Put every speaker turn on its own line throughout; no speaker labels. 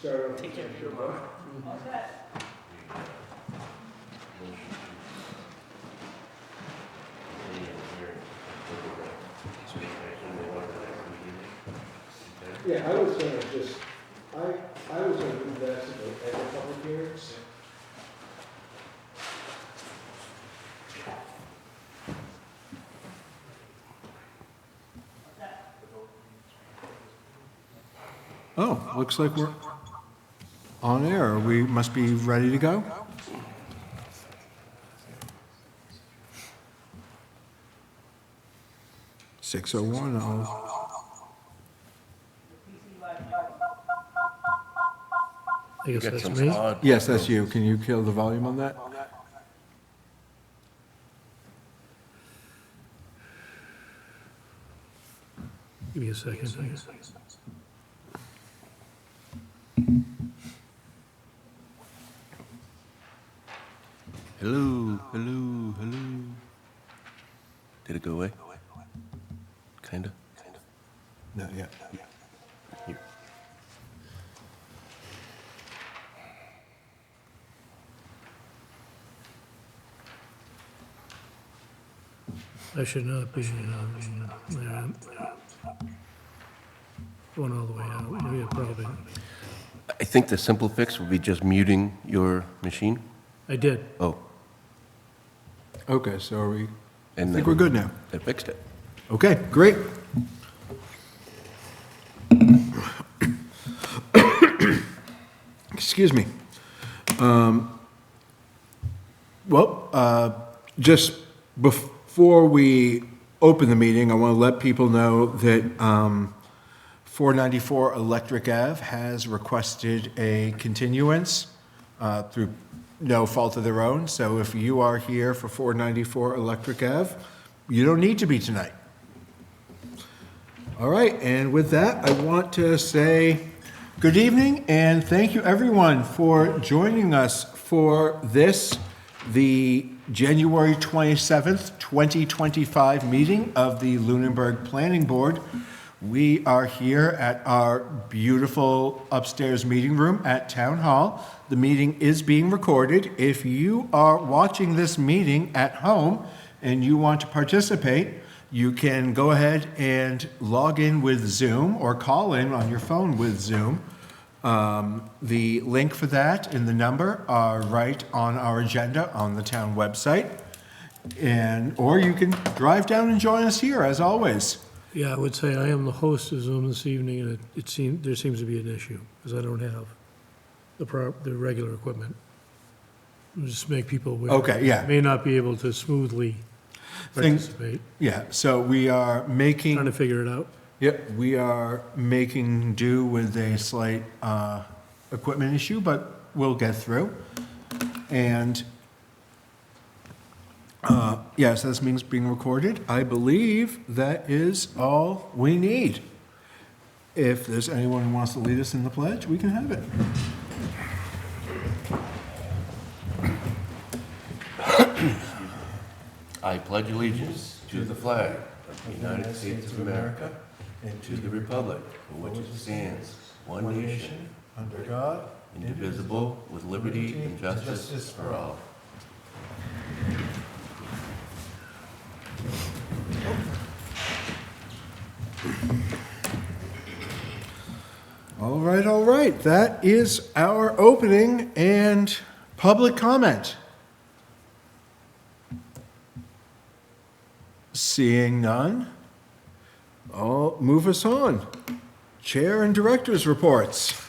start off.
Take care of your mom.
Yeah, I was gonna just, I was gonna do that at the public hearings.
Oh, looks like we're on air. We must be ready to go. (6:01).
I guess
Got
that's
some
me.
odd-
Yes, that's you. Can you kill the volume on that?
Give me a second. I guess.
Hello, hello, hello. Did it go away? Kinda.
Not yet.
Here.
I should not be, going all the way out. Yeah, probably.
I think the simple fix would be just muting your machine.
I did.
Oh,
Okay, so are we, I
and
think we're good now.
That fixed it.
Okay, great. Excuse me. Just before we open the meeting, I want to let people know that 494 Electric Ave has requested a continuance through no fault of their own. So if you are here for 494 Electric Ave, you don't need to be tonight. All right, and with that, I want to say good evening and thank you everyone for joining us for this, the January 27th, 2025 meeting of the Lunenburg Planning Board. We are here at our beautiful upstairs meeting room at Town Hall. The meeting is being recorded. If you are watching this meeting at home and you want to participate, you can go ahead and log in with Zoom or call in on your phone with Zoom. The link for that and the number are right on our agenda on the town website. Or you can drive down and join us here, as always.
Yeah, I would say I am the host of Zoom this evening, and there seems to be an issue, because I don't have the regular equipment. Just make people aware.
Okay, yeah.
May not be able to smoothly participate.
Yeah, so we are
Trying to
making,
figure it out.
we are making do with a slight equipment issue, but we'll get through. And yes, this meeting's being recorded. I believe that is all we need. If there's anyone who wants to lead us in the pledge, we can have it.
I pledge allegiance to the flag of the United States of America and to the republic for which it stands, one nation,
Under God.
indivisible, with liberty and justice for all.
All right, all right. That is our opening and public comment. Seeing none, I'll move us on. Chair and directors' reports.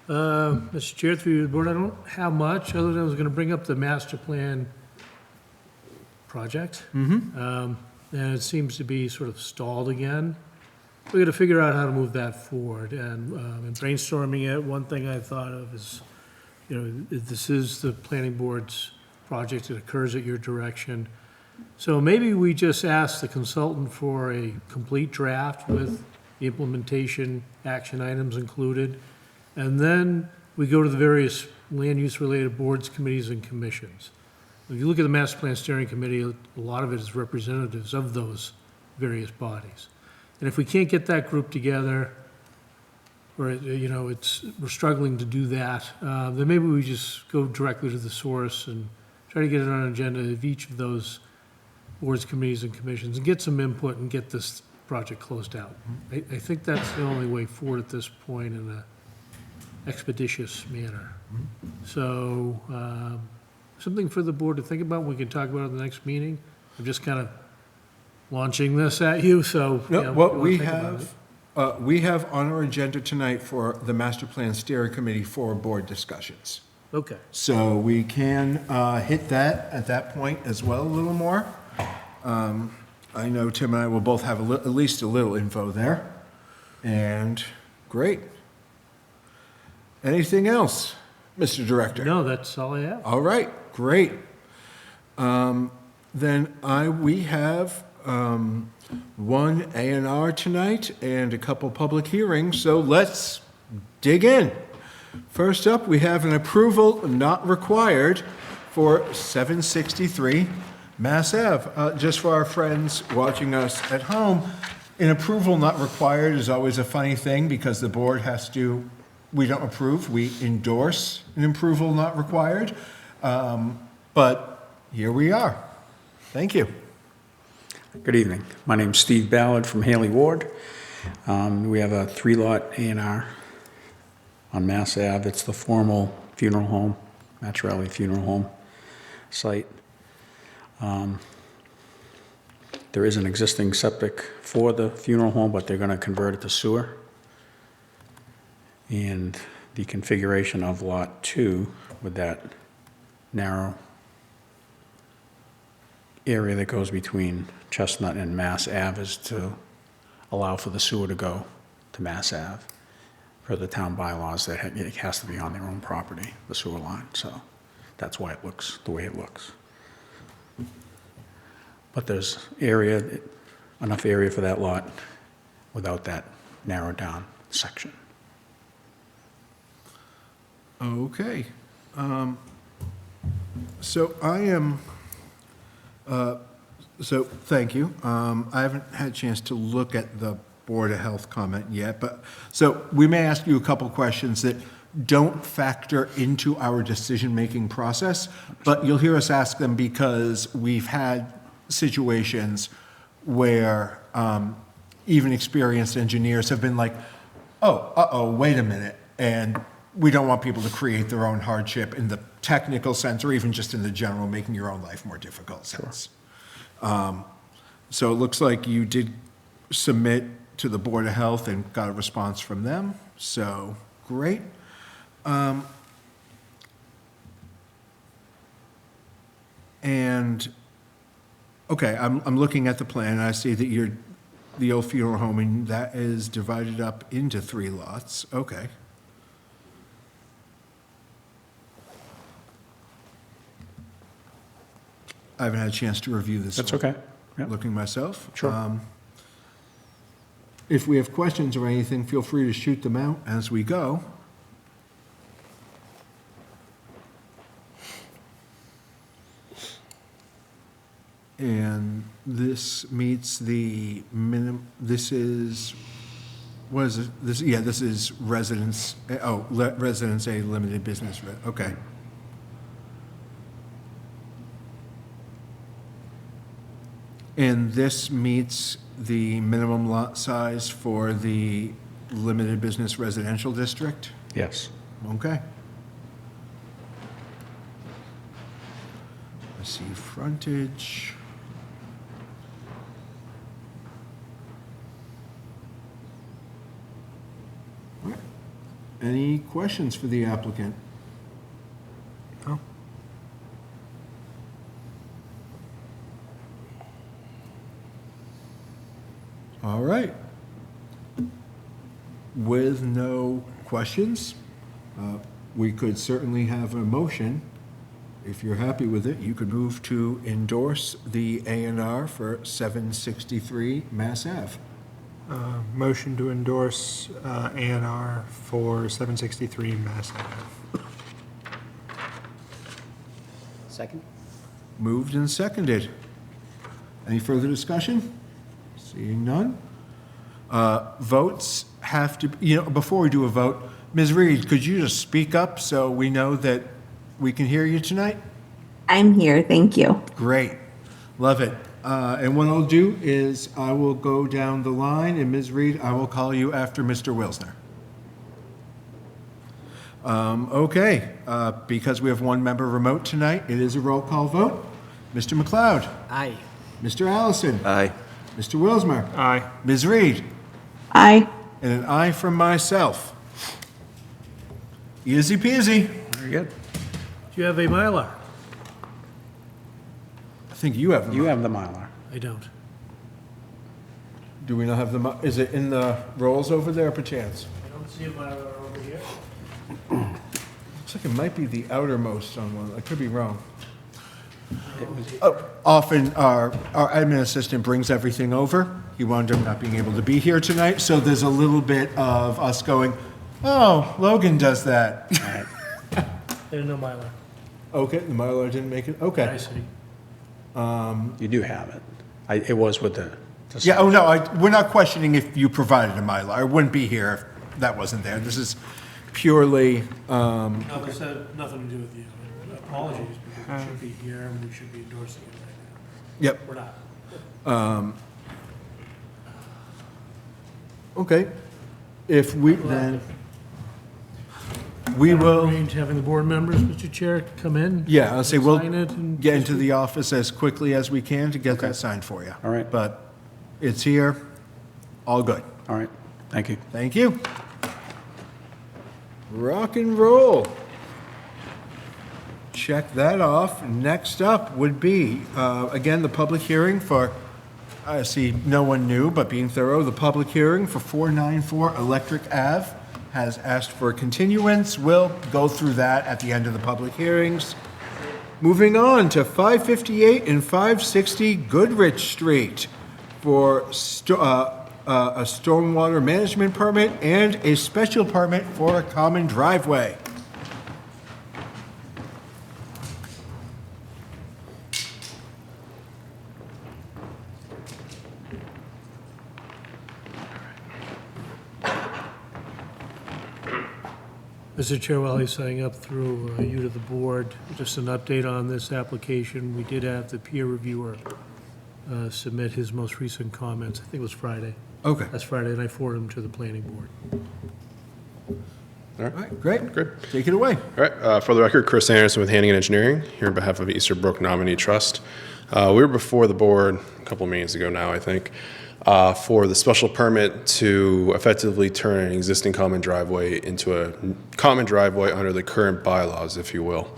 Mr. Chair, through the board, I don't have much, other than I was going to bring up the master plan project. And it seems to be sort of stalled again. We got to figure out how to move that forward. And in brainstorming it, one thing I thought of is, this is the planning board's project. It occurs at your direction. So maybe we just ask the consultant for a complete draft with the implementation action items included. And then we go to the various land use related boards, committees, and commissions. If you look at the master plan steering committee, a lot of it is representatives of those various bodies. And if we can't get that group together, or, we're struggling to do that, then maybe we just go directly to the source and try to get it on an agenda of each of those boards, committees, and commissions, and get some input and get this project closed out. I think that's the only way forward at this point in a expeditious manner. So, something for the board to think about, we can talk about at the next meeting. I'm just kind of launching this at you, so.
No, what we have on our agenda tonight for the master plan steering committee for board discussions.
Okay,
So we can hit that at that point as well a little more. I know Tim and I will both have at least a little info there. And great. Anything else, Mr. Director?
no, that's all I have.
All right, great. Then we have one A&R tonight and a couple public hearings, so let's dig in. First up, we have an approval not required for 763 Mass Ave. Just for our friends watching us at home, an approval not required is always a funny thing because the board has to, we don't approve, we endorse an approval not required. But here we are. Thank you.
Good evening. My name's Steve Ballard from Haley Ward. We have a 3-lot A&R on Mass Ave. It's the formal funeral home, Machiavelli Funeral Home site. There is an existing septic for the funeral home, but they're going to convert it to sewer. And the configuration of Lot 2 with that narrow area that goes between Chestnut and Mass Ave is to allow for the sewer to go to Mass Ave. For the town bylaws, that it has to be on their own property, the sewer line, so that's why it looks the way it looks. But there's enough area for that lot without that narrowed down section.
Okay. So I am, so thank you. I haven't had a chance to look at the Board of Health comment yet, but, so we may ask you a couple questions that don't factor into our decision-making process, but you'll hear us ask them because we've had situations where even experienced engineers have been like, wait a minute, and we don't want people to create their own hardship in the technical sense, or even just in the general making your own life more difficult sense. So it looks like you did submit to the Board of Health and got a response from them, so great. And, okay, I'm looking at the plan, and I see that the old funeral home, and that is divided up into 3 lots, okay. I haven't had a chance to review this.
That's okay. Yeah.
Looking myself.
Sure.
If we have questions or anything, feel free to shoot them out as we go. And this meets the minimum, this is, what is it? This, yeah, this is residence, residence A, limited business, okay. And this meets the minimum lot size for the limited business residential district?
Yes.
Okay. I see frontage. Any questions for the applicant? No. All right. With no questions, we could certainly have a motion. If you're happy with it, you could move to endorse the A&R for 763 Mass Ave.
Motion to endorse A&R for 763 Mass Ave.
Second?
Moved and seconded. Any further discussion? Seeing none. Votes have to, before we do a vote, Ms. Reed, could you just speak up so we know that we can hear you tonight?
I'm here, thank you.
Great. Love it. And what I'll do is I will go down the line, and Ms. Reed, I will call you after Mr. Wilsner. Okay, because we have one member remote tonight, it is a roll call vote. Mr. McLeod?
Aye.
Mr. Allison?
Aye.
Mr. Wilsmer?
Aye.
Ms. Reed?
Aye.
And an aye from myself. Easy peasy.
Very good.
Do you have a Mylar?
I think you have them.
You have the Mylar.
I don't.
Do we not have them? Is it in the rolls over there, perchance?
I don't see a Mylar over here.
Looks like it might be the outermost on one. I could be wrong. Often our admin assistant brings everything over. He wound up not being able to be here tonight, so there's a little bit of us going, oh, Logan does that.
I didn't know Mylar.
Okay, the Mylar didn't make it,
I
okay.
see.
You do have it. It was with the.
Yeah, oh no, we're not questioning if you provided a Mylar. I wouldn't be here if that wasn't there. This is purely,
No, this had nothing to do with you. Apologies, because we should be here and we should be endorsing it right
yep,
now. We're not.
okay. If we, then, we will,
Arrange having the board members, Mr. Chair, come in.
yeah, I'll say we'll
Sign it and-
get into the office as quickly as we can to get that signed for you.
All right.
But it's here, all good.
All right, thank you.
Thank you. Rock and roll. Check that off. Next up would be, again, the public hearing for, I see no one new, but being thorough, the public hearing for 494 Electric Ave has asked for a continuance. We'll go through that at the end of the public hearings. Moving on to 558 and 560 Goodrich Street for a stormwater management permit and a special permit for a common driveway.
Mr. Chair, while he's signing up through you to the board, just an update on this application. We did have the peer reviewer submit his most recent comments. I think it was Friday.
Okay.
That's Friday, and I forwarded them to the planning board.
All right, great.
Great.
Take it away.
All right, for the record, Chris Anderson with Hannigan Engineering, here on behalf of Easterbrook Nominee Trust. We were before the board a couple meetings ago now, I think, for the special permit to effectively turn an existing common driveway into a common driveway under the current bylaws, if you will.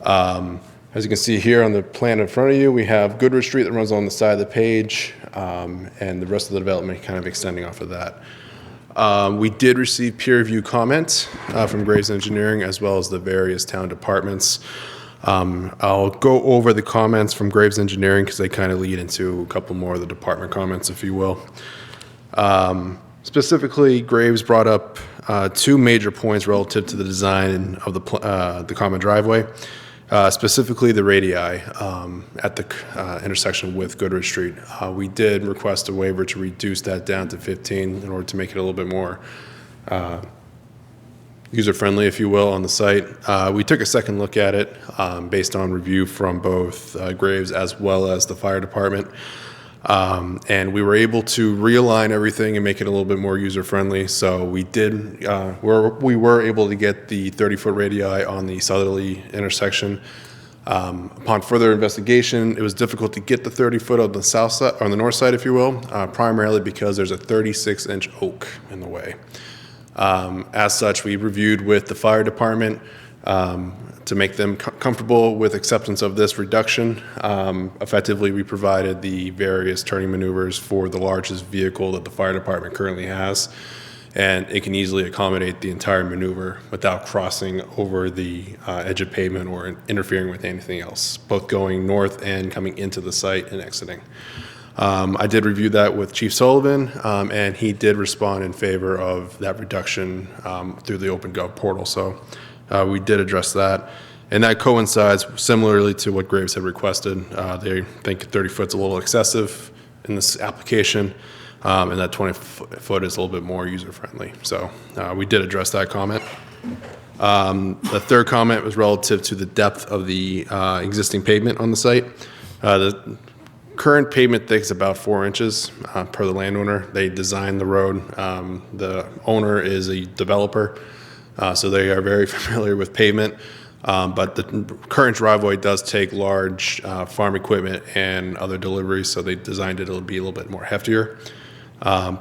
As you can see here on the plan in front of you, we have Goodrich Street that runs on the side of the page, and the rest of the development kind of extending off of that. We did receive peer review comments from Graves Engineering as well as the various town departments. I'll go over the comments from Graves Engineering because they kind of lead into a couple more of the department comments, if you will. Specifically, Graves brought up two major points relative to the design of the common driveway. Specifically the radii at the intersection with Goodrich Street. We did request a waiver to reduce that down to 15 in order to make it a little bit more user-friendly, if you will, on the site. We took a second look at it based on review from both Graves as well as the fire department. And we were able to realign everything and make it a little bit more user-friendly. So we were able to get the 30-foot radii on the southerly intersection. Upon further investigation, it was difficult to get the 30-foot on the south side, on the north side, if you will, primarily because there's a 36-inch oak in the way. As such, we reviewed with the fire department to make them comfortable with acceptance of this reduction. Effectively, we provided the various turning maneuvers for the largest vehicle that the fire department currently has, and it can easily accommodate the entire maneuver without crossing over the edge of pavement or interfering with anything else, both going north and coming into the site and exiting. I did review that with Chief Sullivan, and he did respond in favor of that reduction through the OpenGov portal. So we did address that. And that coincides similarly to what Graves had requested. They think 30 foot's a little excessive in this application. and that 20-foot is a little bit more user-friendly. So we did address that comment. The third comment was relative to the depth of the existing pavement on the site. The current pavement thick is about 4 inches per the landowner. They designed the road. The owner is a developer, so they are very familiar with pavement. But the current driveway does take large farm equipment and other deliveries, so they designed it to be a little bit more heftier.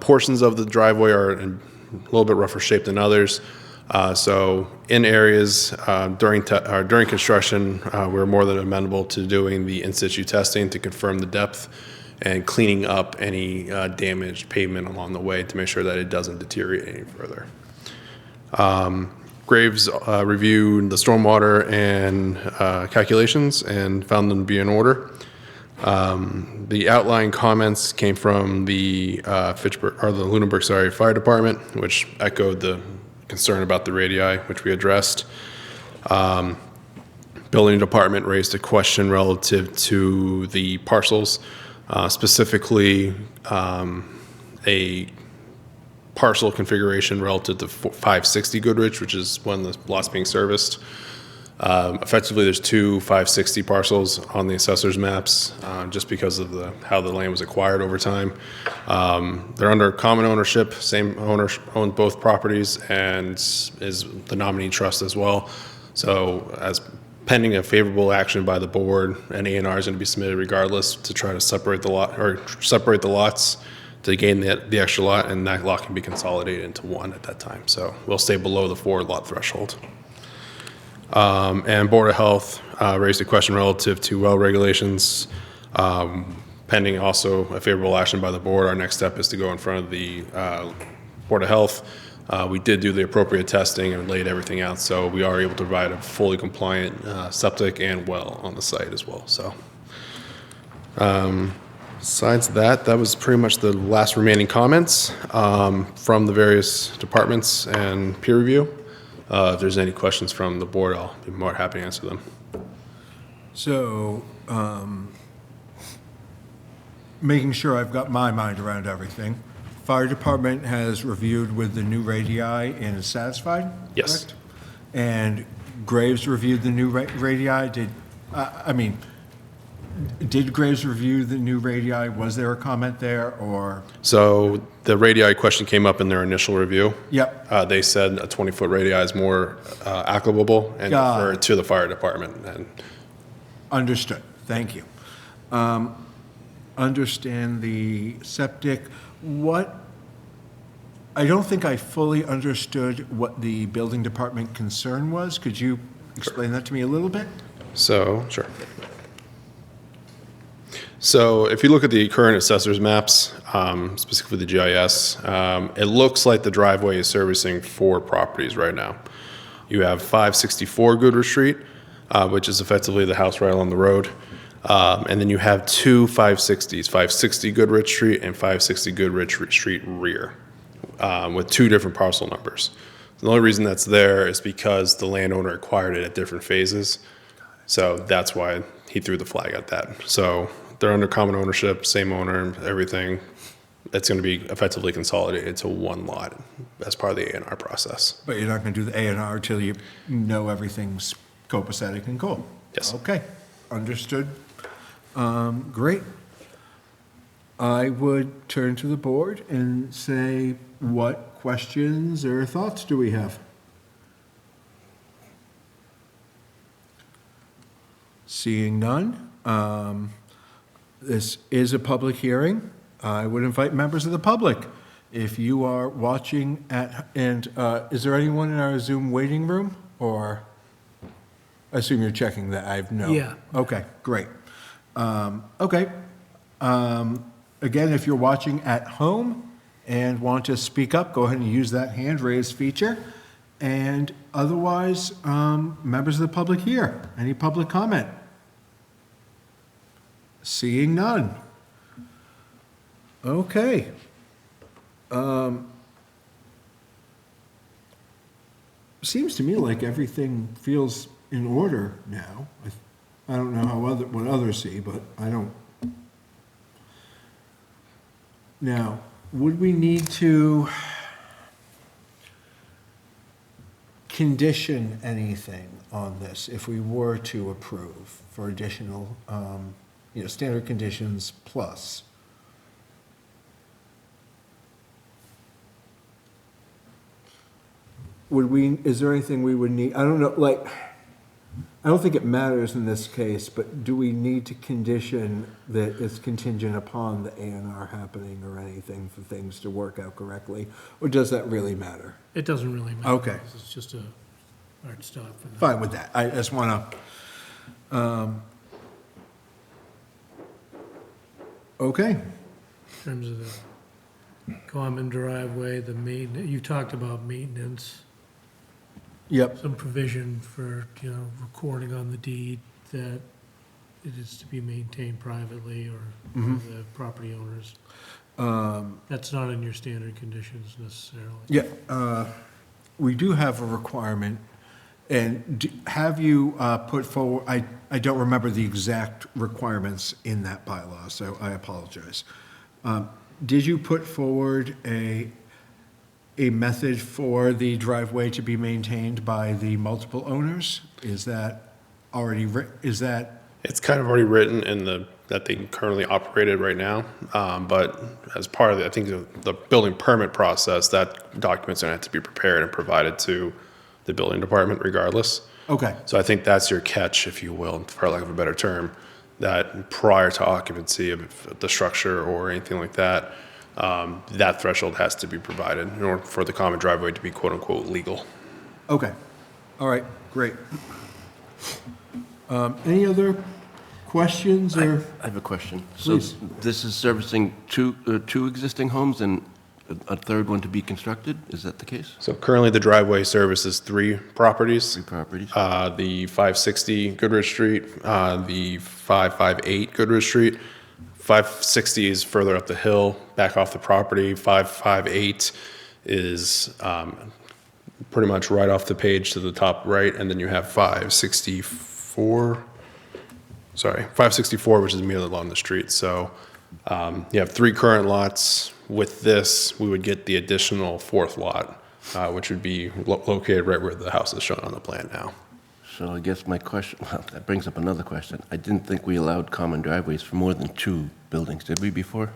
Portions of the driveway are in a little bit rougher shape than others. So in areas during construction, we're more than amenable to doing the in situ testing to confirm the depth and cleaning up any damaged pavement along the way to make sure that it doesn't deteriorate any further. Graves reviewed the stormwater and calculations and found them to be in order. The outlying comments came from the Lunenburg, Fire Department, which echoed the concern about the radii, which we addressed. Building department raised a question relative to the parcels, specifically a parcel configuration relative to 560 Goodrich, which is one of the lots being serviced. Effectively, there's two 560 parcels on the assessor's maps, just because of how the land was acquired over time. They're under common ownership. Same owner owns both properties and is the nominee trust as well. So, as pending a favorable action by the board, an A&R is going to be submitted regardless to try to separate the lots to gain the extra lot, and that lot can be consolidated into one at that time. So we'll stay below the 4 lot threshold. And Board of Health raised a question relative to well regulations. Pending also a favorable action by the board, our next step is to go in front of the Board of Health. We did do the appropriate testing and laid everything out, so we are able to provide a fully compliant septic and well on the site as well. So besides that, that was pretty much the last remaining comments from the various departments and peer review. If there's any questions from the board, I'll be more happy to answer them.
So, making sure I've got my mind around everything. Fire department has reviewed with the new radii and is satisfied?
Yes.
Correct? And Graves reviewed the new radii. Did Graves review the new radii? Was there a comment there, or?
So the radii question came up in their initial review.
Yep.
They said a 20-foot radii is more applicable and referred to the fire department. And
Understood. Thank you. Understand the septic. I don't think I fully understood what the building department concern was. Could you explain that to me a little bit?
so, sure. So if you look at the current assessor's maps, specifically the GIS, it looks like the driveway is servicing 4 properties right now. You have 564 Goodrich Street, which is effectively the house right along the road. And then you have 2 560s, 560 Goodrich Street and 560 Goodrich Street rear, with 2 different parcel numbers. The only reason that's there is because the landowner acquired it at different phases. So that's why he threw the flag at that. So they're under common ownership, same owner, everything. It's going to be effectively consolidated to one lot as part of the A&R process.
But you're not going to do the A&R till you know everything's copacetic and cool?
Yes.
Okay, understood. Great. I would turn to the board and say, what questions or thoughts do we have? Seeing none, this is a public hearing. I would invite members of the public. If you are watching is there anyone in our Zoom waiting room, or? I assume you're checking that, I've no.
Yeah.
Okay, great. Okay. Again, if you're watching at home and want to speak up, go ahead and use that hand raise feature. And otherwise, members of the public here, any public comment? Seeing none. Okay. Seems to me like everything feels in order now. I don't know what others see, but I don't. Now, would we need to condition anything on this if we were to approve for additional, standard conditions plus? Is there anything we would need, I don't know, I don't think it matters in this case, but do we need to condition that it's contingent upon the A&R happening or anything for things to work out correctly? Or does that really matter?
It doesn't really matter.
Okay.
It's just a hard stop for now.
Fine with that. I just want to, okay.
In terms of the common driveway, the maintenance, you talked about maintenance,
Yep.
some provision for, recording on the deed that it is to be maintained privately or the property owners. That's not in your standard conditions necessarily.
Yeah, we do have a requirement, and have you put forward, I don't remember the exact requirements in that bylaw, so I apologize. Did you put forward a method for the driveway to be maintained by the multiple owners? Is that already,
It's kind of already written in that they currently operate it right now, but as part of I think the building permit process, that documents are going to have to be prepared and provided to the building department regardless.
okay,
So I think that's your catch, if you will, for lack of a better term, that prior to occupancy of the structure or anything like that, that threshold has to be provided in order for the common driveway to be quote-unquote legal.
okay, all right, great. Any other questions or?
I have a question. So
Please.
this is servicing two existing homes and a third one to be constructed? Is that the case?
So currently, the driveway services 3 properties.
3 properties?
The 560 Goodrich Street, the 558 Goodrich Street. 560 is further up the hill, back off the property. 558 is pretty much right off the page to the top right, and then you have 564, which is immediately along the street. So you have 3 current lots. With this, we would get the additional 4th lot, which would be located right where the house is shown on the plan now.
So I guess my question, well, that brings up another question. I didn't think we allowed common driveways for more than 2 buildings, did we before?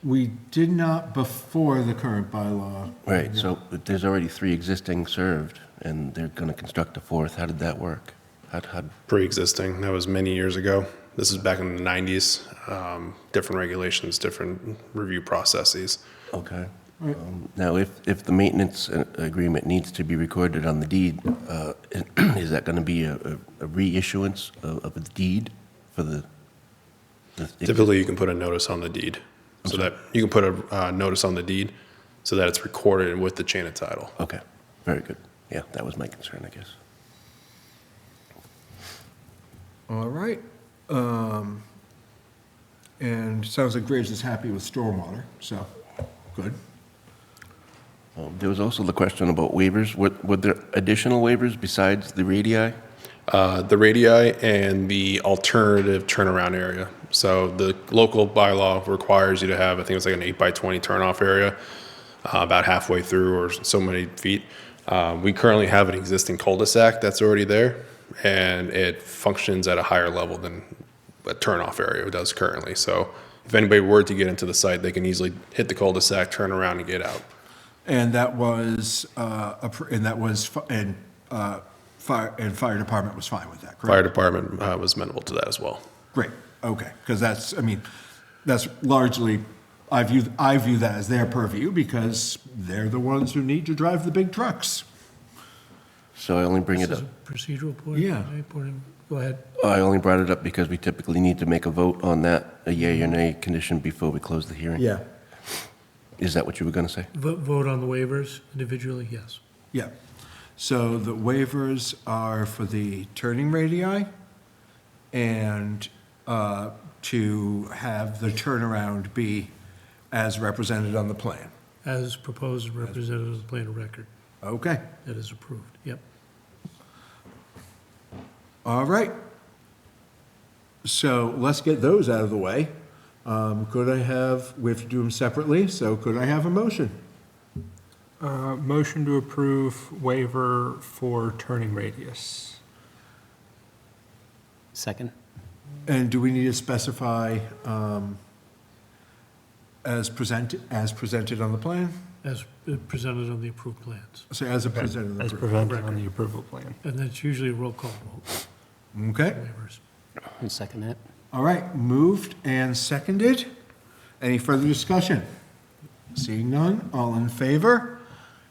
We did not before the current bylaw.
Right, so there's already 3 existing served, and they're going to construct a 4th. How did that work? How
Pre-existing, that was many years ago. This is back in the 90s. Different regulations, different review processes.
Okay. Now, if the maintenance agreement needs to be recorded on the deed, is that going to be a reissuance of the deed for the?
Typically, you can put a notice on the deed, so that you can put a notice on the deed, so that it's recorded with the chain of title.
Okay, very good. Yeah, that was my concern, I guess.
All right. And sounds like Graves is happy with stormwater, so, good.
There was also the question about waivers. Were there additional waivers besides the radii?
The radii and the alternative turnaround area. So the local bylaw requires you to have, I think it's like an 8x20 turnoff area, about halfway through or so many feet. We currently have an existing cul-de-sac that's already there, and it functions at a higher level than a turnoff area does currently. So if anybody were to get into the site, they can easily hit the cul-de-sac, turn around, and get out.
And that was, fire department was fine with that, correct?
Fire department was amenable to that as well.
Great, okay, because that's largely, I view that as their purview, because they're the ones who need to drive the big trucks.
So I only bring it
This
up.
is a procedural point?
Yeah.
Go ahead.
I only brought it up because we typically need to make a vote on that, a yea or nay condition before we close the hearing.
Yeah.
Is that what you were going to say?
Vote on the waivers individually, yes.
Yeah. So the waivers are for the turning radii and to have the turnaround be as represented on the plan.
As proposed and represented on the plan of record.
Okay,
That is approved, yep.
all right. So let's get those out of the way. Could I have, we have to do them separately, so could I have a motion?
Motion to approve waiver for turning radius.
Second?
And do we need to specify as presented on the plan?
As presented on the approved plans.
So as presented on the
As
plan.
presented on the approval plan.
And that's usually a roll call vote,
Okay,
waivers.
And second that?
all right, moved and seconded. Any further discussion? Seeing none, all in favor?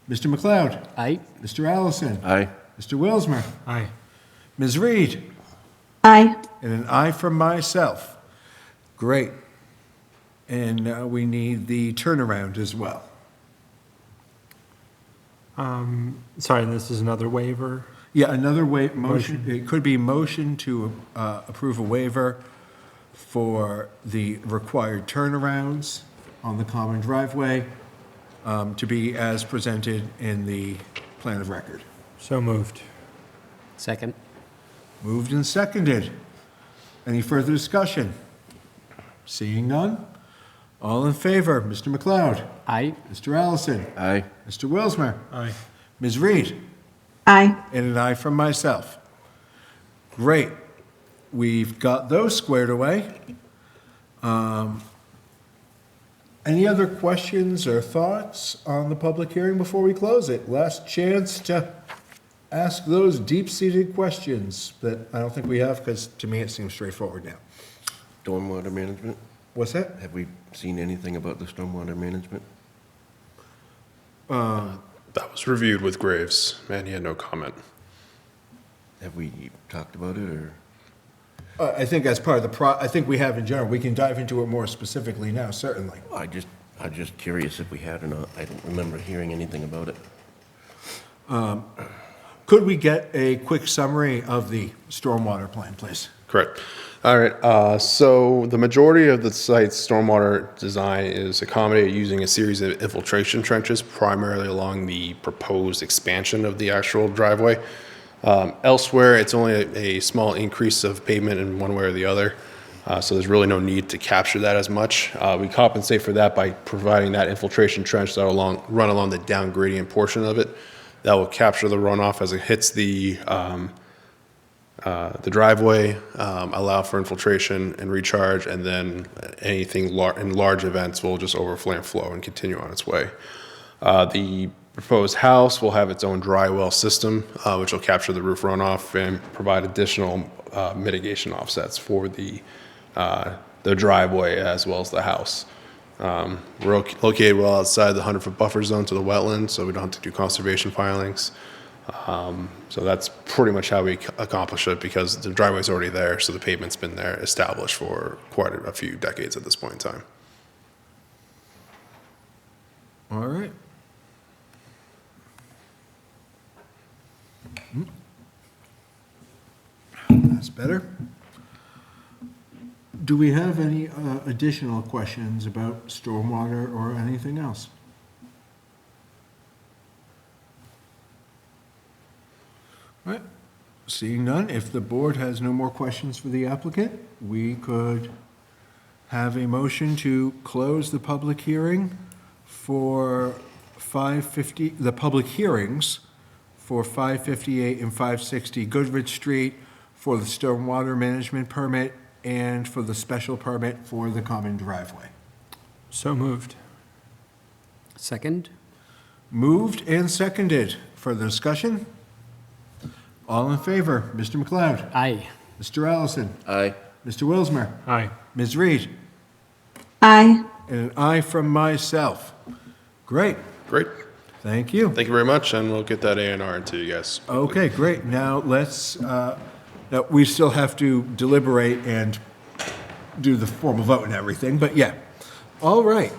Mr. McLeod?
Aye.
Mr. Allison?
Aye.
Mr. Wilsmer?
Aye.
Ms. Reed?
Aye.
And an aye from myself. Great. And now we need the turnaround as well.
Sorry, this is another waiver.
Yeah, another motion, it could be motion to approve a waiver for the required turnarounds on the common driveway to be as presented in the plan of record.
So moved.
Second?
Moved and seconded. Any further discussion? Seeing none? All in favor, Mr. McLeod?
Aye.
Mr. Allison?
Aye.
Mr. Wilsmer?
Aye.
Ms. Reed?
Aye.
And an aye from myself. Great. We've got those squared away. Any other questions or thoughts on the public hearing before we close it? Last chance to ask those deep-seated questions that I don't think we have, because to me it seems straightforward now.
Stormwater management?
What's that?
Have we seen anything about the stormwater management?
That was reviewed with Graves, and he had no comment.
Uh,
Have we talked about it, or?
I think as part of the I think we have in general. We can dive into it more specifically now, certainly.
I'm just curious if we had or not. I don't remember hearing anything about it.
Could we get a quick summary of the stormwater plan, please?
Correct. All right, so the majority of the site's stormwater design is accommodated using a series of infiltration trenches, primarily along the proposed expansion of the actual driveway. Elsewhere, it's only a small increase of pavement in one way or the other, so there's really no need to capture that as much. We compensate for that by providing that infiltration trench that will run along the down gradient portion of it. That will capture the runoff as it hits the driveway, allow for infiltration and recharge, and then anything in large events will just overflow and flow and continue on its way. The proposed house will have its own dry well system, which will capture the roof runoff and provide additional mitigation offsets for the driveway as well as the house. We're located well outside the 100-foot buffer zone to the wetland, so we don't have to do conservation filings. So that's pretty much how we accomplish it, because the driveway's already there, so the pavement's been there established for quite a few decades at this point in time.
All right. That's better. Do we have any additional questions about stormwater or anything else? All right. Seeing none, if the board has no more questions for the applicant, we could have a motion to close the public hearing for 550, the public hearings for 558 and 560 Goodrich Street for the stormwater management permit and for the special permit for the common driveway.
So moved.
Second?
Moved and seconded. Further discussion? All in favor? Mr. McLeod?
Aye.
Mr. Allison?
Aye.
Mr. Wilsmer?
Aye.
Ms. Reed?
Aye.
And an aye from myself. Great.
Great.
Thank you.
Thank you very much, and we'll get that A&R into you guys.
Okay, great. Now let's, now we still have to deliberate and do the formal vote and everything, but yeah. All right.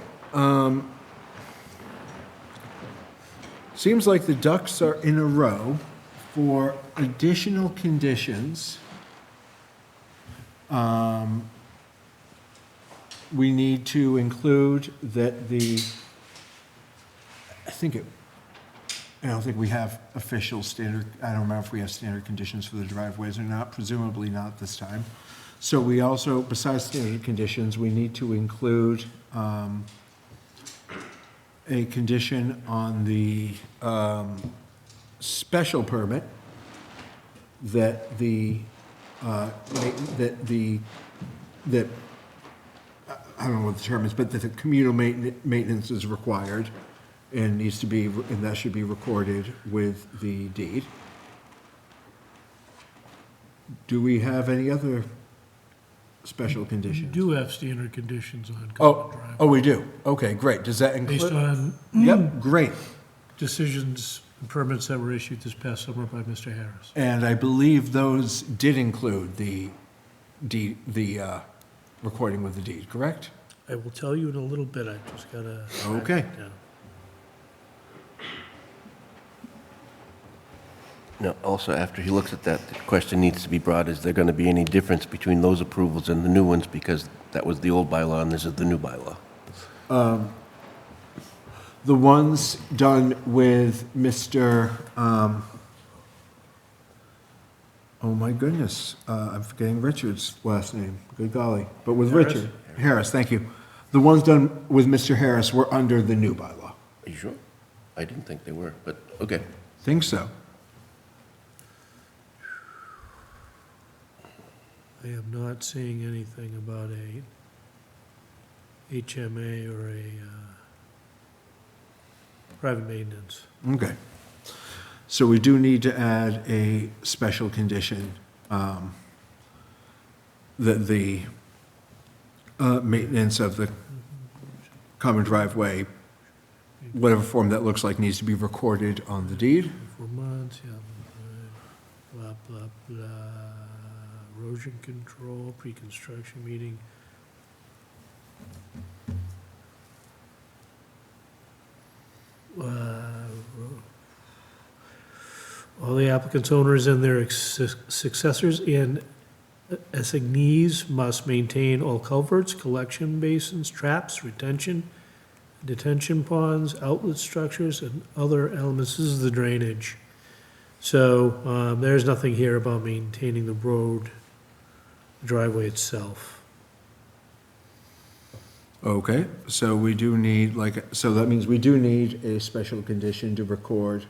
Seems like the ducks are in a row for additional conditions. We need to include that I don't think we have official standard, I don't remember if we have standard conditions for the driveways or not, presumably not this time. So we also, besides standard conditions, we need to include a condition on the special permit that that, I don't know what the term is, but that the communal maintenance is required and needs to be, and that should be recorded with the deed. Do we have any other special
You
conditions?
do have standard conditions on common
Oh,
driveway.
oh, we do? Okay, great. Does that
Based
include?
on
Yep, great.
decisions and permits that were issued this past summer by Mr. Harris.
And I believe those did include the recording with the deed, correct?
I will tell you in a little bit, I just gotta. track
Okay.
it down.
Now, also, after he looks at that, the question needs to be brought, is there going to be any difference between those approvals and the new ones? Because that was the old bylaw and this is the new bylaw.
The ones done with Mr., oh my goodness, I'm forgetting Richard's last name, good golly, but with
Harris?
Richard. Harris, thank you. The ones done with Mr. Harris were under the new bylaw.
Are you sure? I didn't think they were, but okay.
Think so.
I am not seeing anything about a HMA or a private maintenance.
Okay. So we do need to add a special condition that the maintenance of the common driveway, whatever form that looks like, needs to be recorded on the deed.
4 months, yeah, blah, blah, blah. Erosion control, pre-construction meeting. All the applicant's owners and their successors and assignees must maintain all culverts, collection basins, traps, retention, detention ponds, outlet structures, and other elements. This is the drainage. So there's nothing here about maintaining the road, driveway itself.
Okay, so we do need, so that means we do need a special condition to record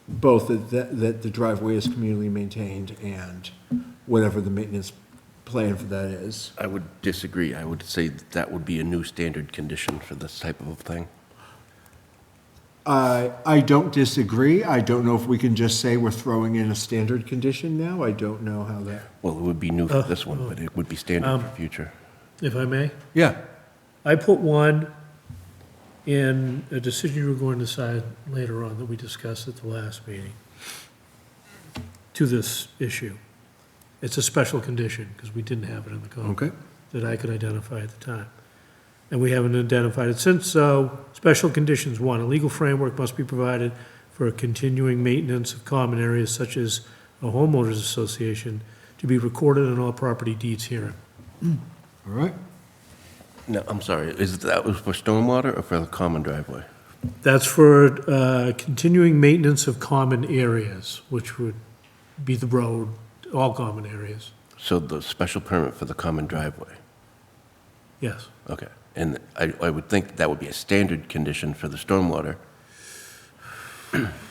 both that the driveway is communally maintained and whatever the maintenance plan for that is.
I would disagree. I would say that would be a new standard condition for this type of thing.
I don't disagree. I don't know if we can just say we're throwing in a standard condition now. I don't know how that.
Well, it would be new for this one, but it would be standard for future.
If I may,
Yeah,
I put one in a decision you were going to decide later on that we discussed at the last meeting to this issue. It's a special condition, because we didn't have it in the code.
okay.
That I could identify at the time. And we haven't identified it since, so special conditions, 1, a legal framework must be provided for a continuing maintenance of common areas such as a homeowners association to be recorded on all property deeds herein.
All right.
No, I'm sorry, is that was for stormwater or for the common driveway?
That's for continuing maintenance of common areas, which would be the road, all common areas.
So the special permit for the common driveway?
Yes.
Okay. And I would think that would be a standard condition for the stormwater.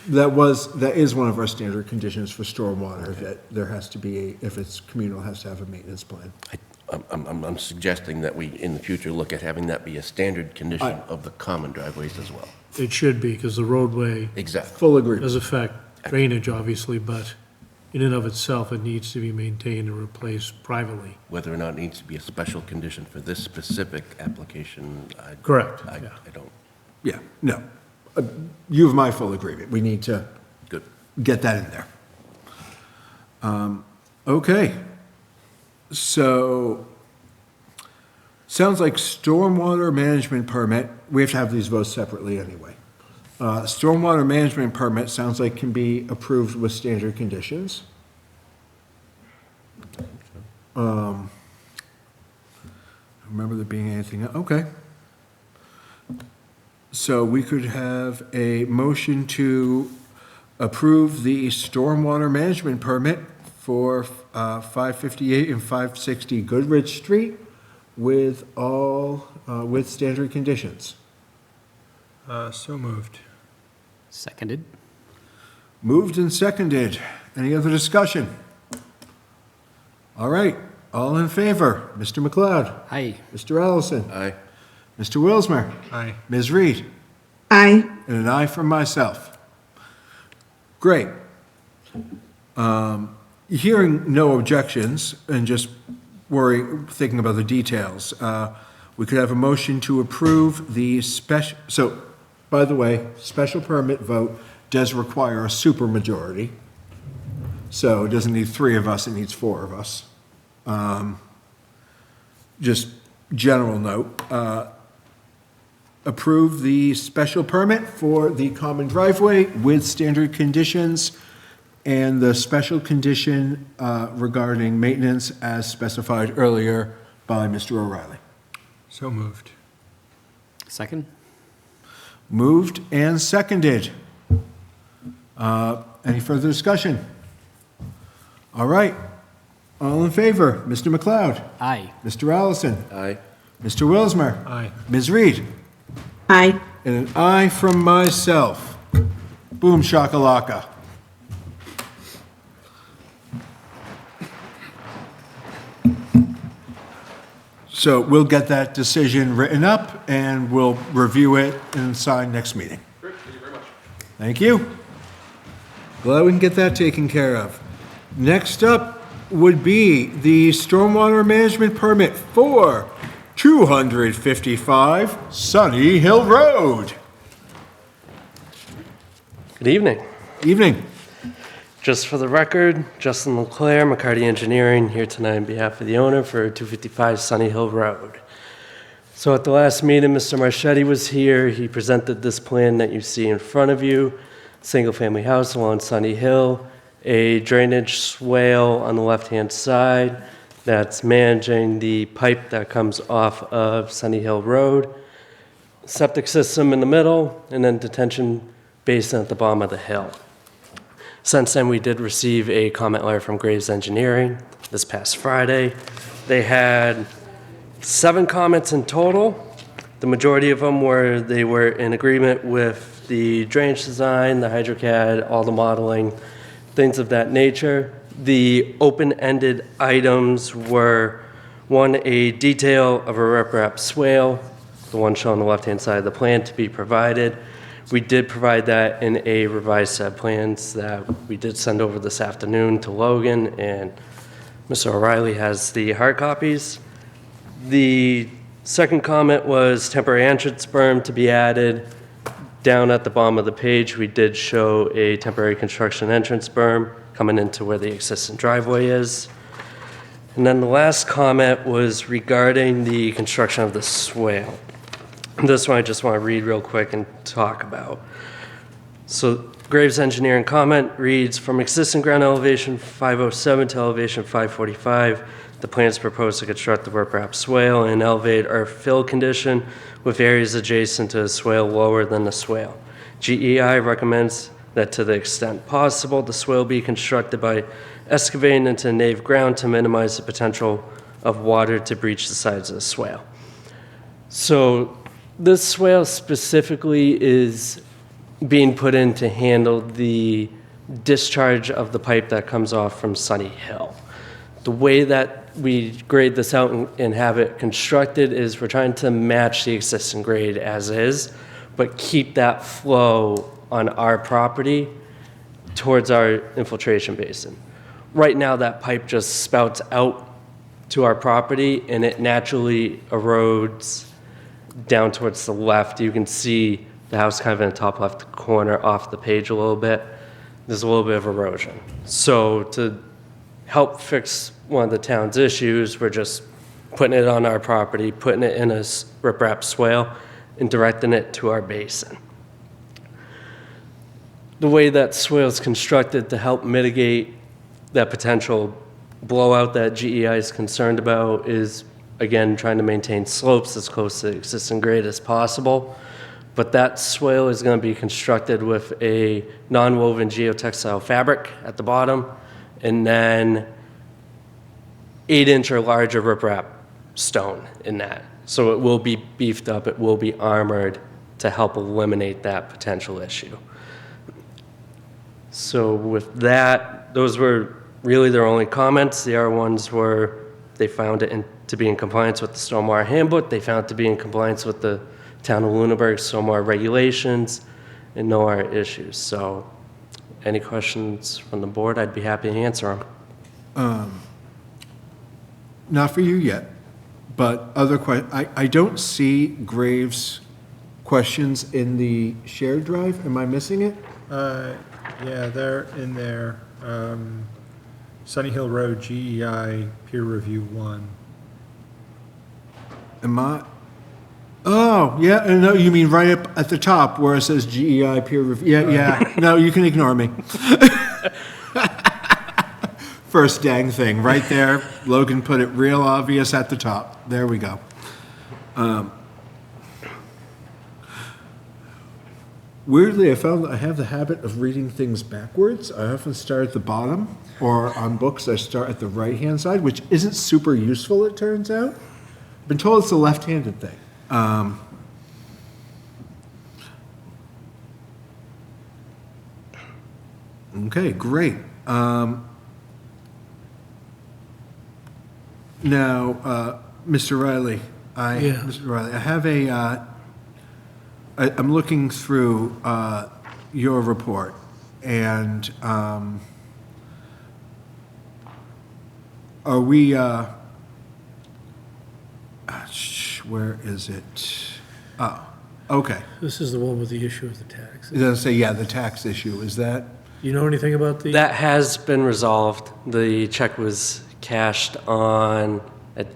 That is one of our standard conditions for stormwater, that there has to be, if it's communal, has to have a maintenance plan.
I'm suggesting that we, in the future, look at having that be a standard condition of the common driveways as well.
It should be, because the roadway
Exactly.
Full agreement.
does affect drainage, obviously, but in and of itself, it needs to be maintained and replaced privately.
Whether or not it needs to be a special condition for this specific application,
Correct,
I
yeah.
don't.
Yeah, no. You have my full agreement. We need to
Good.
get that in there. Okay. So, sounds like stormwater management permit, we have to have these votes separately anyway. Stormwater management permit sounds like can be approved with standard conditions. Remember there being anything, okay. So we could have a motion to approve the stormwater management permit for 558 and 560 Goodrich Street with with standard conditions.
So moved.
Seconded.
Moved and seconded. Any other discussion? All right, all in favor? Mr. McLeod?
Aye.
Mr. Allison?
Aye.
Mr. Wilsmer?
Aye.
Ms. Reed?
Aye.
And an aye from myself. Great. Hearing no objections and just thinking about the details, we could have a motion to approve the special, so, by the way, special permit vote does require a supermajority. So it doesn't need 3 of us, it needs 4 of us. Just general note, approve the special permit for the common driveway with standard conditions and the special condition regarding maintenance as specified earlier by Mr. O'Reilly.
So moved.
Second.
Moved and seconded. Any further discussion? All right. All in favor? Mr. McLeod?
Aye.
Mr. Allison?
Aye.
Mr. Wilsmer?
Aye.
Ms. Reed?
Aye.
And an aye from myself. Boom shakalaka. So we'll get that decision written up and we'll review it and sign next meeting.
Great, thank you very much.
Thank you. Glad we can get that taken care of. Next up would be the stormwater management permit for 255 Sunny Hill Road.
Good evening.
Evening.
Just for the record, Justin LeClaire, McCarty Engineering, here tonight on behalf of the owner for 255 Sunny Hill Road. So at the last meeting, Mr. Marchetti was here. He presented this plan that you see in front of you, single-family house along Sunny Hill, a drainage swale on the left-hand side that's managing the pipe that comes off of Sunny Hill Road, septic system in the middle, and then detention basin at the bottom of the hill. Since then, we did receive a comment letter from Graves Engineering this past Friday. They had 7 comments in total. The majority of them they were in agreement with the drainage design, the HydroCAD, all the modeling, things of that nature. The open-ended items were, 1, a detail of a riprap swale, the one shown on the left-hand side of the plan, to be provided. We did provide that in a revised set of plans that we did send over this afternoon to Logan, and Mr. O'Reilly has the hard copies. The second comment was temporary entrance berm to be added. Down at the bottom of the page, we did show a temporary construction entrance berm coming into where the existing driveway is. And then the last comment was regarding the construction of the swale. This one I just want to read real quick and talk about. So Graves Engineering comment reads, from existing ground elevation 507 to elevation 545, the plans propose to construct the riprap swale and elevate or fill condition with areas adjacent to the swale lower than the swale. GEI recommends that to the extent possible, the swale be constructed by excavating into the nave ground to minimize the potential of water to breach the sides of the swale. So this swale specifically is being put in to handle the discharge of the pipe that comes off from Sunny Hill. The way that we grade this out and have it constructed is we're trying to match the existing grade as is, but keep that flow on our property towards our infiltration basin. Right now, that pipe just spouts out to our property and it naturally erodes down towards the left. You can see the house kind of in the top left corner off the page a little bit. There's a little bit of erosion. So to help fix one of the town's issues, we're just putting it on our property, putting it in a riprap swale, and directing it to our basin. The way that swale is constructed to help mitigate that potential blowout that GEI is concerned about is, again, trying to maintain slopes as close to the existing grade as possible. But that swale is going to be constructed with a non-woven geotextile fabric at the bottom and then 8-inch or larger riprap stone in that. So it will be beefed up, it will be armored to help eliminate that potential issue. So with that, those were really their only comments. The other ones were, they found it to be in compliance with the Stormwater Handbook, they found it to be in compliance with the Town of Lunenburg stormwater regulations, and no other issues. So any questions from the board, I'd be happy to answer them.
Not for you yet, but other I don't see Graves' questions in the shared drive. Am I missing it?
Yeah, they're in there. Sunny Hill Road, GEI, peer review 1.
Am I? Oh, yeah, no, you mean right up at the top where it says GEI peer review. Yeah, yeah, no, you can ignore me. First dang thing, right there. Logan put it real obvious at the top. There we go. Weirdly, I found that I have the habit of reading things backwards. I often start at the bottom, or on books I start at the right-hand side, which isn't super useful, it turns out. I've been told it's a left-handed thing. Okay, great. Now, Mr. Riley, Mr. Riley, I have I'm looking through your report, and are we, where is it? Oh, okay.
This is the one with the issue of the tax.
It doesn't say, yeah, the tax issue, is that?
You know anything about the?
That has been resolved. The check was cashed on,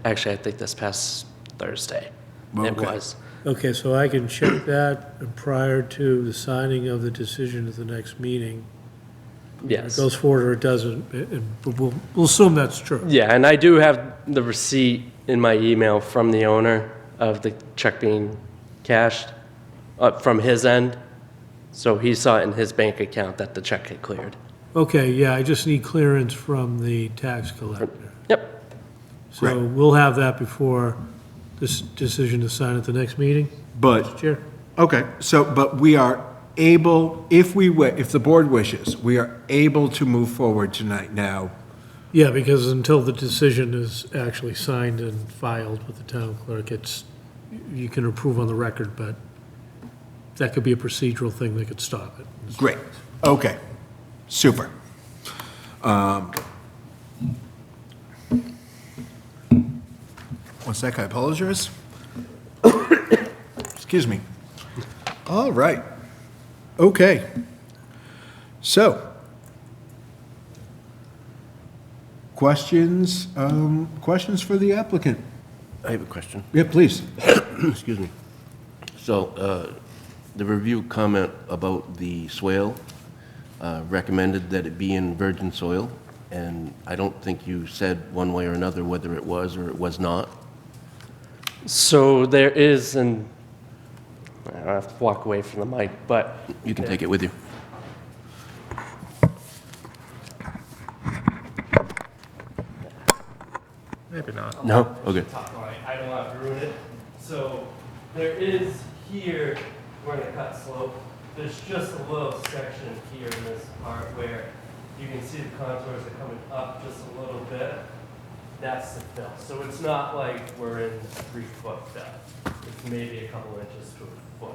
actually, I think this past Thursday. It
Okay.
was.
Okay, so I can check that prior to the signing of the decision at the next meeting. It
Yes.
goes forward or it doesn't, we'll assume that's true.
Yeah, and I do have the receipt in my email from the owner of the check being cashed from his end. So he saw it in his bank account that the check had cleared.
Okay, yeah, I just need clearance from the tax collector.
Yep.
So we'll have that before this decision is signed at the next meeting?
But,
Chair?
okay, so, but we are able, if the board wishes, we are able to move forward tonight now.
Yeah, because until the decision is actually signed and filed with the town clerk, you can approve on the record, but that could be a procedural thing that could stop it.
Great, okay, super. One sec, I apologize. Excuse me. All right, okay. So, questions for the applicant?
I have a question.
Yeah, please.
Excuse me. So, the review comment about the swale recommended that it be in virgin soil, and I don't think you said one way or another whether it was or it was not.
So there is I have to walk away from the mic, but
You can take it with you.
Maybe not.
No? Okay.
I don't want to ruin it. So there is here, we're in a cut slope, there's just a little section here in this part where you can see the contours are coming up just a little bit. That's the fill. So it's not like we're in 3-foot fill. It's maybe a couple inches to a foot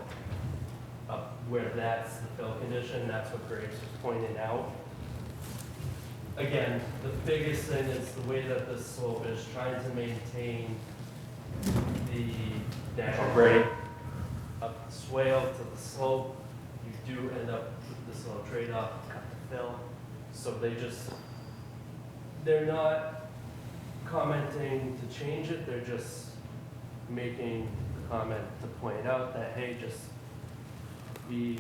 up where that's the fill condition. That's what Graves was pointing out. Again, the biggest thing is the way that this slope is trying to maintain the natural grade up the swale to the slope. You do end up with this little trade-off, cut to fill. So they're not commenting to change it, they're just making the comment to point out that, hey, just be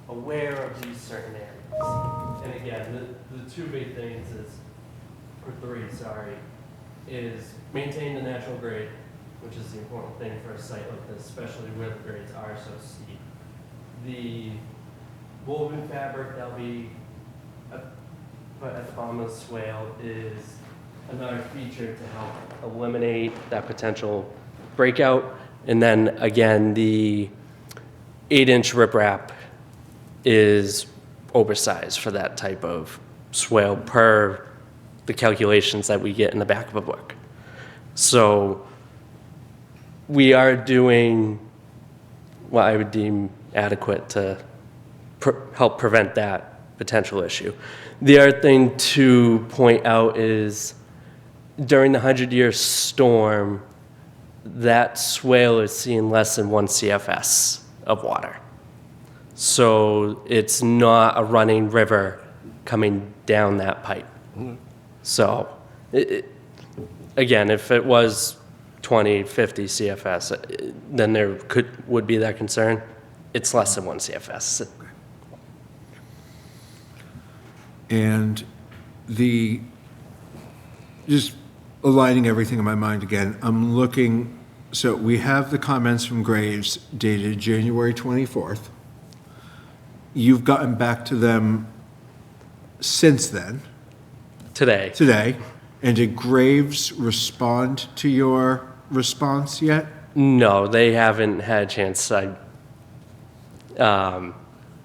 aware of these certain areas. And again, the two big things is maintain the natural grade, which is the important thing for a site like this, especially where the grades are so steep. The woven fabric, that'll be put at the bottom of the swale is another feature to help eliminate that potential breakout. And then again, the 8-inch riprap is oversized for that type of swale per the calculations that we get in the back of a book. So we are doing what I would deem adequate to help prevent that potential issue. The other thing to point out is during the 100-year storm, that swale is seeing less than 1 CFS of water. So it's not a running river coming down that pipe. So again, if it was 20, 50 CFS, then there would be that concern. It's less than 1 CFS.
And just aligning everything in my mind again, I'm looking, so we have the comments from Graves dated January 24th. You've gotten back to them since then,
Today.
and did Graves respond to your response yet?
No, they haven't had a chance.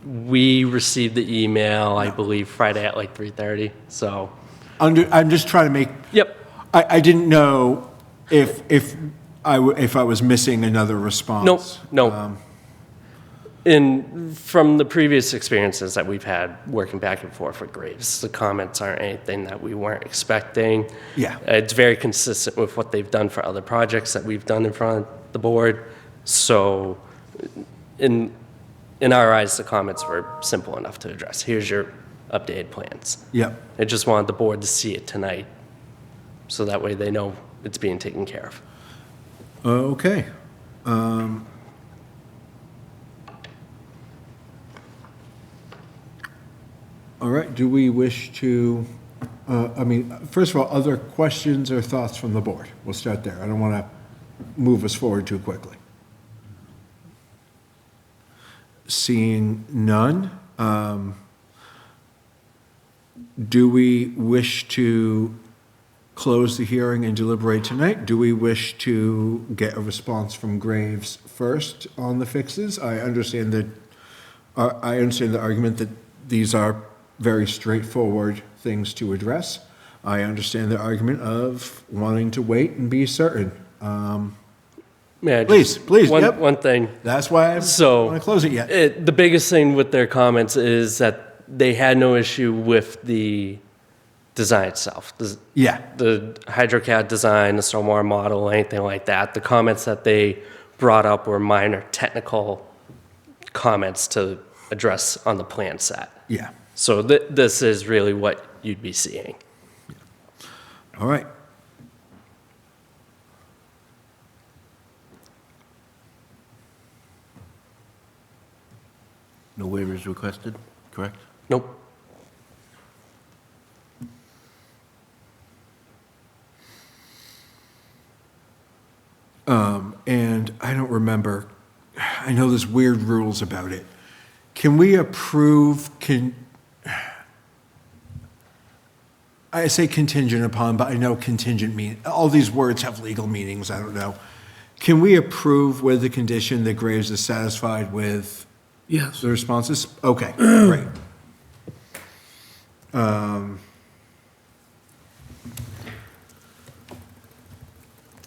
We received the email, I believe, Friday at like 3:30, so.
I'm just trying to make,
Yep.
I didn't know if I was missing another response.
No. And from the previous experiences that we've had working back and forth with Graves, the comments aren't anything that we weren't expecting.
Yeah.
It's very consistent with what they've done for other projects that we've done in front of the board. So in our eyes, the comments were simple enough to address. Here's your updated plans.
Yep.
I just wanted the board to see it tonight, so that way they know it's being taken care of.
Okay. All right, do we wish to, first of all, other questions or thoughts from the board? We'll start there. I don't want to move us forward too quickly. Seeing none, do we wish to close the hearing and deliberate tonight? Do we wish to get a response from Graves first on the fixes? I understand the argument that these are very straightforward things to address. I understand the argument of wanting to wait and be certain.
May I just-
Please, yep.
One thing.
That's why I don't want to close it yet.
The biggest thing with their comments is that they had no issue with the design itself.
Yeah.
The HydroCAD design, the stormwater model, anything like that. The comments that they brought up were minor technical comments to address on the plan set.
Yeah.
So this is really what you'd be seeing.
All right.
No waivers requested, correct?
Nope.
And I don't remember, I know there's weird rules about it. Can we approve, I say contingent upon, but I know contingent mean, all these words have legal meanings, I don't know. Can we approve with the condition that Graves is satisfied with
Yes.
the responses? Okay, great.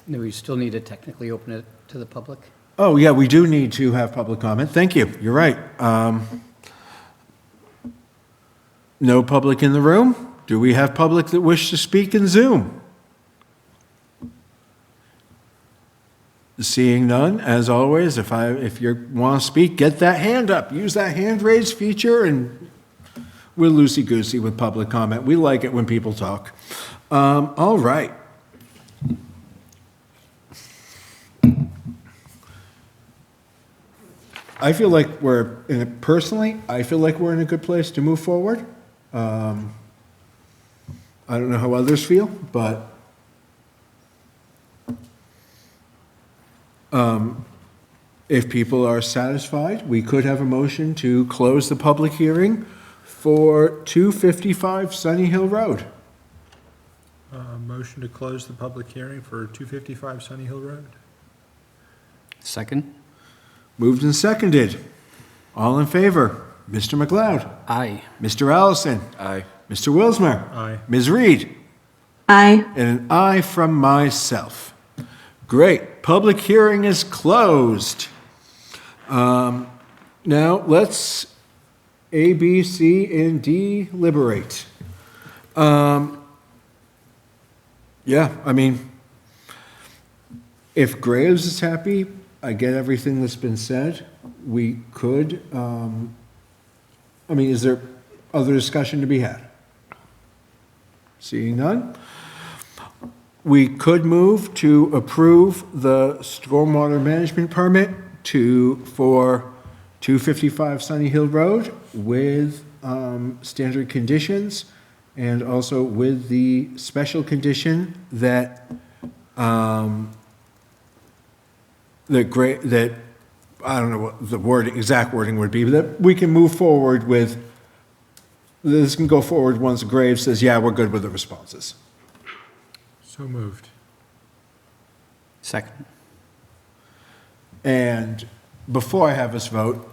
No, we still need to technically open it to the public.
Oh, yeah, we do need to have public comment. Thank you, you're right. No public in the room? Do we have public that wish to speak in Zoom? Seeing none, as always, if you want to speak, get that hand up. Use that hand raise feature, and we're loosey-goosey with public comment. We like it when people talk. All right. I feel like personally, I feel like we're in a good place to move forward. I don't know how others feel, but if people are satisfied, we could have a motion to close the public hearing for 255 Sunny Hill Road.
Motion to close the public hearing for 255 Sunny Hill Road.
Second?
Moved and seconded. All in favor? Mr. McLeod?
Aye.
Mr. Allison?
Aye.
Mr. Wilsmer?
Aye.
Ms. Reed?
Aye.
And an aye from myself. Great. Public hearing is closed. Now, let's A, B, C, and D deliberate. Yeah, I mean, if Graves is happy, I get everything that's been said. We could, I mean, is there other discussion to be had? Seeing none? We could move to approve the stormwater management permit for 255 Sunny Hill Road with standard conditions and also with the special condition that that I don't know what the exact wording would be, but that we can move forward with, this can go forward once Graves says, yeah, we're good with the responses.
So moved.
Second.
And before I have us vote,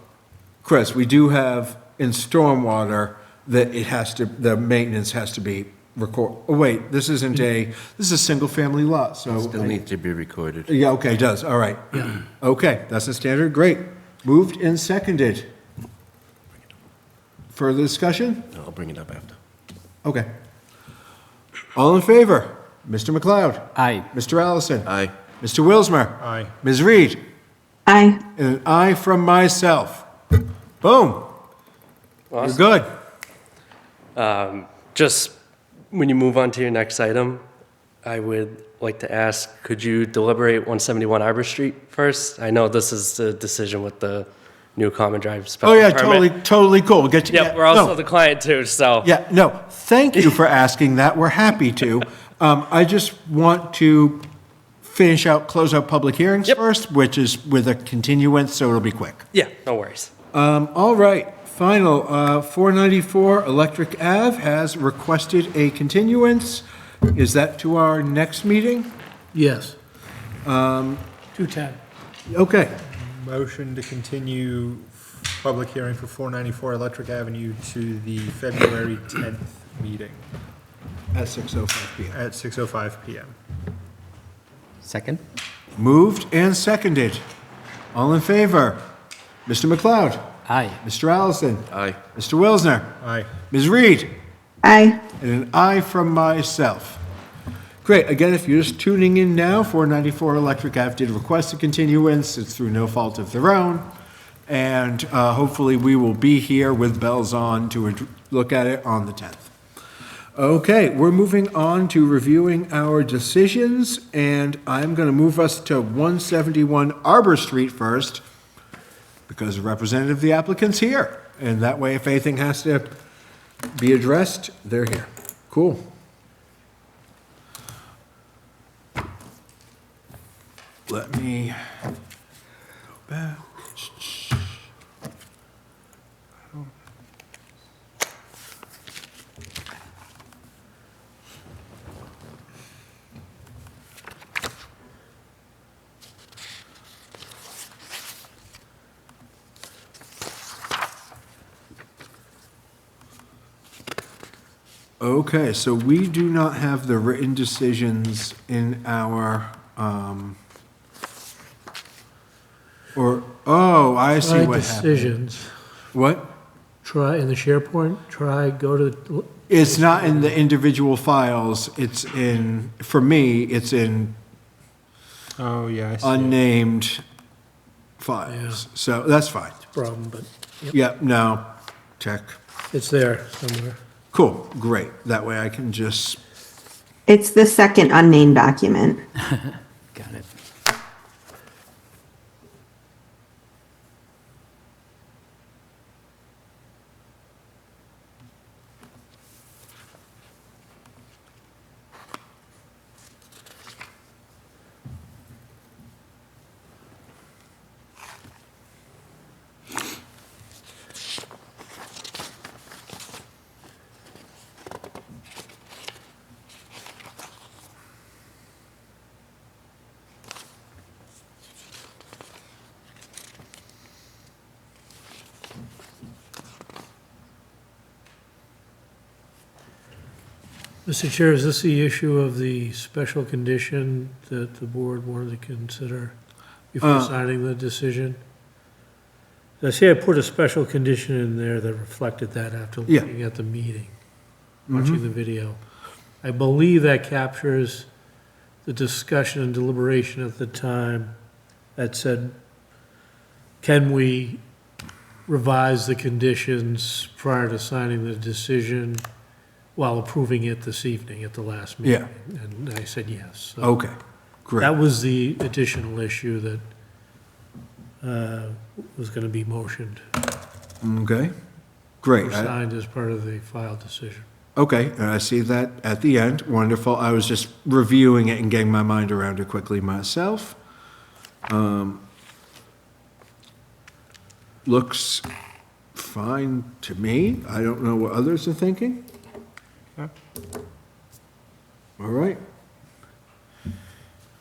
Chris, we do have in stormwater that it has to, the maintenance has to be oh, wait, this is a single-family lot, so.
Still needs to be recorded.
Yeah, okay, it does, all right.
Yeah.
Okay, that's the standard, great. Moved and seconded. Further discussion?
I'll bring it up after.
Okay. All in favor? Mr. McLeod?
Aye.
Mr. Allison?
Aye.
Mr. Wilsmer?
Aye.
Ms. Reed?
Aye.
And an aye from myself. Boom. You're
Awesome.
good.
Just when you move on to your next item, I would like to ask, could you deliberate 171 Arbor Street first? I know this is the decision with the new common drive special
Oh, yeah,
permit.
totally cool. We'll get you.
Yep, we're also
no.
the client too, so.
Yeah, no, thank you for asking that. We're happy to. I just want to close out public hearings
Yep.
first, which is with a continuance, so it'll be quick.
Yeah, no worries.
All right, final, 494 Electric Ave has requested a continuance. Is that to our next meeting?
Yes. 210.
Okay,
Motion to continue public hearing for 494 Electric Avenue to the February 10th meeting
at 6:05 PM.
at 6:05 PM.
Second?
Moved and seconded. All in favor? Mr. McLeod?
Aye.
Mr. Allison?
Aye.
Mr. Wilsner?
Aye.
Ms. Reed?
Aye.
And an aye from myself. Great, again, if you're just tuning in now, 494 Electric Ave did request a continuance, it's through no fault of their own, and hopefully we will be here with bells on to look at it on the 10th. Okay, we're moving on to reviewing our decisions, and I'm going to move us to 171 Arbor Street first, because the representative of the applicant's here, and that way if anything has to be addressed, they're here. Cool. Let me go back. Okay, so we do not have the written decisions in our, I see
Try
what happened.
decisions.
What?
Try, in the SharePoint, go to,
It's not in the individual files, it's in, for me, it's in
Oh, yeah, I see.
unnamed files. So that's fine.
problem, but
Yep, no, check.
it's there somewhere.
Cool, great. That way I can just,
It's the second unnamed document.
Got it.
Mr. Chair, is this the issue of the special condition that the board wanted to consider before signing the decision? I see I put a special condition in there that reflected that after
Yeah.
looking at the meeting, watching the video. I believe that captures the discussion and deliberation at the time that said, can we revise the conditions prior to signing the decision while approving it this evening at the last meeting? And I said yes. So
Okay, great.
that was the additional issue that was going to be motioned
Okay, great.
or signed as part of the file decision.
Okay, and I see that at the end. Wonderful. I was just reviewing it and getting my mind around it quickly myself. Looks fine to me. I don't know what others are thinking. All right.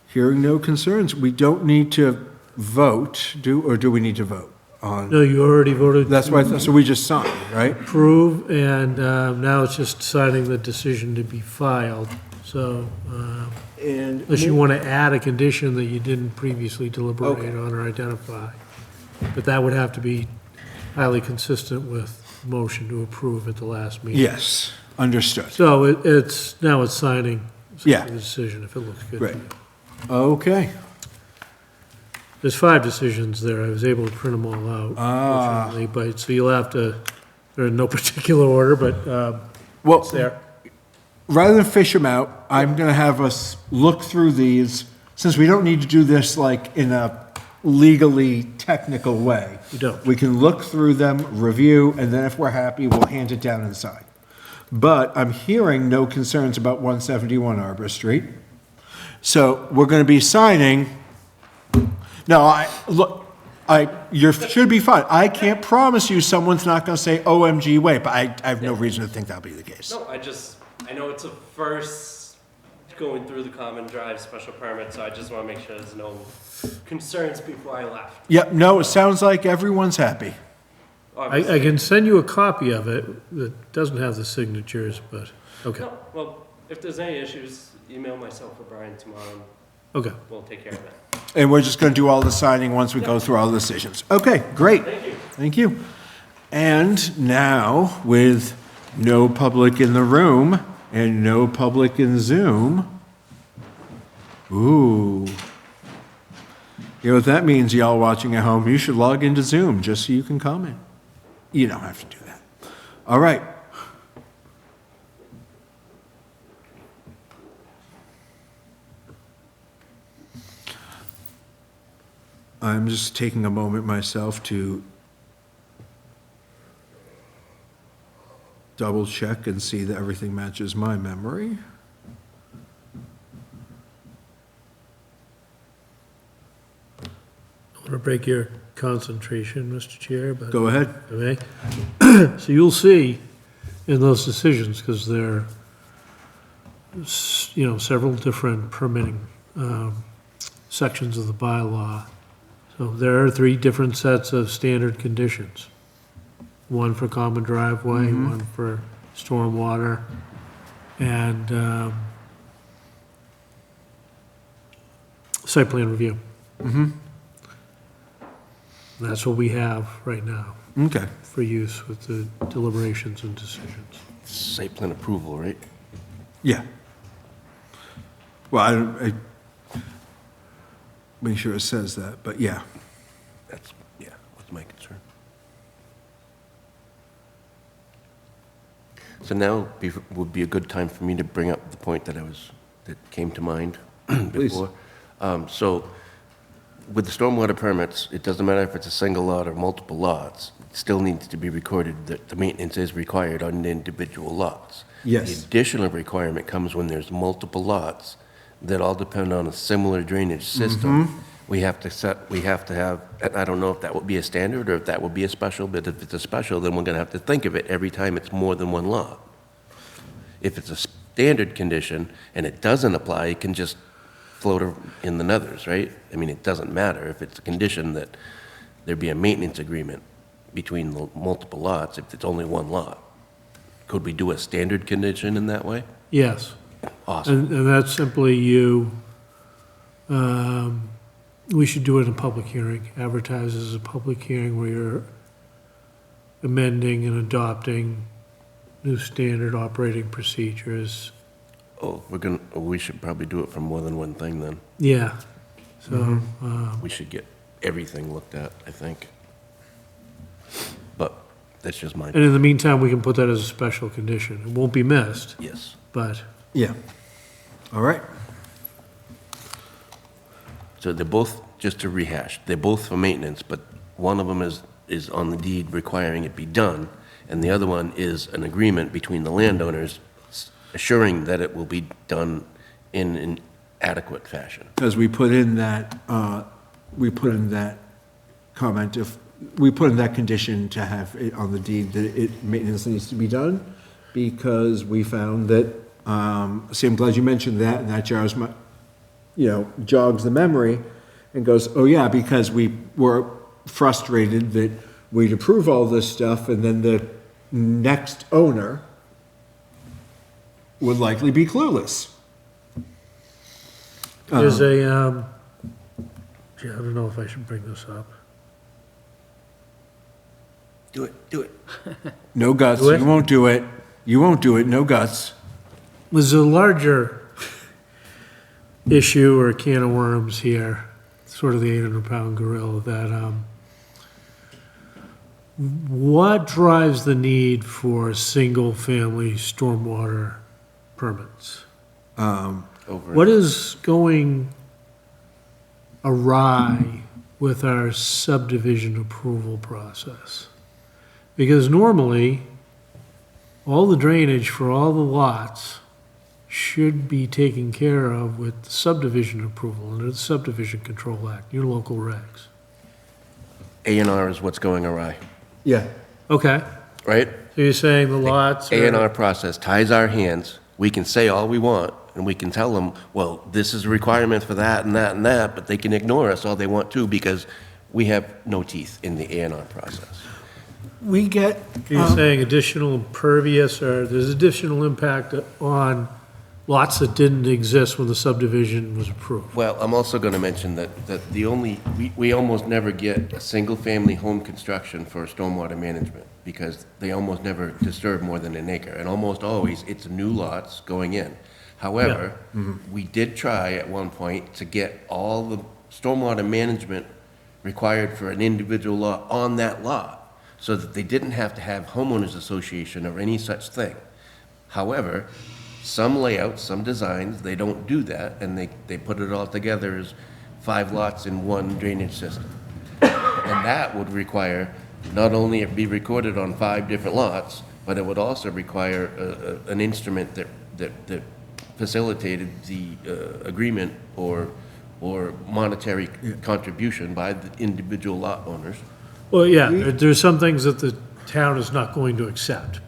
Hearing no concerns, we don't need to vote, or do we need to vote on?
No, you already voted.
That's why, so we just signed, right?
Approve, and now it's just signing the decision to be filed. So
And
unless you want to add a condition that you didn't previously deliberate
Okay.
on or identify. But that would have to be highly consistent with the motion to approve at the last meeting.
yes, understood.
So now it's signing
Yeah.
the decision if it looks good to
Great.
you.
Okay.
There's 5 decisions there. I was able to print them all out, fortunately, but, so you'll have to, they're in no particular order, but
Well,
it's there.
rather than fish them out, I'm going to have us look through these, since we don't need to do this like in a legally technical way.
You don't.
We can look through them, review, and then if we're happy, we'll hand it down and sign. But I'm hearing no concerns about 171 Arbor Street. So we're going to be signing. No, you should be fine. I can't promise you someone's not going to say, OMG, wait, but I have no reason to think that'll be the case.
No, I know it's a first going through the common drive special permit, so I just want to make sure there's no concerns before I left.
Yep, no, it sounds like everyone's happy.
I can send you a copy of it that doesn't have the signatures, but, okay,
No, well, if there's any issues, email myself or Brian tomorrow, and
okay.
we'll take care of that.
And we're just going to do all the signing once we go through all the decisions. Okay, great.
Thank you.
Thank you. And now, with no public in the room and no public in Zoom, ooh. You know what that means, y'all watching at home? You should log into Zoom just so you can comment. You don't have to do that. All right. I'm just taking a moment myself to double check and see that everything matches my memory.
I want to break your concentration, Mr. Chair, but.
Go ahead.
Okay? So you'll see in those decisions, because there are, several different permitting sections of the bylaw. So there are 3 different sets of standard conditions. One for common driveway, one for stormwater, and site plan review. That's what we have right now
Okay.
for use with the deliberations and decisions.
Site plan approval, right?
Yeah. Well, I make sure it says that, but yeah.
That's my concern. So now would be a good time for me to bring up the point that came to mind before. So with the stormwater permits, it doesn't matter if it's a single lot or multiple lots, it still needs to be recorded that the maintenance is required on the individual lots.
Yes.
The additional requirement comes when there's multiple lots that all depend on a similar drainage system. We have to have, and I don't know if that would be a standard or if that would be a special, but if it's a special, then we're gonna have to think of it every time it's more than one lot. If it's a standard condition and it doesn't apply, it can just float in the nethers, right? I mean, it doesn't matter if it's a condition that there be a maintenance agreement between the multiple lots if it's only one lot. Could we do a standard condition in that way?
Yes.
Awesome.
And that's simply you, we should do it in a public hearing, advertise as a public hearing where you're amending and adopting new standard operating procedures.
Oh, we should probably do it for more than one thing then.
Yeah, so,
We should get everything looked at, I think. But that's just my,
and in the meantime, we can put that as a special condition. It won't be missed,
yes.
but,
Yeah. All right.
So they're both, just to rehash, they're both for maintenance, but one of them is on the deed requiring it be done, and the other one is an agreement between the landowners assuring that it will be done in an adequate fashion.
Because we put in that comment, if, we put in that condition to have it on the deed that maintenance needs to be done, because we found that, see, I'm glad you mentioned that, and that jogs jogs the memory, and goes, oh yeah, because we were frustrated that we'd approve all this stuff, and then the next owner would likely be clueless.
there's a, gee, I don't know if I should bring this up.
Do it.
No guts,
Do it?
you won't do it, no guts.
There's a larger issue or can of worms here, sort of the 800-pound gorilla, that, what drives the need for single-family stormwater permits? What is going awry with our subdivision approval process? Because normally, all the drainage for all the lots should be taken care of with subdivision approval under the Subdivision Control Act, your local regs.
A&R is what's going awry,
Yeah.
Okay,
right?
so you're saying the lots are...
A&R process ties our hands. We can say all we want, and we can tell them, well, this is a requirement for that and that and that, but they can ignore us all they want to because we have no teeth in the A&R process.
We get,
You're saying additional impervious, or there's additional impact on lots that didn't exist when the subdivision was approved?
Well, I'm also going to mention that we almost never get a single-family home construction for stormwater management because they almost never disturb more than an acre, and almost always it's new lots going in. However, we did try at one point to get all the stormwater management required for an individual lot on that lot, so that they didn't have to have homeowners association or any such thing. However, some layouts, some designs, they don't do that, and they put it all together as 5 lots in one drainage system. And that would require not only it be recorded on 5 different lots, but it would also require an instrument that facilitated the agreement or monetary contribution by the individual lot owners.
Well, yeah, there's some things that the town is not going to accept,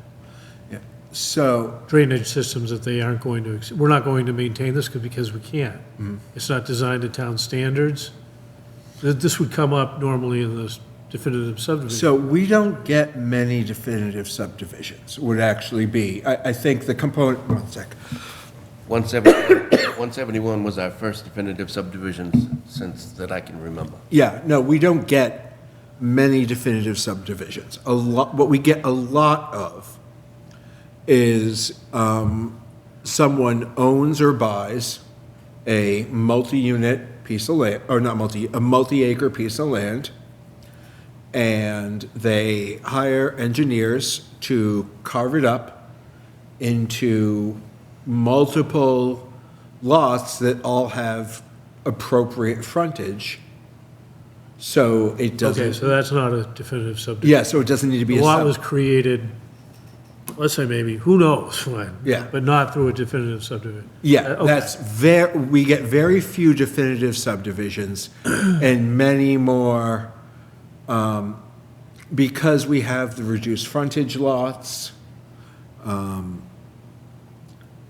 so,
drainage systems that they aren't going to, accept. We're not going to maintain this because we can't. It's not designed to town standards. This would come up normally in this definitive subdivision.
so we don't get many definitive subdivisions, would actually be, I think the component, 1 sec.
171 was our first definitive subdivision since that I can remember.
Yeah, no, we don't get many definitive subdivisions. What we get a lot of is someone owns or buys a multi-unit piece of land, or not a multi-acre piece of land, and they hire engineers to carve it up into multiple lots that all have appropriate frontage. So it doesn't.
Okay, so that's not a definitive subdivision.
Yeah, so it doesn't need to be
The
a
lot
sub.
was created, let's say maybe, who knows when?
Yeah.
But not through a definitive subdivision.
Yeah,
Okay.
we get very few definitive subdivisions and many more, because we have the reduced frontage lots,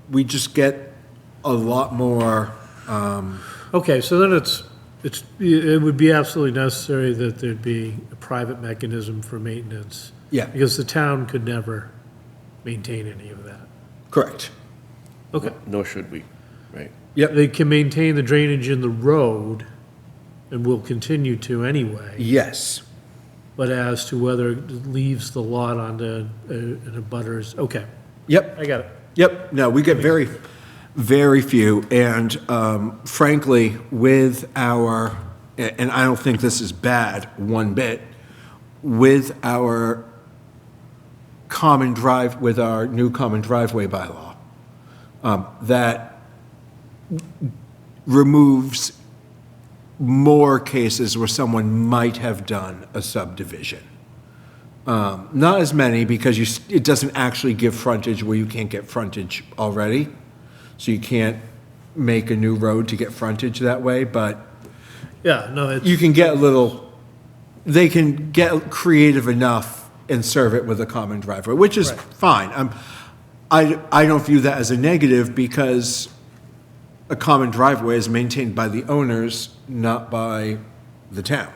we just get a lot more,
Okay, so then it would be absolutely necessary that there'd be a private mechanism for maintenance.
Yeah.
Because the town could never maintain any of that.
correct.
Okay.
Nor should we, right?
They can maintain the drainage in the road, and will continue to anyway.
Yes.
But as to whether it leaves the lot onto a butter's, okay,
Yep.
I got it.
Yep, no, we get very, very few, and frankly, with our, and I don't think this is bad one bit, with our with our new common driveway bylaw, that removes more cases where someone might have done a subdivision. Not as many, because it doesn't actually give frontage where you can't get frontage already. So you can't make a new road to get frontage that way, but
Yeah, no, it's.
you can get they can get creative enough and serve it with a common driveway, which is
Right.
fine. I don't view that as a negative, because a common driveway is maintained by the owners, not by the town.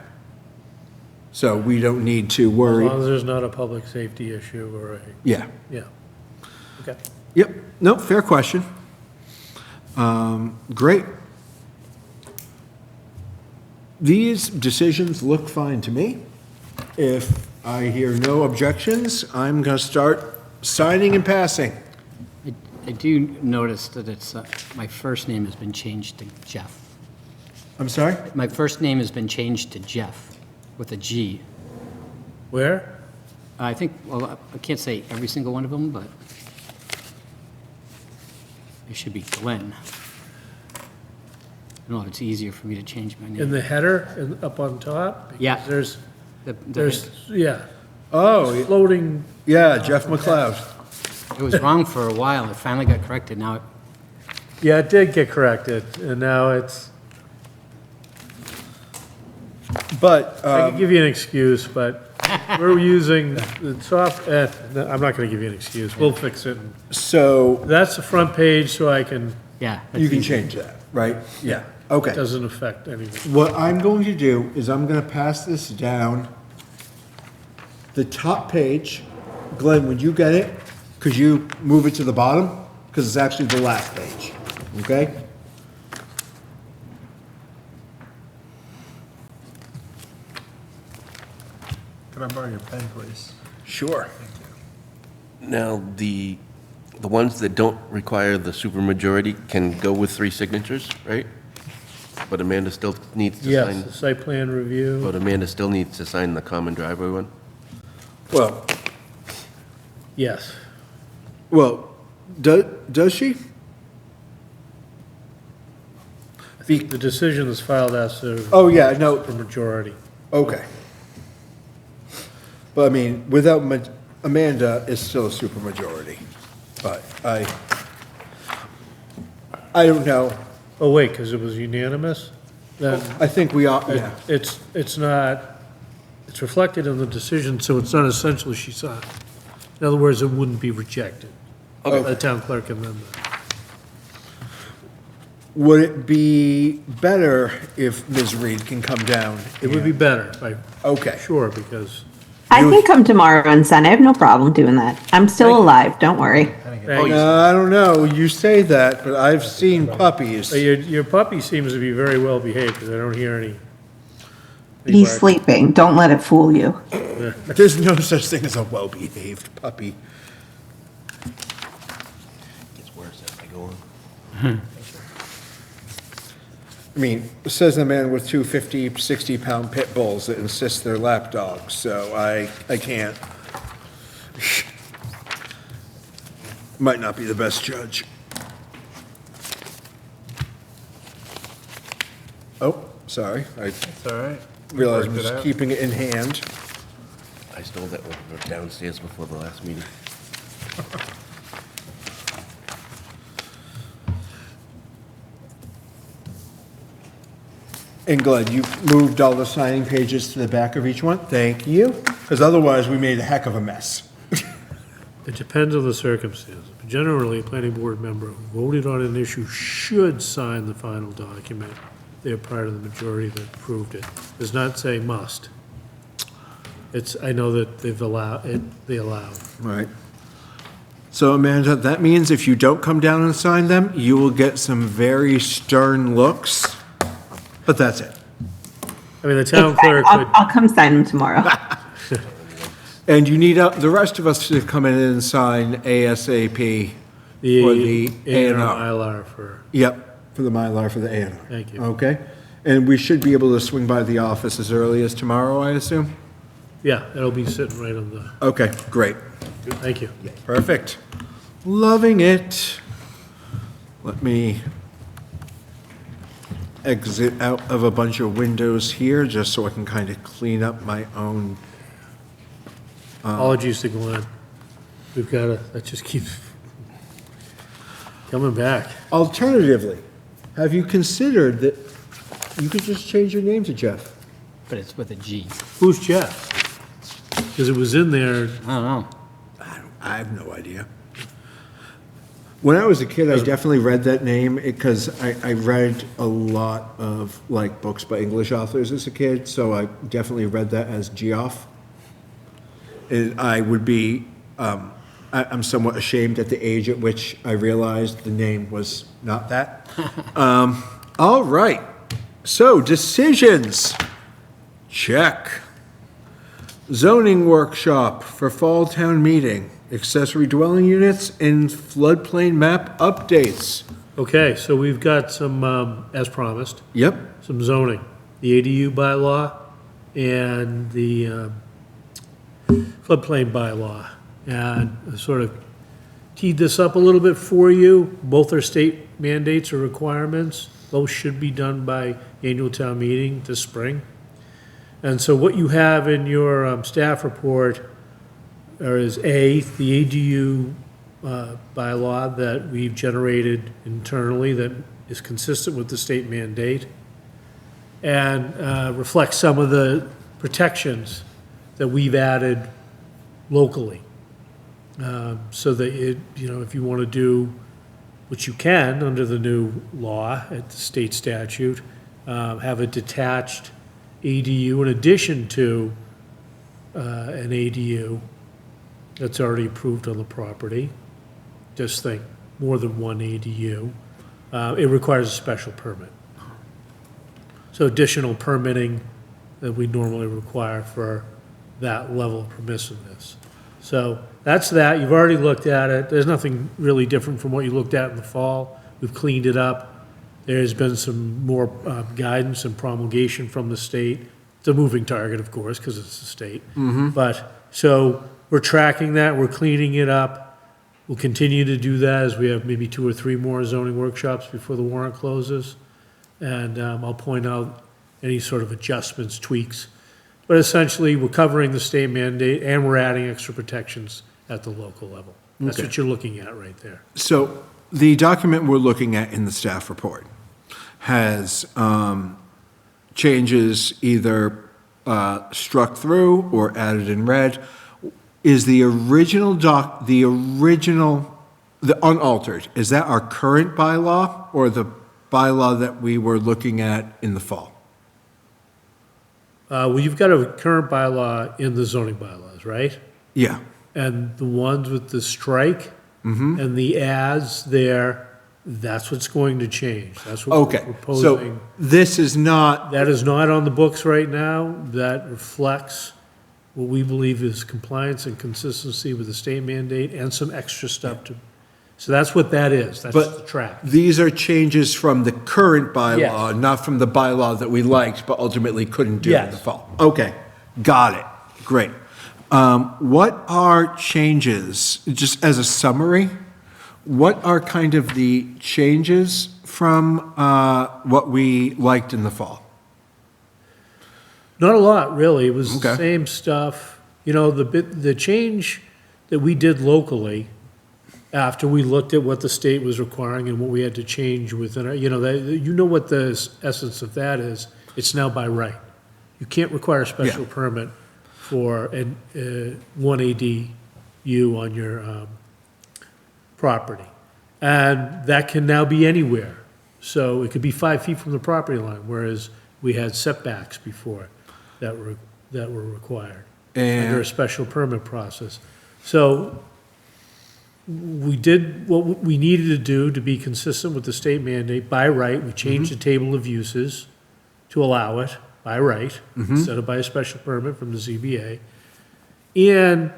So we don't need to
As
worry.
long as there's not a public safety issue or a,
Yeah.
yeah. Okay.
Yep. No, fair question. Great. These decisions look fine to me. If I hear no objections, I'm going to start signing and passing.
I do notice that it's, my first name has been changed to Jeff.
I'm sorry?
My first name has been changed to Jeff with a G.
Where?
I think, well, I can't say every single one of them, but it should be Glenn. I don't know if it's easier for me to change my
In
name.
the header, up on top?
Yeah.
Because
The-
there's, yeah,
Oh,
floating,
yeah, Jeff McLeod.
It was wrong for a while. It finally got corrected. Now,
yeah, it did get corrected, and now it's,
But,
I can give you an excuse, but we're using the no, I'm not gonna give you an excuse, we'll fix it.
so
That's the front page, so I can,
yeah.
you can
that's easy.
change that, right? Yeah, okay.
doesn't affect anything.
What I'm going to do is I'm going to pass this down the top page. Glenn, would you get it? Could you move it to the bottom? Because it's actually the last page, okay?
Could I borrow your pen, please?
Sure.
Now, the ones that don't require the supermajority can go with 3 signatures, right? But Amanda still needs to
Yes,
sign,
the site plan review,
but Amanda still needs to sign the common driveway one?
Well,
yes.
does she?
The decision is filed as a
Oh, yeah, no,
majority.
okay. But I mean, without Amanda, it's still a supermajority. But I don't know.
Oh, wait, because it was unanimous? Then
I think we are, yeah.
it's not, it's reflected in the decision, so it's not essentially she signed. In other words, it wouldn't be rejected. The town clerk and then
Would it be better if Ms. Reed can come down?
it would be better, by
Okay.
sure, because,
I can come tomorrow and sign. I have no problem doing that. I'm still alive, don't worry.
thank you.
I don't know, you say that, but I've seen puppies.
Your puppy seems to be very well behaved, because I don't hear any.
He's
bark.
sleeping. Don't let it fool you.
There's no such thing as a well-behaved puppy.
Gets worse as I go on.
I mean, it says the man with two 50, 60-pound pit bulls that insist they're lap dogs, so I can't. Might not be the best judge. Oh, sorry, I
It's all right.
realized I
Worked it
was
out.
keeping it in hand.
I stole that one from downstairs before the last meeting.
And Glenn, you moved all the signing pages to the back of each one? Thank you, because otherwise we made a heck of a mess.
It depends on the circumstances. But generally, a planning board member who voted on an issue should sign the final document. They're part of the majority that approved it. Does not say must. I know that they allow.
Right. So Amanda, that means if you don't come down and sign them, you will get some very stern looks, but that's it.
I mean, the town clerk
I'll,
could,
I'll come sign them tomorrow.
And you need the rest of us to come in and sign ASAP for the
the
A
A
and
and
R.
Mylar for,
Yep, for the Mylar for the A and R.
Thank you.
Okay? And we should be able to swing by the office as early as tomorrow, I assume?
yeah, it'll be sitting right on the,
Okay, great.
thank you.
Perfect. Loving it. Let me exit out of a bunch of windows here, just so I can kind of clean up my own.
Apologies to Glenn. We've got to, that just keeps coming back.
Alternatively, have you considered that you could just change your name to Jeff?
But it's with a G.
Who's Jeff? Because it was in there,
I don't know.
I have no idea. When I was a kid, I definitely read that name because I read a lot of like books by English authors as a kid, so I definitely read that as Geoff. And I would be, I'm somewhat ashamed at the age at which I realized the name was not that. All right, so decisions, check. Zoning workshop for fall town meeting, accessory dwelling units and floodplain map updates.
okay, so we've got some, as promised,
Yep,
some zoning, the ADU bylaw and the floodplain bylaw. And I sort of teed this up a little bit for you. Both are state mandates or requirements. Both should be done by annual town meeting this spring. And so what you have in your staff report is A, the ADU bylaw that we've generated internally that is consistent with the state mandate and reflects some of the protections that we've added locally. So that it, you know, if you want to do, which you can under the new law at the state statute, have a detached ADU in addition to an ADU that's already approved on the property. Just think, more than one ADU. It requires a special permit. So additional permitting that we normally require for that level of permissiveness. So that's that. You've already looked at it. There's nothing really different from what you looked at in the fall. We've cleaned it up. There's been some more guidance and promulgation from the state. It's a moving target, of course, because it's the state. But, so we're tracking that, we're cleaning it up. We'll continue to do that as we have maybe 2 or 3 more zoning workshops before the warrant closes. And I'll point out any sort of adjustments, tweaks. But essentially, we're covering the state mandate and we're adding extra protections at the local level. That's
Okay.
what you're looking at right there.
so the document we're looking at in the staff report has changes either struck through or added in red. Is the original the unaltered, is that our current bylaw or the bylaw that we were looking at in the fall?
Well, you've got a current bylaw in the zoning bylaws, right?
Yeah,
And the ones with the strike and the ads there, that's what's going to change. That's what we're
okay.
proposing.
So this is not,
That is not on the books right now. That reflects what we believe is compliance and consistency with the state mandate and some extra stuff to, so that's what that is. That's
But-
the track.
these are changes from the current bylaw,
Yes.
not from the bylaw that we liked but ultimately couldn't do in the
Yes.
fall. Okay, got it. Great. What are changes, just as a summary, what are kind of the changes from what we liked in the fall?
Not a lot, really. It was the
Okay.
same stuff. You know, the change that we did locally after we looked at what the state was requiring and what we had to change within our, you know what the essence of that is. It's now by right. You can't require a special
Yeah.
permit for one ADU on your property. And that can now be anywhere. So it could be 5 feet from the property line, whereas we had setbacks before that were required under a
And,
special permit process. So we did what we needed to do to be consistent with the state mandate by right. We changed the table of uses to allow it by right instead of by a special permit from the ZBA. And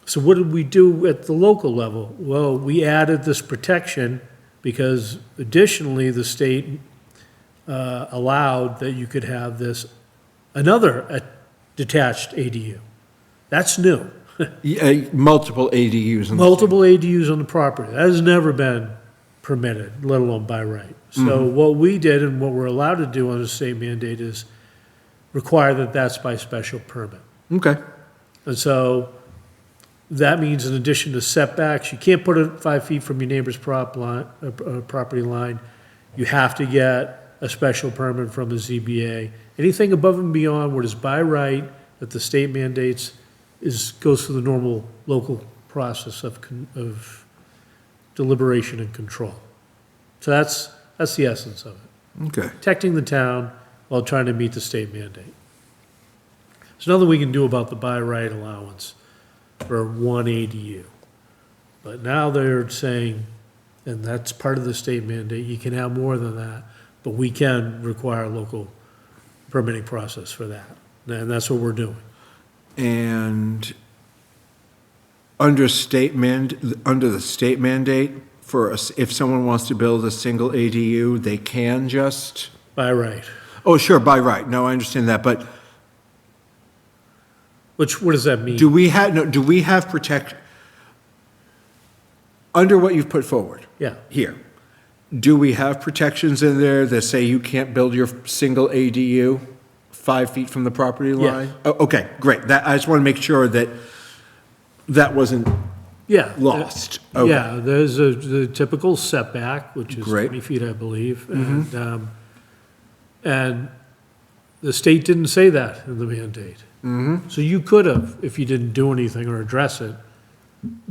so what did we do at the local level? Well, we added this protection because additionally, the state allowed that you could have another detached ADU. That's new.
Multiple ADUs.
Multiple ADUs on the property. That has never been permitted, let alone by right. So what we did and what we're allowed to do under the state mandate is require that that's by special permit.
Okay.
And so that means in addition to setbacks, you can't put it 5 feet from your neighbor's property line. You have to get a special permit from the ZBA. Anything above and beyond what is by right that the state mandates goes through the normal local process of deliberation and control. So that's the essence of it.
Okay.
Protecting the town while trying to meet the state mandate. There's nothing we can do about the by right allowance for one ADU. But now they're saying, and that's part of the state mandate, you can have more than that, but we can require a local permitting process for that. And that's what we're doing.
And under the state mandate, if someone wants to build a single ADU, they can just?
By right.
Oh, sure, by right. No, I understand that, but
what does that mean?
do we have under what you've put forward?
Yeah.
Here, do we have protections in there that say you can't build your single ADU 5 feet from the property line?
Yes.
Oh, okay, great. I just want to make sure that wasn't
Yeah.
lost. Okay.
Yeah, there's the typical setback, which is
Great.
20 feet, I believe. And the state didn't say that in the mandate. So you could have, if you didn't do anything or address it,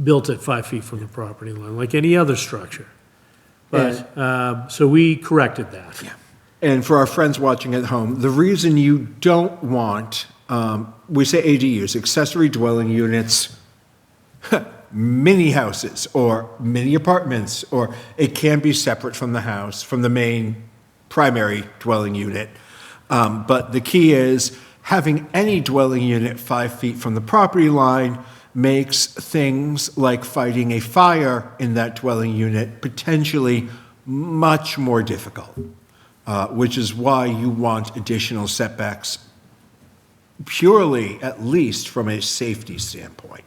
built it 5 feet from the property line, like any other structure. But, so we corrected that.
Yeah. And for our friends watching at home, the reason you don't want, we say ADUs, accessory dwelling units, mini houses or mini apartments, or it can be separate from the house, from the main primary dwelling unit. But the key is having any dwelling unit 5 feet from the property line makes things like fighting a fire in that dwelling unit potentially much more difficult, which is why you want additional setbacks purely, at least from a safety standpoint.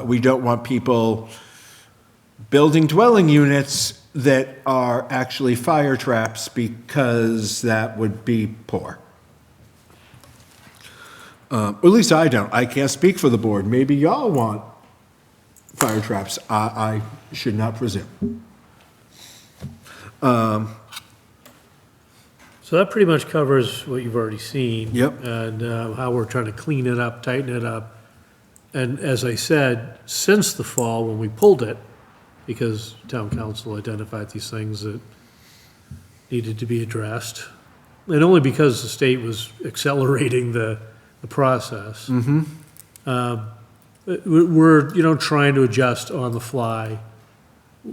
We don't want people building dwelling units that are actually fire traps because that would be poor. At least I don't. I can't speak for the board. Maybe y'all want fire traps. I should not presume.
So that pretty much covers what you've already seen.
Yep.
And how we're trying to clean it up, tighten it up. And as I said, since the fall, when we pulled it, because town council identified these things that needed to be addressed, and only because the state was accelerating the process. We're, trying to adjust on the fly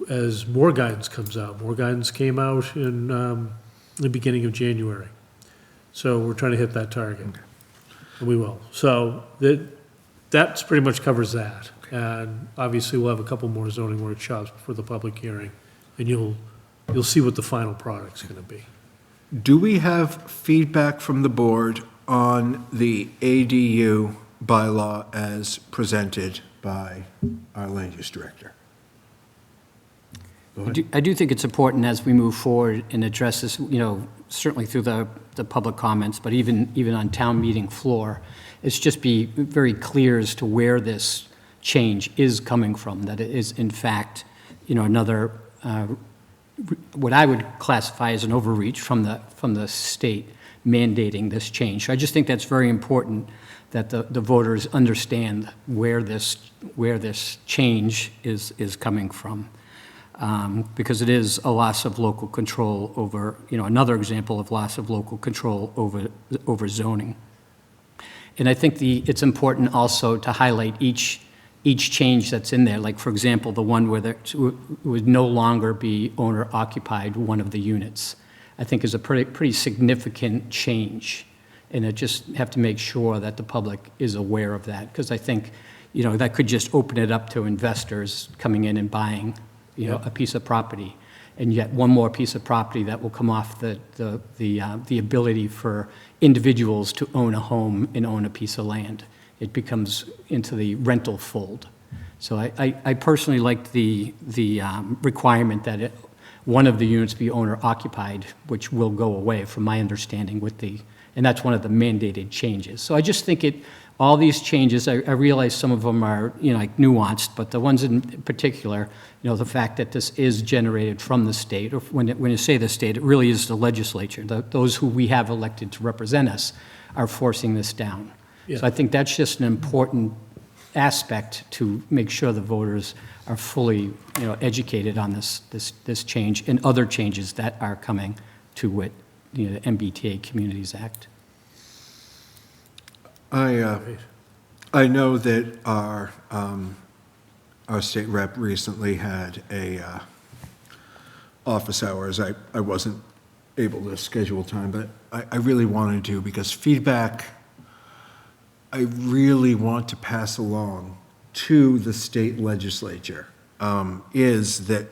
as more guidance comes out. More guidance came out in the beginning of January. So we're trying to hit that target. And we will. So that's pretty much covers that. And obviously, we'll have a couple more zoning workshops before the public hearing, and you'll see what the final product's gonna be.
Do we have feedback from the board on the ADU bylaw as presented by our land use director?
I do think it's important as we move forward and address this, certainly through the public comments, but even on town meeting floor, it's just be very clear as to where this change is coming from, that it is in fact, another, what I would classify as an overreach from the state mandating this change. So I just think that's very important that the voters understand where this change is coming from. Because it is a loss of local control over, another example of loss of local control over zoning. And I think it's important also to highlight each each change that's in there, like, for example, the one where there would no longer be owner-occupied one of the units, I think is a pretty significant change. And I just have to make sure that the public is aware of that, because I think, that could just open it up to investors coming in and buying, a piece of property. And yet one more piece of property that will come off the ability for individuals to own a home and own a piece of land. It becomes into the rental fold. So I personally like the requirement that one of the units be owner occupied, which will go away from my understanding and that's one of the mandated changes. So I just think all these changes, I realize some of them are, like nuanced, but the ones in particular, the fact that this is generated from the state, or when you say the state, it really is the legislature. Those who we have elected to represent us are forcing this down.
Yeah.
So I think that's just an important aspect to make sure the voters are fully, educated on this change and other changes that are coming to it, the MBTA Communities Act.
I know that our state rep recently had office hours. I wasn't able to schedule time, but I really wanted to, because feedback I really want to pass along to the state legislature is that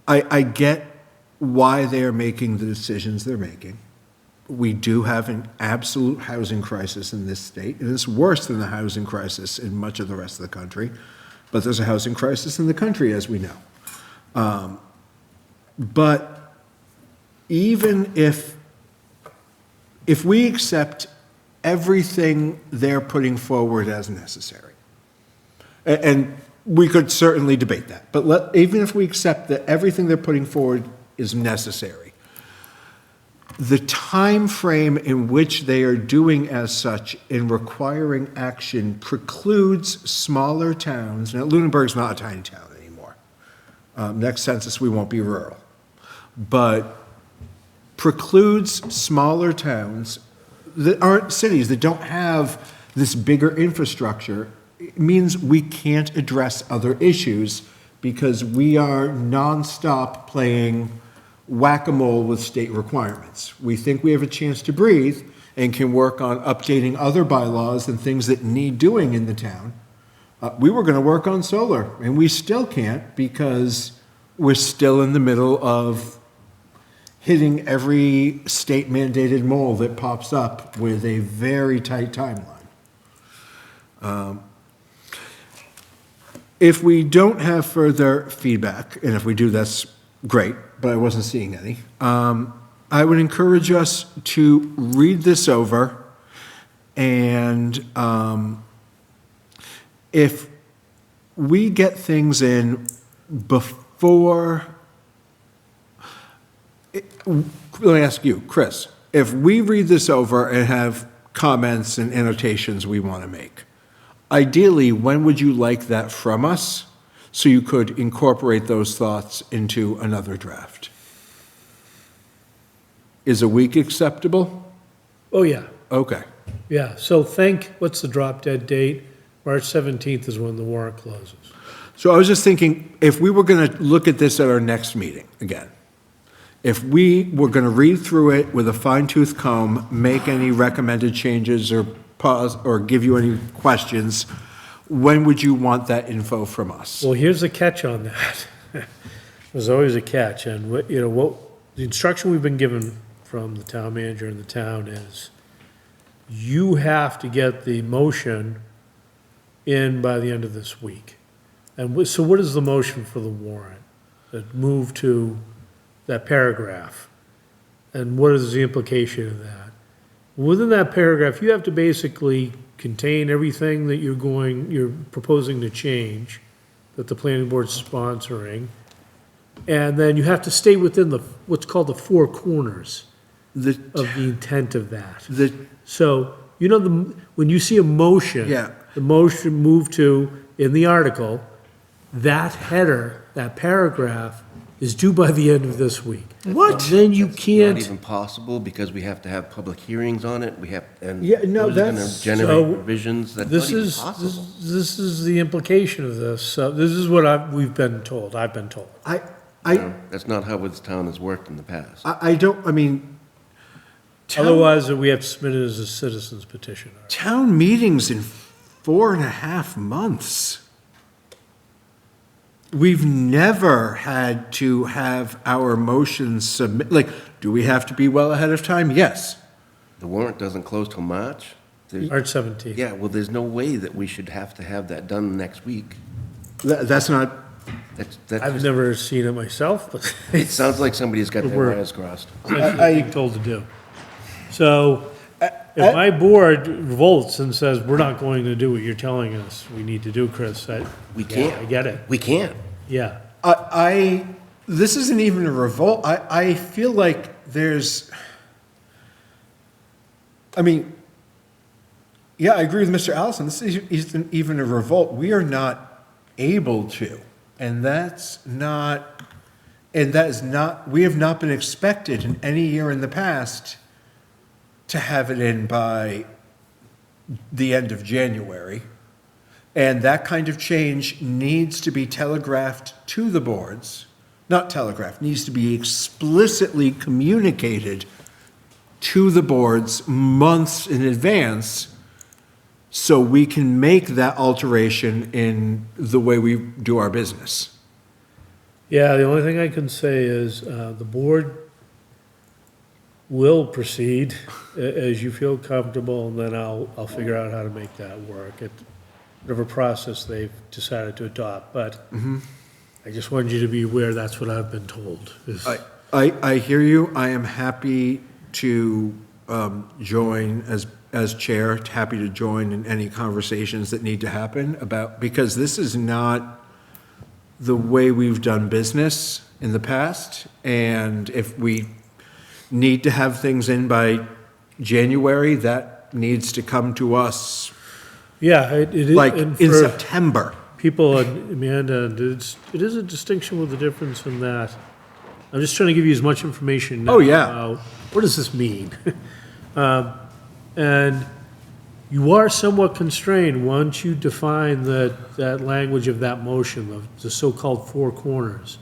I get why they're making the decisions they're making. We do have an absolute housing crisis in this state, and it's worse than the housing crisis in much of the rest of the country. But there's a housing crisis in the country, as we know. But even if we accept everything they're putting forward as necessary, and we could certainly debate that, but even if we accept that everything they're putting forward is necessary, the time frame in which they are doing as such in requiring action precludes smaller towns. Now, Lunenburg's not a tiny town anymore. Next census, we won't be rural. But precludes smaller towns that aren't cities, that don't have this bigger infrastructure. It means we can't address other issues because we are nonstop playing whack-a-mole with state requirements. We think we have a chance to breathe and can work on updating other bylaws and things that need doing in the town. We were going to work on solar, and we still can't because we're still in the middle of hitting every state-mandated mole that pops up with a very tight timeline. If we don't have further feedback, and if we do, that's great, but I wasn't seeing any, I would encourage us to read this over, and if we get things in before, let me ask you, Chris, if we read this over and have comments and annotations we want to make, ideally, when would you like that from us so you could incorporate those thoughts into another draft? Is a week acceptable?
Oh, yeah,
Okay.
yeah. So what's the drop dead date? March 17th is when the warrant closes.
So I was just thinking, if we were going to look at this at our next meeting again, if we were going to read through it with a fine-tooth comb, make any recommended changes or pause or give you any questions, when would you want that info from us?
Well, here's the catch on that. There's always a catch, and what the instruction we've been given from the town manager in the town is you have to get the motion in by the end of this week. And so what is the motion for the warrant? That move to that paragraph. And what is the implication of that? Within that paragraph, you have to basically contain everything that you're proposing to change, that the planning board's sponsoring. And then you have to stay within what's called the four corners of the intent of that. So, when you see a motion,
Yeah.
the motion moved to, in the article, that header, that paragraph is due by the end of this week.
What?
Then you
Not
can't,
even possible because we have to have public hearings on it. We have, and
Yeah, no,
those are gonna
that's-
generate
So,
revisions. That's
this
not even
is,
possible.
this is the implication of this. So this is what we've been told, I've been told.
That's not how this town has worked in the past.
I don't, I mean,
Otherwise, we have to submit it as a citizen's petition.
town meetings in 4.5 months. We've never had to have our motions submit, like, do we have to be well ahead of time? Yes.
The warrant doesn't close till March. There's-
March 17th.
Yeah, well, there's no way that we should have to have that done next week.
That's not,
That's
I've
just,
never seen it myself, but
it sounds like somebody's got their
We're-
wires crossed.
that's what I'm told to do. So if my board revolts and says, we're not going to do what you're telling us we need to do, Chris,
We
yeah,
can't.
I get it,
We can't.
yeah.
this isn't even a revolt. I feel like there's, I mean, yeah, I agree with Mr. Allison. This isn't even a revolt. We are not able to. And that is not, we have not been expected in any year in the past to have it in by the end of January. And that kind of change needs to be telegraphed to the boards, not telegraphed, needs to be explicitly communicated to the boards months in advance so we can make that alteration in the way we do our business.
Yeah, the only thing I can say is, the board will proceed as you feel comfortable, and then I'll figure out how to make that work at whatever process they've decided to adopt, but I just wanted you to be aware that's what I've been told. is-
I hear you. I am happy to join as chair, happy to join in any conversations that need to happen about, because this is not the way we've done business in the past. And if we need to have things in by January, that needs to come to us
Yeah, it is.
like
and
in
for
September.
People, and Amanda, it is a distinction with a difference in that. I'm just trying to give you as much information now.
Oh, yeah.
about what does this mean? And you are somewhat constrained once you define that language of that motion, the so-called four corners.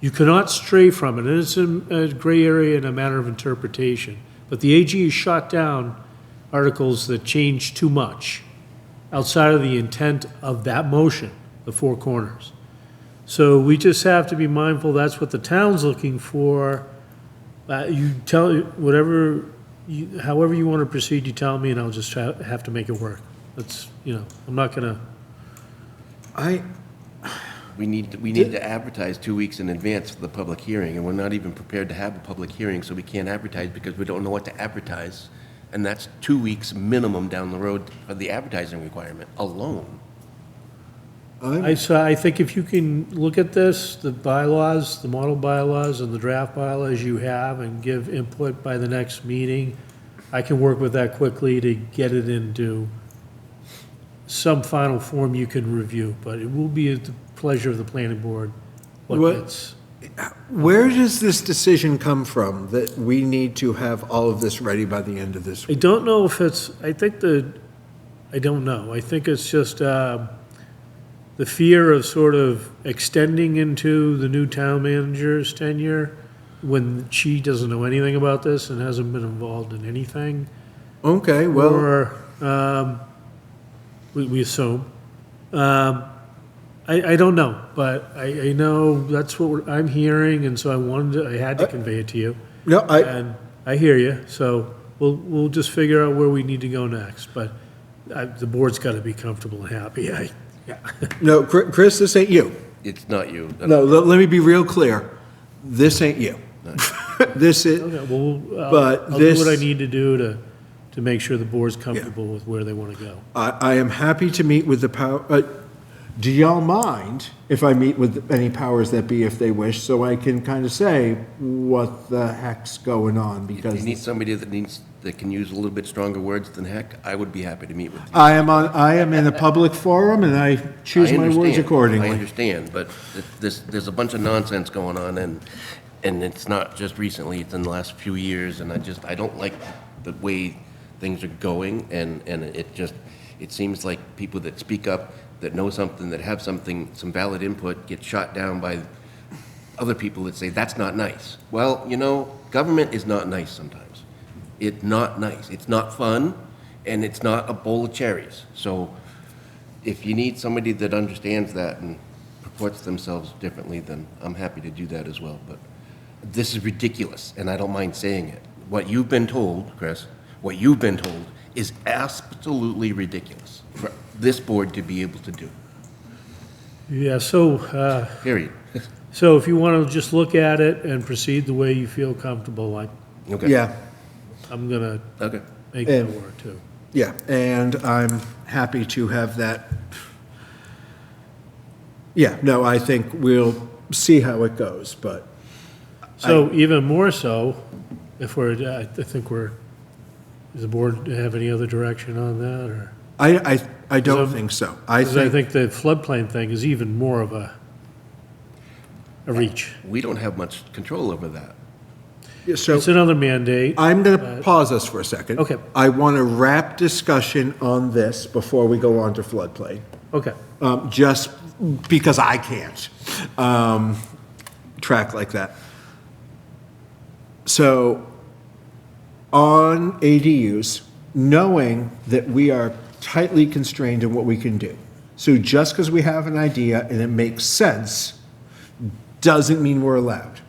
You cannot stray from it, and it's a gray area and a matter of interpretation. But the AG has shot down articles that change too much outside of the intent of that motion, the four corners. So we just have to be mindful, that's what the town's looking for. You tell, however you want to proceed, you tell me, and I'll just have to make it work. That's, I'm not gonna,
We need to advertise 2 weeks in advance for the public hearing, and we're not even prepared to have a public hearing, so we can't advertise because we don't know what to advertise. And that's 2 weeks minimum down the road for the advertising requirement alone.
I think if you can look at this, the bylaws, the model bylaws and the draft bylaws you have, and give input by the next meeting, I can work with that quickly to get it into some final form you can review, but it will be at the pleasure of the planning board.
Where does this decision come from, that we need to have all of this ready by the end of this
I
week?
don't know if it's, I don't know. I think it's just the fear of sort of extending into the new town manager's tenure when she doesn't know anything about this and hasn't been involved in anything.
Okay, well,
Or, we assume. I don't know, but I know that's what I'm hearing, and so I had to convey it to you.
no,
And I hear you, so we'll just figure out where we need to go next, but the board's got to be comfortable and happy.
no, Chris, this ain't you.
It's not you.
No, let me be real clear. This ain't you. This is,
Okay, well,
But
I'll do what I
this-
need to do to make sure the board's comfortable with where they want to go.
I am happy to meet with the power, do y'all mind if I meet with any powers that be if they wish, so I can kind of say what the heck's going on?
If
Because
you need somebody that can use a little bit stronger words than heck, I would be happy to meet with you.
I am in a public forum and I choose
I
my words
understand.
accordingly.
I understand, but there's a bunch of nonsense going on, and it's not just recently, it's in the last few years, and I don't like the way things are going, and it seems like people that speak up, that know something, that have some valid input, get shot down by other people that say, that's not nice. Well, government is not nice sometimes. It's not nice. It's not fun, and it's not a bowl of cherries. So if you need somebody that understands that and purports themselves differently, then I'm happy to do that as well. But this is ridiculous, and I don't mind saying it. What you've been told, Chris, what you've been told is absolutely ridiculous for this board to be able to do,
Yeah, so,
period.
so if you want to just look at it and proceed the way you feel comfortable,
Okay.
Yeah,
I'm going to
Okay.
make that
And-
work too.
yeah, and I'm happy to have that. Yeah, no, I think we'll see how it goes, but
So even more so, if I think does the board have any other direction on that, or?
I don't
Because
think so.
Because I think the floodplain thing is even more of a reach.
We don't have much control over that.
So
It's another mandate.
I'm going to pause us for a second.
Okay.
I want to wrap discussion on this before we go on to floodplain,
Okay,
just because I can't track like that. So on ADUs, knowing that we are tightly constrained in what we can do. So just because we have an idea and it makes sense, doesn't mean we're allowed.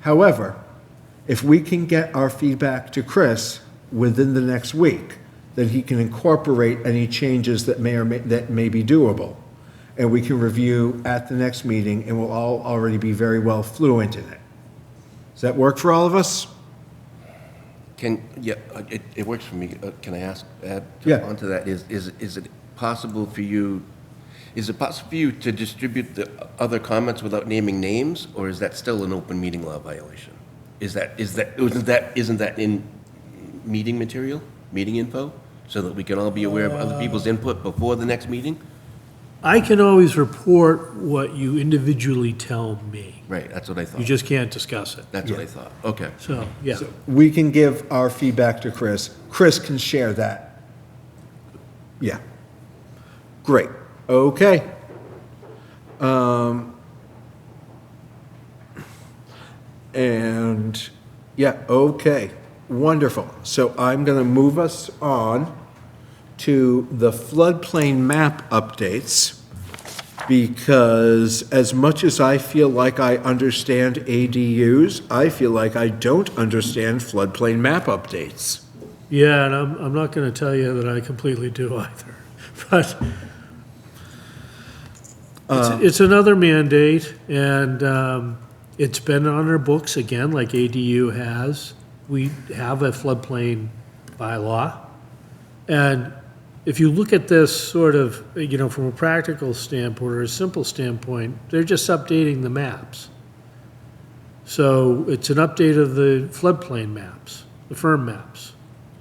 However, if we can get our feedback to Chris within the next week, then he can incorporate any changes that may be doable. And we can review at the next meeting, and we'll all already be very well fluent in it. Does that work for all of us?
It works for me. Can I add
Yeah.
onto that? Is it possible for you to distribute the other comments without naming names, or is that still an open meeting law violation? Isn't that in meeting material, meeting info, so that we can all be aware of other people's input before the next meeting?
I can always report what you individually tell me.
Right, that's what I thought.
You just can't discuss it.
That's what I thought. Okay.
So, yeah.
We can give our feedback to Chris. Chris can share that. Yeah. Great. Okay. And, yeah, okay. Wonderful. So I'm going to move us on to the floodplain map updates, because as much as I feel like I understand ADUs, I feel like I don't understand floodplain map updates.
Yeah, and I'm not going to tell you that I completely do either. But it's another mandate, and it's been on our books again, like ADU has. We have a floodplain bylaw. And if you look at this sort of, from a practical standpoint or a simple standpoint, they're just updating the maps. So it's an update of the floodplain maps, the firm maps,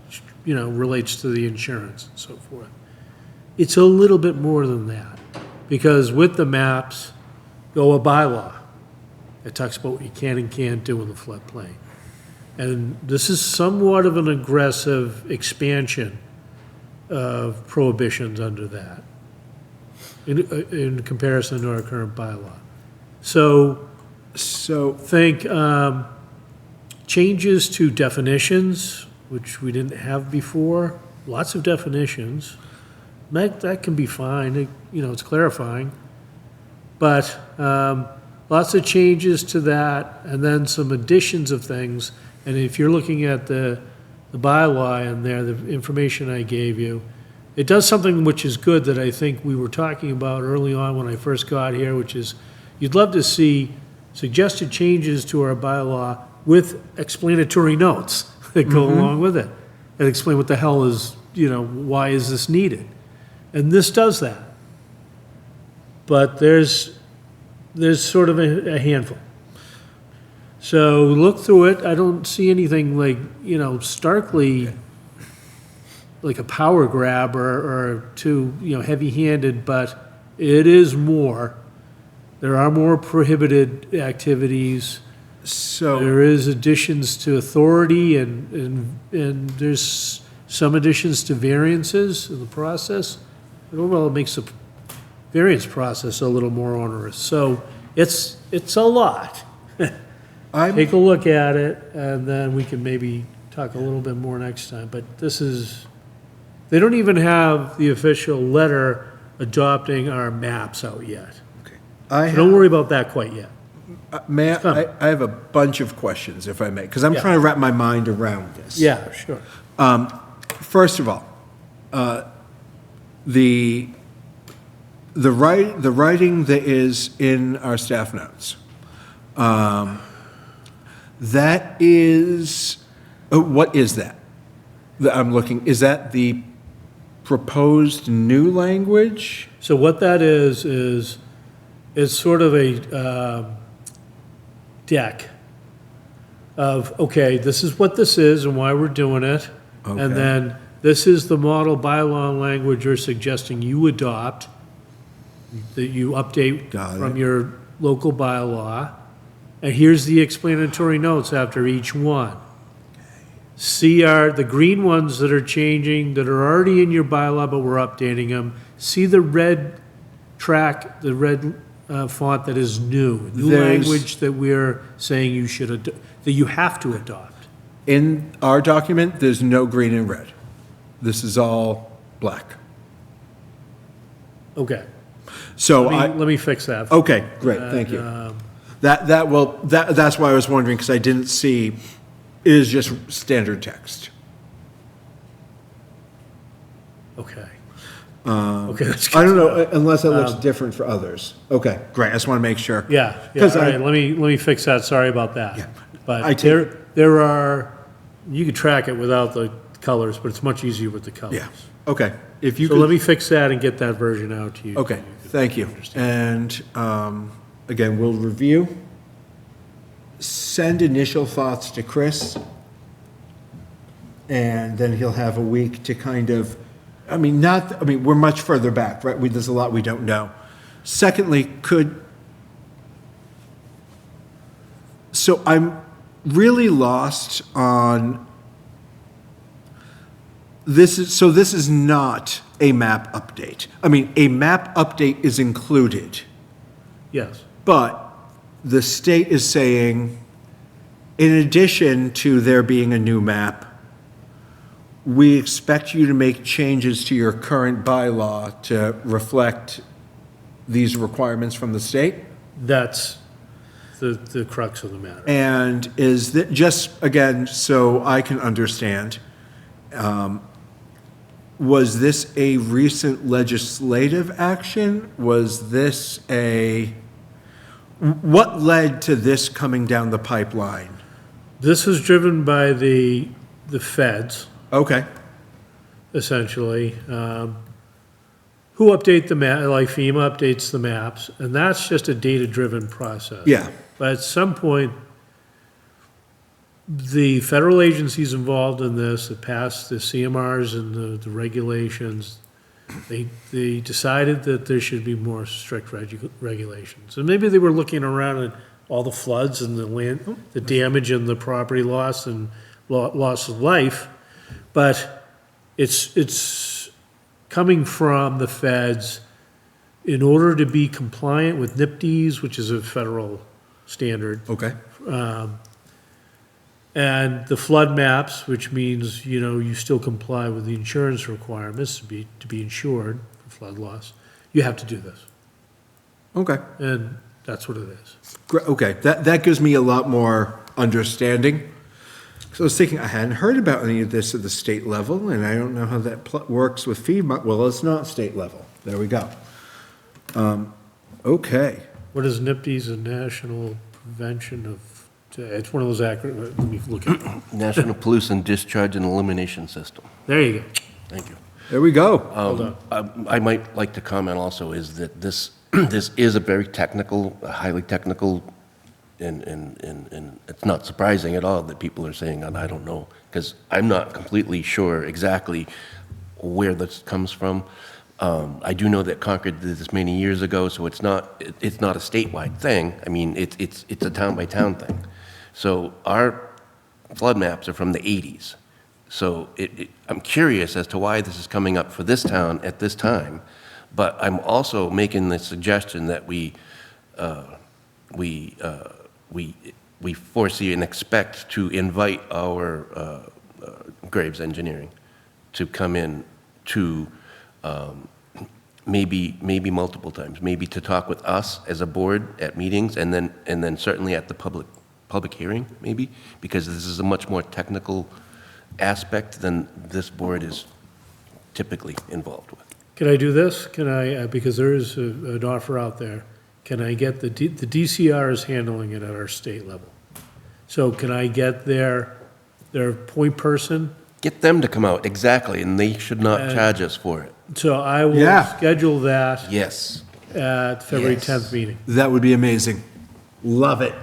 which, relates to the insurance and so forth. It's a little bit more than that, because with the maps go a bylaw. It talks about what you can and can't do in the floodplain. And this is somewhat of an aggressive expansion of prohibitions under that in comparison to our current bylaw. So think changes to definitions, which we didn't have before, lots of definitions. That can be fine, it's clarifying. But lots of changes to that, and then some additions of things. And if you're looking at the bylaw in there, the information I gave you, it does something which is good that I think we were talking about early on when I first got here, which is you'd love to see suggested changes to our bylaw with explanatory notes that go along with it and explain what the hell is, why is this needed? And this does that. but there's sort of a handful. So look through it. I don't see anything like, starkly like a power grab or too, heavy-handed, but it is more. There are more prohibited activities.
So,
There is additions to authority and there's some additions to variances in the process. But overall, it makes the variance process a little more onerous. So it's a lot. Take a look at it, and then we can maybe talk a little bit more next time. But they don't even have the official letter adopting our maps out yet. So don't worry about that quite yet.
I have a bunch of questions, if I may, because I'm
Yeah.
trying to wrap my mind around this.
Yeah, sure.
First of all, the writing that is in our staff notes, that is, what is that? That I'm looking, is that the proposed new language?
So what that is it's sort of a deck of, okay, this is what this is and why we're doing it.
Okay.
And then this is the model bylaw language you're suggesting you adopt, that you update
Got it.
from your local bylaw. And here's the explanatory notes after each one. See the green ones that are changing, that are already in your bylaw, but we're updating them. See the red track, the red font that is new
There's-
language that we're saying you should, that you have to adopt.
In our document, there's no green and red. This is all black.
Okay.
So
Let me fix that.
okay, great, thank you. That's why I was wondering, because I didn't see, it is just standard text.
Okay. Okay, that's
I
good.
don't know, unless it looks different for others. Okay, great, I just want to make sure.
Yeah, yeah,
'Cause
all
I-
right, let me fix that, sorry about
Yeah.
that.
I
But
take-
there are, you could track it without the colors, but it's much easier with the colors.
Yeah, okay. If you
So let
could,
me fix that and get that version out to you.
okay, thank you. And again, we'll review. Send initial thoughts to Chris. And then he'll have a week to kind of, we're much further back, right? There's a lot we don't know. Secondly, so I'm really lost on, this is not a map update. A map update is included,
Yes,
but the state is saying, in addition to there being a new map, we expect you to make changes to your current bylaw to reflect these requirements from the state?
that's the crux of the matter.
And is that, just again, so I can understand, was this a recent legislative action? Was this what led to this coming down the pipeline?
This is driven by the feds,
Okay,
essentially, who update the map, like FEMA updates the maps, and that's just a data-driven process.
yeah,
But at some point, the federal agencies involved in this, that passed the CMRs and the regulations, they decided that there should be more strict regulations. And maybe they were looking around at all the floods and the damage and the property loss and loss of life, but it's coming from the feds in order to be compliant with NIPDES, which is a federal standard,
okay,
and the flood maps, which means, you still comply with the insurance requirements to be insured for flood loss. You have to do this,
okay.
and that's what it is.
Okay, that gives me a lot more understanding. So I was thinking, I hadn't heard about any of this at the state level, and I don't know how that works with FEMA. Well, it's not state level. There we go. Okay.
What is NIPDES, a National Prevention of, it's one of those acronyms, let me look at it.
National Pollution Discharge and Elimination System.
There you go.
Thank you.
There we go.
Hold on.
I might like to comment also is that this this is a very technical, highly technical, and it's not surprising at all that people are saying, I don't know, because I'm not completely sure exactly where this comes from. I do know that Concord did this many years ago, so it's not a statewide thing. I mean, it's a town-by-town thing. So our flood maps are from the 80s. So I'm curious as to why this is coming up for this town at this time, but I'm also making the suggestion that we foresee and expect to invite our Graves Engineering to come in to maybe multiple times, maybe to talk with us as a board at meetings, and then certainly at the public hearing, maybe, because this is a much more technical aspect than this board is typically involved with.
Can I do this? Can I, because there is an offer out there, can I get the DCR is handling it at our state level. So can I get their point person?
Get them to come out, exactly, and they should not charge us for it.
So I will
Yeah.
schedule that
Yes.
at February
Yes.
10th meeting.
That would be amazing. Love it.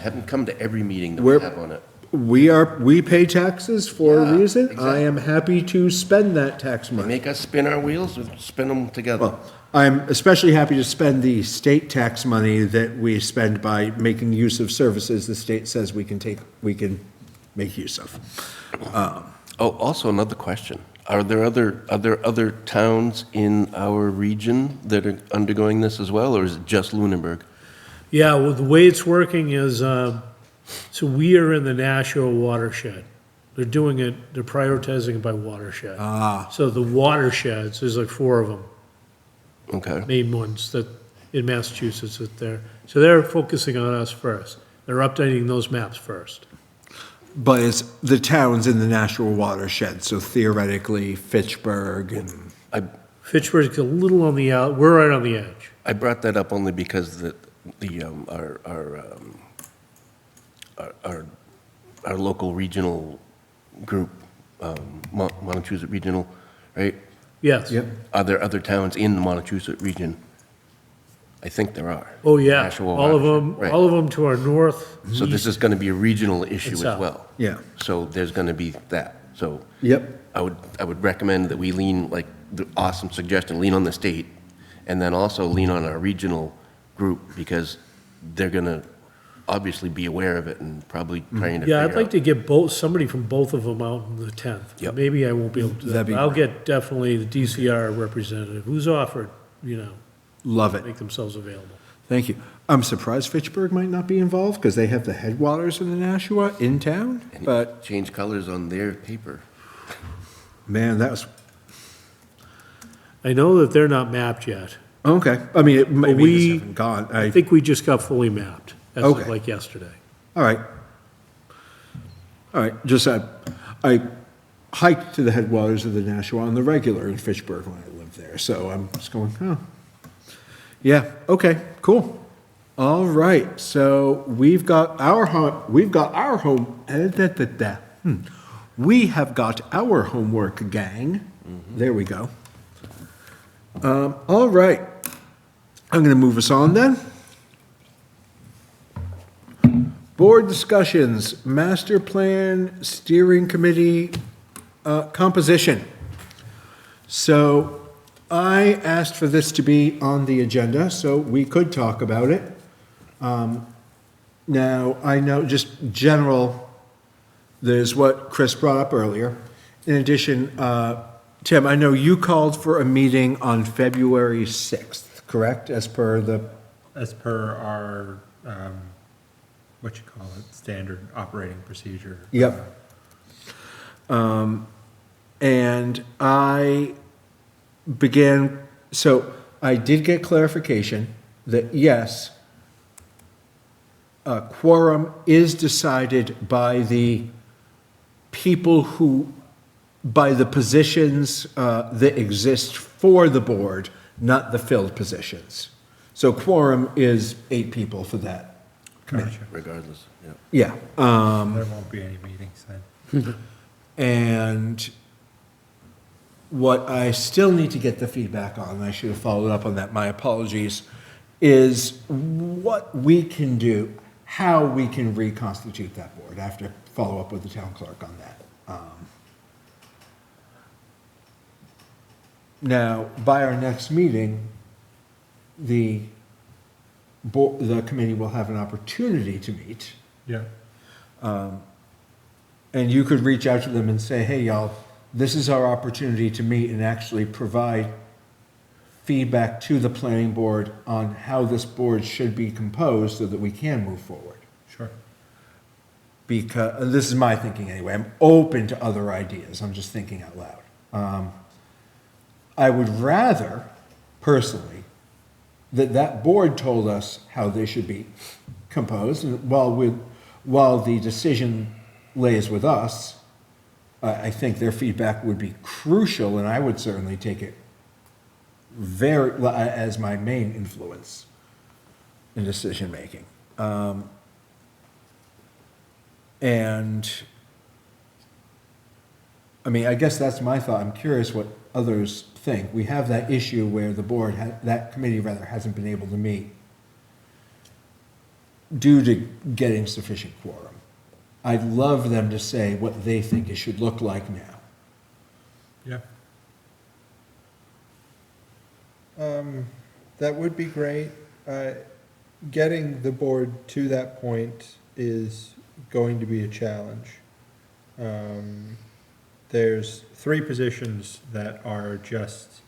Have them come to every meeting that
We're-
we have on it.
We pay taxes for a
Yeah,
reason. I
exactly.
am happy to spend that tax
They
money.
make us spin our wheels, we spin them together.
Well, I'm especially happy to spend the state tax money that we spend by making use of services the state says we can make use of.
Oh, also another question. Are there other towns in our region that are undergoing this as well, or is it just Lunenburg?
Yeah, well, the way it's working is, so we are in the Nashua watershed. They're doing it, they're prioritizing it by watershed. So the watersheds, there's like 4 of them,
Okay.
main ones that, in Massachusetts that so they're focusing on us first. They're updating those maps first.
But it's the towns in the Nashua watershed, so theoretically Fitchburg and,
Fitchburg's a little on the we're right on the edge.
I brought that up only because our local regional group, Montechusett Regional, right?
Yes.
Yep.
Are there other towns in the Montechusett region? I think there are.
Oh, yeah,
Nashua
all of them,
watershed, right.
all of them to our north.
So this is going to be a regional issue
And
as
south.
well.
yeah.
So there's going to be that. So
Yep.
I would recommend that we lean, like the awesome suggestion, lean on the state, and then also lean on our regional group, because they're going to obviously be aware of it and probably trying to figure
Yeah,
out.
I'd like to get somebody from both of them out on the 10th.
Yep.
Maybe I won't be able to do that,
That'd be
but I'll
great.
get definitely the DCR representative who's offered,
Love it.
make themselves available.
Thank you. I'm surprised Fitchburg might not be involved because they have the headwaters in the Nashua in town,
And
but
change colors on their paper.
man, that was,
I know that they're not mapped yet.
okay. I mean, maybe
we-
this haven't gone.
I think we just got fully mapped, as of
Okay.
like yesterday.
All right. All right, just, I hiked to the headwaters of the Nashua on the regular in Fitchburg when I lived there, so I'm just going, oh. Yeah, okay, cool. All right, so we've got our home, we have got our homework, gang. There we go. All right, I'm gonna move us on then. Board discussions, master plan, steering committee, composition. So I asked for this to be on the agenda, so we could talk about it. Now, I know just general, there's what Chris brought up earlier. In addition, Tim, I know you called for a meeting on February 6th, correct? As per
our, what you call it, standard operating procedure.
Yep. And I began, so I did get clarification that yes, quorum is decided by the people who, by the positions that exist for the board, not the filled positions. So quorum is 8 people for that.
Gotcha.
Regardless, yeah.
Yeah.
There won't be any meetings then.
And what I still need to get the feedback on, I should have followed up on that, my apologies, is what we can do, how we can reconstitute that board. I have to follow up with the town clerk on that. Now, by our next meeting, the committee will have an opportunity to meet.
Yeah.
And you could reach out to them and say, hey, y'all, this is our opportunity to meet and actually provide feedback to the planning board on how this board should be composed so that we can move forward.
Sure.
Because, this is my thinking anyway, I'm open to other ideas, I'm just thinking out loud. I would rather, personally, that board told us how they should be composed, and while the decision lays with us, I think their feedback would be crucial, and I would certainly take it as my main influence in decision-making. And, I mean, I guess that's my thought. I'm curious what others think. We have that issue where the board, that committee rather, hasn't been able to meet due to getting sufficient quorum. I'd love them to say what they think it should look like now.
Yeah. That would be great. Getting the board to that point is going to be a challenge. There's 3 positions that are just,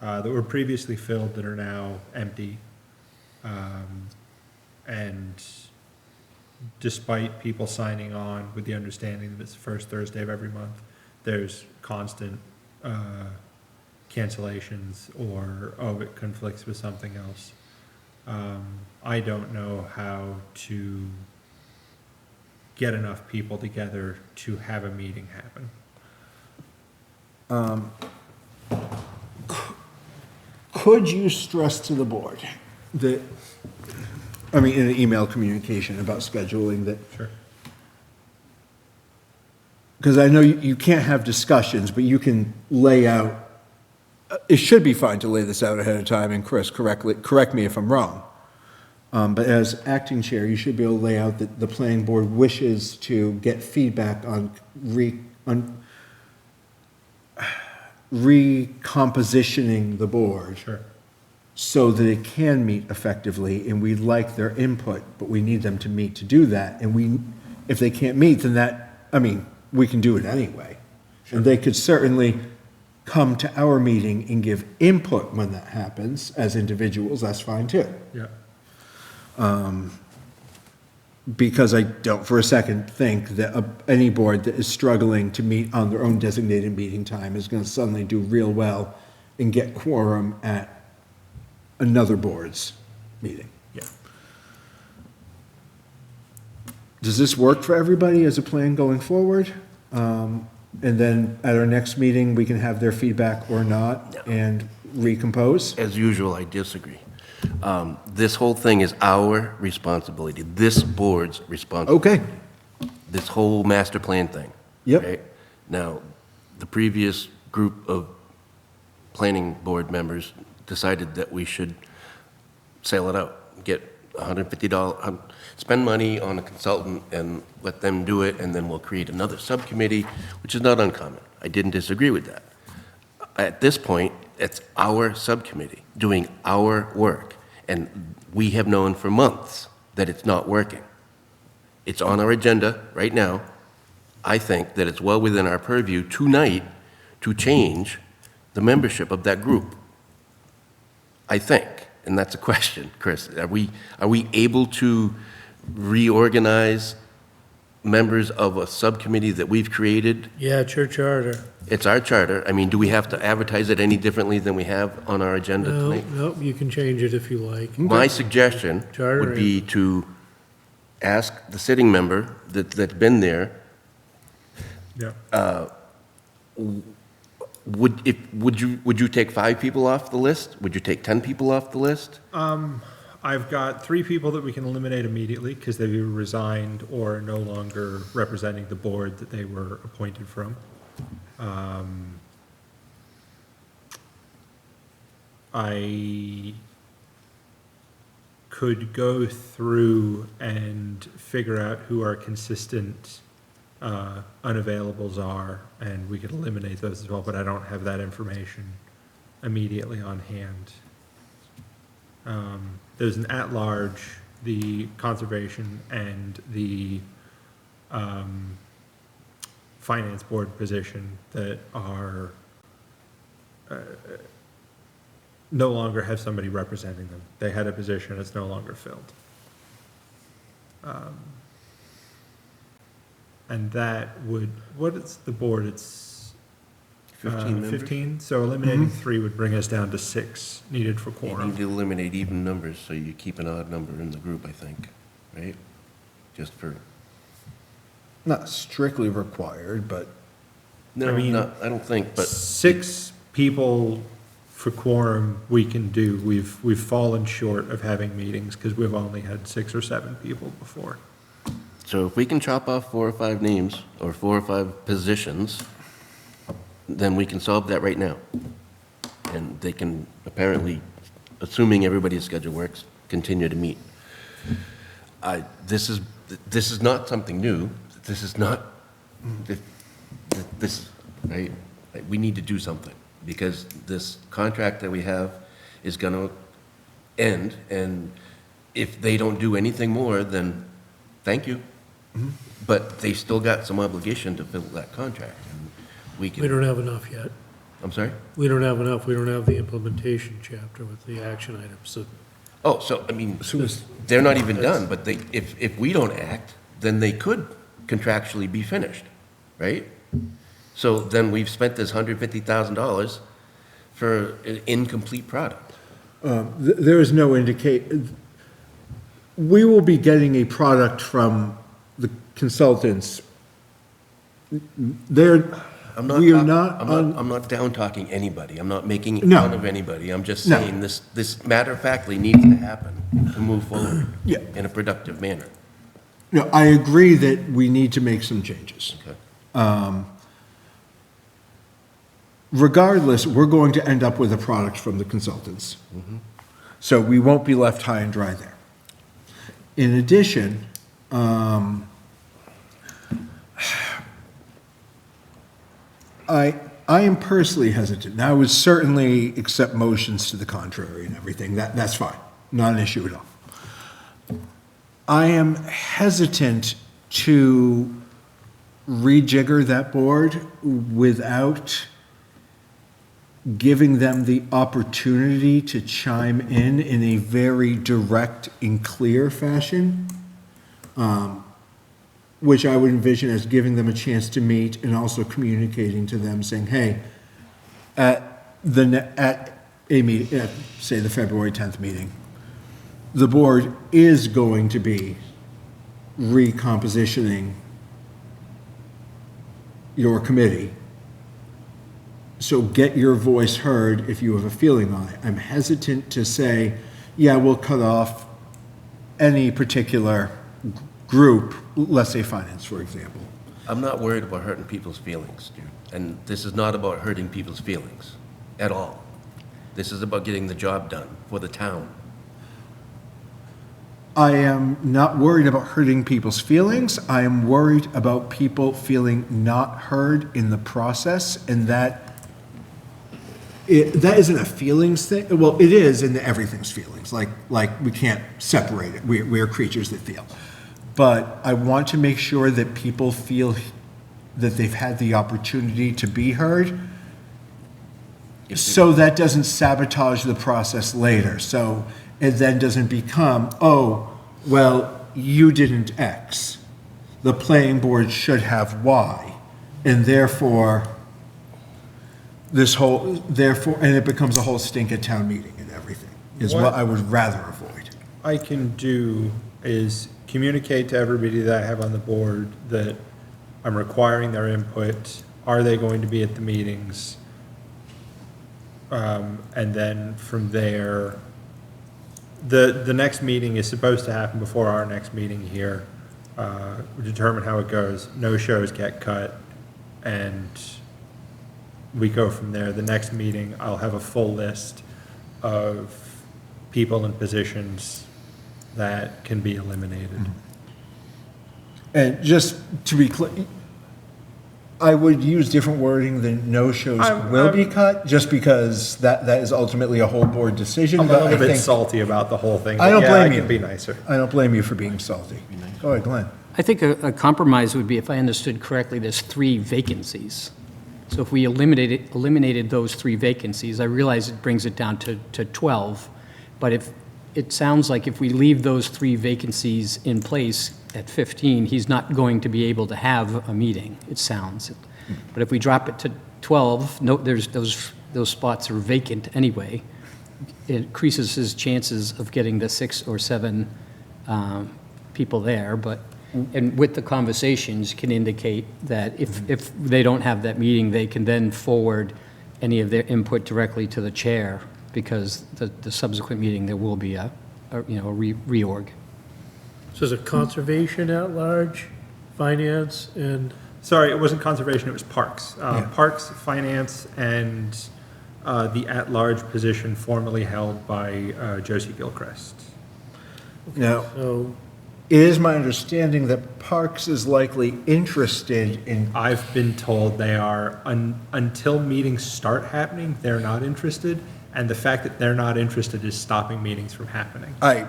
that were previously filled that are now empty. And despite people signing on with the understanding that it's the first Thursday of every month, there's constant cancellations or, oh, it conflicts with something else. I don't know how to get enough people together to have a meeting happen.
Could you stress to the board that, I mean, in an email communication about scheduling that,
Sure.
because I know you can't have discussions, but you can lay out, it should be fine to lay this out ahead of time, and Chris, correct me if I'm wrong. But as acting chair, you should be able to lay out that the planning board wishes to get feedback on recompositioning the board.
Sure.
So that it can meet effectively, and we'd like their input, but we need them to meet to do that. And if they can't meet, then we can do it anyway. And they could certainly come to our meeting and give input when that happens as individuals, that's fine too.
Yeah.
Because I don't for a second think that any board that is struggling to meet on their own designated meeting time is going to suddenly do real well and get quorum at another board's meeting.
Yeah.
Does this work for everybody as a plan going forward? And then at our next meeting, we can have their feedback or not and recompose?
As usual, I disagree. This whole thing is our responsibility, this board's responsibility.
Okay.
This whole master plan thing.
Yep.
Okay? Now, the previous group of planning board members decided that we should sail it out, get $150, spend money on a consultant and let them do it, and then we'll create another subcommittee, which is not uncommon. I didn't disagree with that. At this point, it's our subcommittee doing our work, and we have known for months that it's not working. It's on our agenda right now. I think that it's well within our purview tonight to change the membership of that group. I think, and that's a question, Chris. Are we able to reorganize members of a subcommittee that we've created?
Yeah, it's your charter.
It's our charter. I mean, do we have to advertise it any differently than we have on our agenda
No,
tonight?
no, you can change it if you like.
My suggestion
Charter
would be to ask the sitting member that's been there,
Yeah.
would you take 5 people off the list? Would you take 10 people off the list?
I've got 3 people that we can eliminate immediately because they've either resigned or are no longer representing the board that they were appointed from. could go through and figure out who our consistent unavailables are, and we could eliminate those as well, but I don't have that information immediately on hand. There's an at-large, the conservation, and the finance board position that are no longer have somebody representing them. They had a position, it's no longer filled. And that would, what is the board? It's
15 members?
15, so eliminating 3 would bring us down to 6 needed for
You
quorum.
need to eliminate even numbers, so you keep an odd number in the group, I think, right? Just for,
Not strictly required, but
no,
I mean-
I don't think, but
6 people for quorum we can do. We've fallen short of having meetings because we've only had 6 or 7 people before.
so if we can chop off 4 or 5 names, or 4 or 5 positions, then we can solve that right now. And they can apparently, assuming everybody's schedule works, continue to meet. This is not something new. This is not, this, right? We need to do something, because this contract that we have is gonna end, and if they don't do anything more, then thank you. But they still got some obligation to fill that contract, and we
We
can,
don't have enough yet.
I'm sorry?
We don't have enough. We don't have the implementation chapter with the action items, so
Oh, so, I mean, they're not even done, but they, if we don't act, then they could contractually be finished, right? So then we've spent this $150,000 for an incomplete product.
there is no we will be getting a product from the consultants.
I'm not,
We are
talk-
not
I'm not down talking anybody, I'm not making
No.
fun of anybody, I'm just
No.
saying this matter-of-factly needs to happen to move forward
Yeah.
in a productive manner.
No, I agree that we need to make some changes.
Okay.
Regardless, we're going to end up with a product from the consultants. So we won't be left high and dry there. In addition, I am personally hesitant. Now, I would certainly accept motions to the contrary and everything. That's fine. Not an issue at all. I am hesitant to rejigger that board without giving them the opportunity to chime in a very direct and clear fashion, which I would envision as giving them a chance to meet and also communicating to them, saying, hey, at a meeting, at, say, the February 10th meeting, the board is going to be recompositioning your committee. So get your voice heard if you have a feeling on it. I'm hesitant to say, yeah, we'll cut off any particular group, let's say finance, for example.
I'm not worried about hurting people's feelings, dude. And this is not about hurting people's feelings at all. This is about getting the job done for the town.
I am not worried about hurting people's feelings. I am worried about people feeling not heard in the process, and that isn't a feelings thing. Well, it is in everything's feelings. Like we can't separate it. We are creatures that feel. But I want to make sure that people feel that they've had the opportunity to be heard, so that doesn't sabotage the process later. So it then doesn't become, oh, well, you didn't X. The planning board should have Y. And therefore, and it becomes a whole stink at town meeting and everything, is what I would rather avoid.
I can do is communicate to everybody that I have on the board that I'm requiring their input. Are they going to be at the meetings? And then from there, the next meeting is supposed to happen before our next meeting here. We determine how it goes. No shows get cut, and we go from there. The next meeting, I'll have a full list of people and positions that can be eliminated.
And just to be clear, I would use different wording than no-shows will be cut, just because that is ultimately a whole board decision.
I'm a
but I
little bit
think-
salty about the whole thing.
I don't
but
blame
I
you.
can be nicer.
I don't blame you for being salty. Go ahead, Glenn.
I think a compromise would be, if I understood correctly, there's 3 vacancies. So if we eliminated those 3 vacancies, I realize it brings it down to 12, but if, it sounds like if we leave those 3 vacancies in place at 15, he's not going to be able to have a meeting, it sounds. But if we drop it to 12, no, those spots are vacant anyway. It increases his chances of getting the 6 or 7 people there, but, and with the conversations can indicate that if they don't have that meeting, they can then forward any of their input directly to the chair, because the subsequent meeting, there will be a reorg.
So is it conservation at large, finance, and,
Sorry, it wasn't conservation, it was parks. Parks, finance, and the at-large position formerly held by Josie Gilchrist.
Now,
so,
it is my understanding that Parks is likely interested in,
I've been told they are, until meetings start happening, they're not interested, and the fact that they're not interested is stopping meetings from happening.
I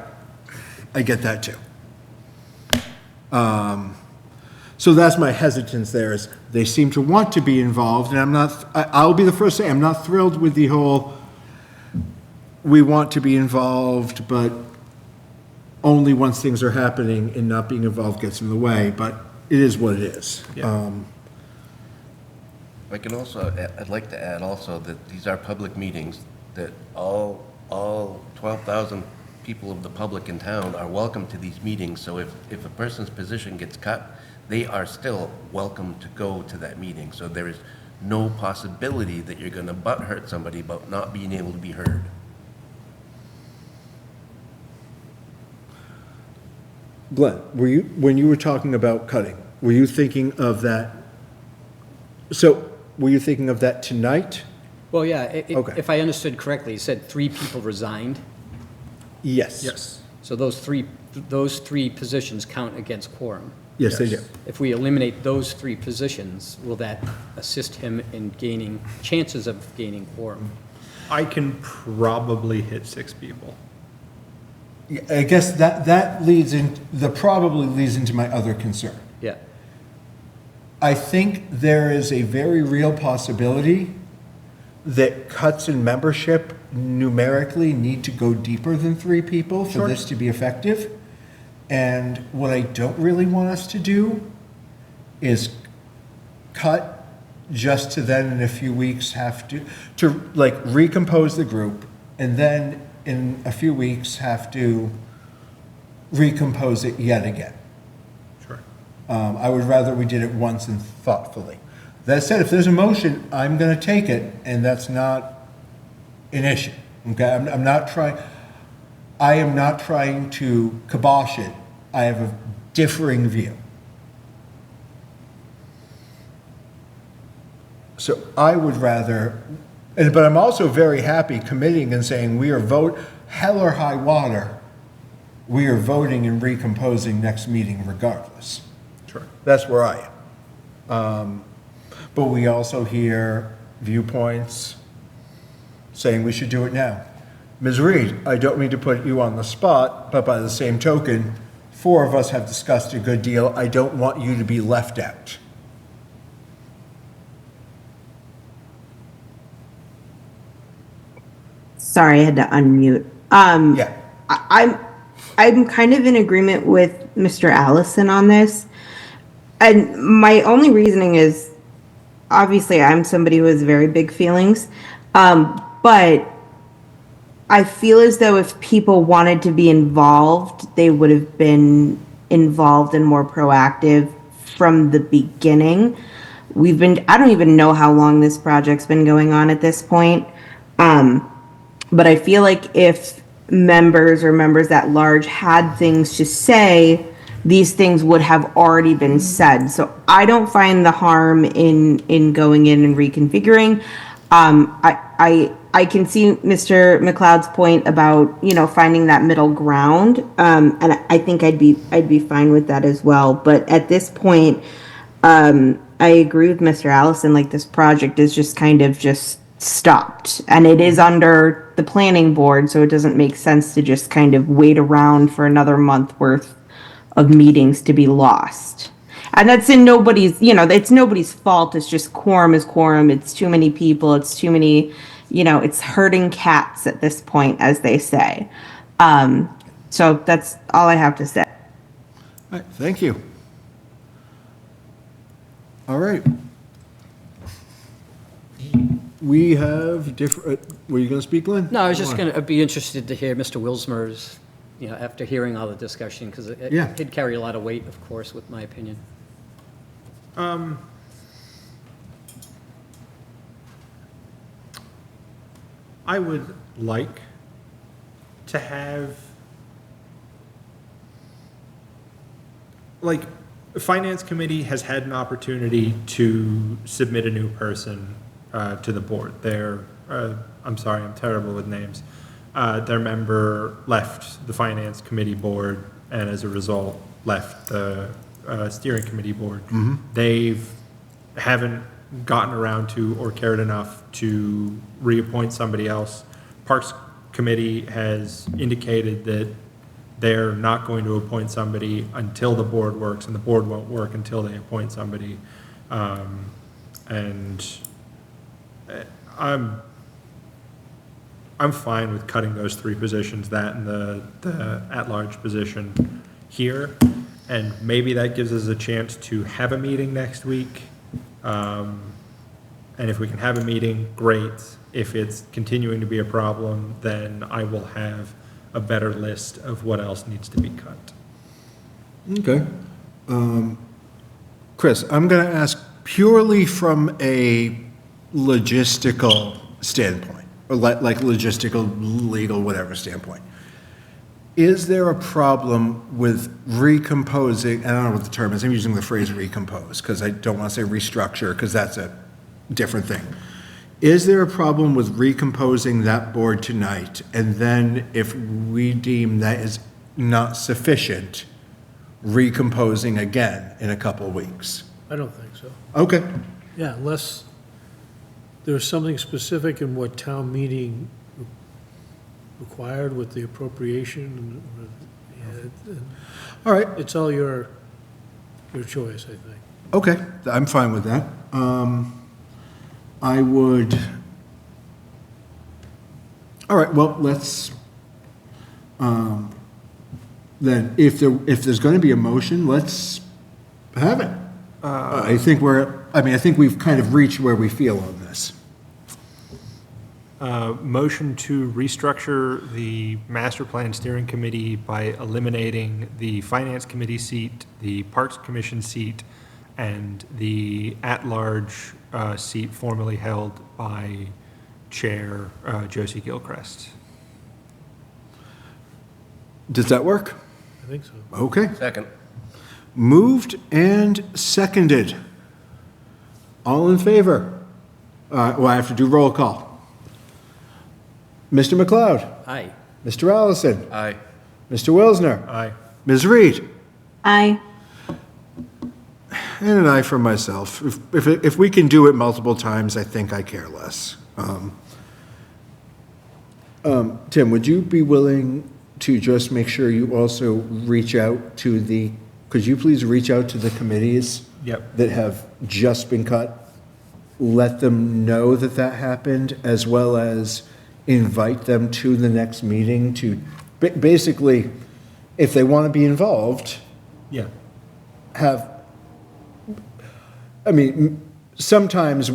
get that too. So that's my hesitance there, is they seem to want to be involved, and I'll be the first to say, I'm not thrilled with the whole, we want to be involved, but only once things are happening, and not being involved gets in the way, but it is what it is.
Yeah.
I can also, I'd like to add also that these are public meetings, that all 12,000 people of the public in town are welcome to these meetings, so if a person's position gets cut, they are still welcome to go to that meeting. So there is no possibility that you're gonna butthurt somebody about not being able to be heard.
Glenn, when you were talking about cutting, were you thinking of that, so were you thinking of that tonight?
Well, yeah,
Okay.
if I understood correctly, you said 3 people resigned,
Yes.
Yes.
so those three positions count against quorum.
Yes, they do.
Yes.
If we eliminate those 3 positions, will that assist him in gaining, chances of gaining quorum?
I can probably hit 6 people.
Yeah, I guess that leads in, probably leads into my other concern.
Yeah.
I think there is a very real possibility that cuts in membership numerically need to go deeper than 3 people for this to be effective. And what I don't really want us to do is cut just to then in a few weeks have to like recompose the group, and then in a few weeks have to recompose it yet again.
Sure.
I would rather we did it once and thoughtfully. That said, if there's a motion, I'm going to take it, and that's not an issue. Okay, I'm not trying. I am not trying to kibosh it. I have a differing view. So I would rather, but I'm also very happy committing and saying we are hell or high water, we are voting and recomposing next meeting regardless.
Sure.
That's where I am. But we also hear viewpoints saying we should do it now. Ms. Reed, I don't mean to put you on the spot, but by the same token, 4 of us have discussed a good deal. I don't want you to be left out.
Sorry, I had to unmute.
Yeah.
I'm kind of in agreement with Mr. Allison on this. And my only reasoning is, obviously, I'm somebody who has very big feelings. But I feel as though if people wanted to be involved, they would have been involved and more proactive from the beginning. I don't even know how long this project's been going on at this point. But I feel like if members or members at large had things to say, these things would have already been said. So I don't find the harm in going in and reconfiguring. I can see Mr. McLeod's point about, finding that middle ground. And I think I'd be fine with that as well. But at this point, I agree with Mr. Allison, like this project is just kind of just stopped. And it is under the planning board, so it doesn't make sense to just kind of wait around for another month worth of meetings to be lost. And that's in nobody's, it's nobody's fault. It's just quorum is quorum. It's too many people. It's too many, it's herding cats at this point, as they say. So that's all I have to say.
All right, thank you. All right. We have different, were you going to speak, Lynn?
No, I was just going to be interested to hear Mr. Wilsmer's, after hearing all the discussion, because it
Yeah.
did carry a lot of weight, of course, with my opinion.
I would like to have, like, the Finance Committee has had an opportunity to submit a new person to the board. I'm sorry, I'm terrible with names. Their member left the Finance Committee board and as a result left the Steering Committee board. Haven't gotten around to or cared enough to reappoint somebody else. Parks Committee has indicated that they're not going to appoint somebody until the board works, and the board won't work until they appoint somebody. And I'm fine with cutting those three positions, that and the at-large position here. And maybe that gives us a chance to have a meeting next week. And if we can have a meeting, great. If it's continuing to be a problem, then I will have a better list of what else needs to be cut.
Okay. Chris, I'm going to ask purely from a logistical standpoint, or like logistical, legal, whatever standpoint. Is there a problem with recomposing, I don't know what the term is, I'm using the phrase recompose, because I don't want to say restructure, because that's a different thing. Is there a problem with recomposing that board tonight, and then if we deem that is not sufficient, recomposing again in a couple of weeks?
I don't think so.
Okay.
Yeah, unless there's something specific in what town meeting required with the appropriation.
All right.
It's all your choice, I think.
Okay, I'm fine with that. I would, all right, well, let's, then if there's going to be a motion, let's have it. I think we've kind of reached where we feel on this.
Motion to restructure the Master Plan Steering Committee by eliminating the Finance Committee seat, the Parks Commission seat, and the at-large seat formerly held by Chair Josie Gilchrist.
Does that work?
I think so.
Okay.
Second.
Moved and seconded. All in favor? Well, I have to do roll call. Mr. McLeod?
Aye.
Mr. Allison?
Aye.
Mr. Wilsner?
Aye.
Ms. Reed?
Aye.
And an aye for myself. If we can do it multiple times, I think I care less. Tim, would you be willing to just make sure you also reach out to could you please reach out to the committees?
Yep.
That have just been cut? Let them know that happened, as well as invite them to the next meeting to, basically, if they want to be involved,
Yeah.
Sometimes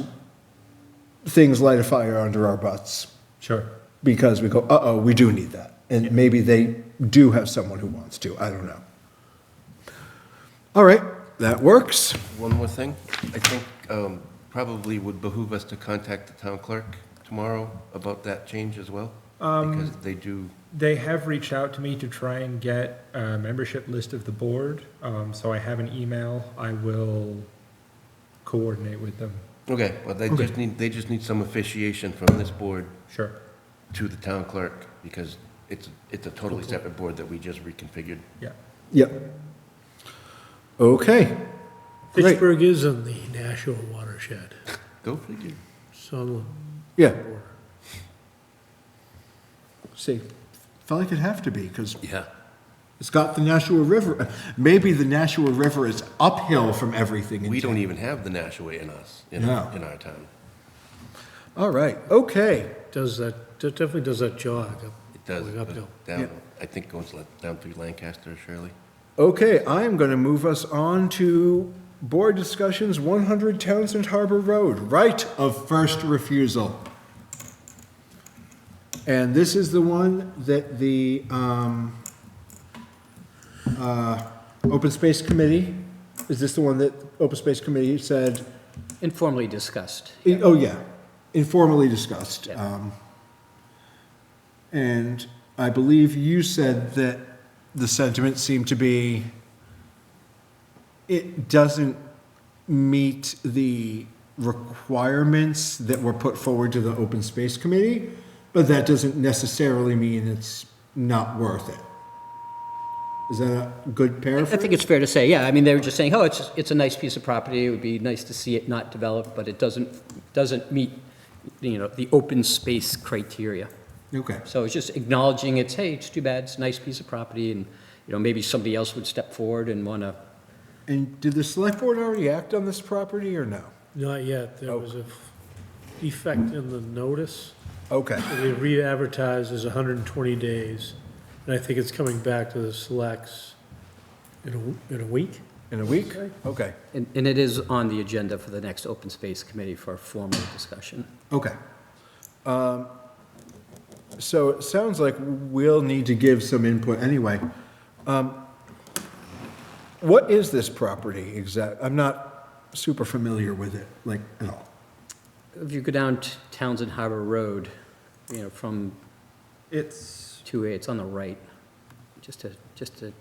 things light a fire under our butts
Sure.
because we go, uh-oh, we do need that. And maybe they do have someone who wants to, I don't know. All right, that works.
One more thing. I think probably would behoove us to contact the town clerk tomorrow about that change as well, because they do.
They have reached out to me to try and get a membership list of the board, so I have an email. I will coordinate with them
Okay, well, they just need some officiation from this board
Sure.
to the town clerk, because it's a totally separate board that we just reconfigured.
Yeah.
Yep. Okay, great.
Fitchburg is in the Nashua watershed,
Go figure.
Sunderland.
Yeah. See, felt like it'd have to be, because
Yeah.
it's got the Nashua River. Maybe the Nashua River is uphill from everything in
We don't
town.
even have the Nashua in us, in
No.
our town.
All right, okay.
Definitely does that jog up.
It does,
Going
it
uphill.
goes down, I think goes down through Lancaster, Shirley.
Okay, I'm going to move us on to board discussions, 100 Townsend Harbor Road, right of first refusal. And this is the one that the Open Space Committee, is this the one that Open Space Committee said,
Informally discussed.
oh yeah, informally discussed?
Yeah.
And I believe you said that the sentiment seemed to be, it doesn't meet the requirements that were put forward to the Open Space Committee, but that doesn't necessarily mean it's not worth it. Is that a good
I
paraphrase?
think it's fair to say, yeah, I mean, they were just saying, oh, it's a nice piece of property, it would be nice to see it not developed, but it doesn't meet, the open space criteria.
Okay,
So it's just acknowledging it's too bad, it's a nice piece of property, and, maybe somebody else would step forward and want to.
and did the select board already act on this property or no?
Not yet. There was a defect in the notice.
Okay,
They re-advertised as 120 days, and I think it's coming back to the selects in a week.
in a week? Okay,
And it is on the agenda for the next Open Space Committee for a formal discussion.
okay. So it sounds like we'll need to give some input anyway. What is this property I'm not super familiar with it, like, at all.
If you go down Townsend Harbor Road, from
It's,
2A, it's on the right, just a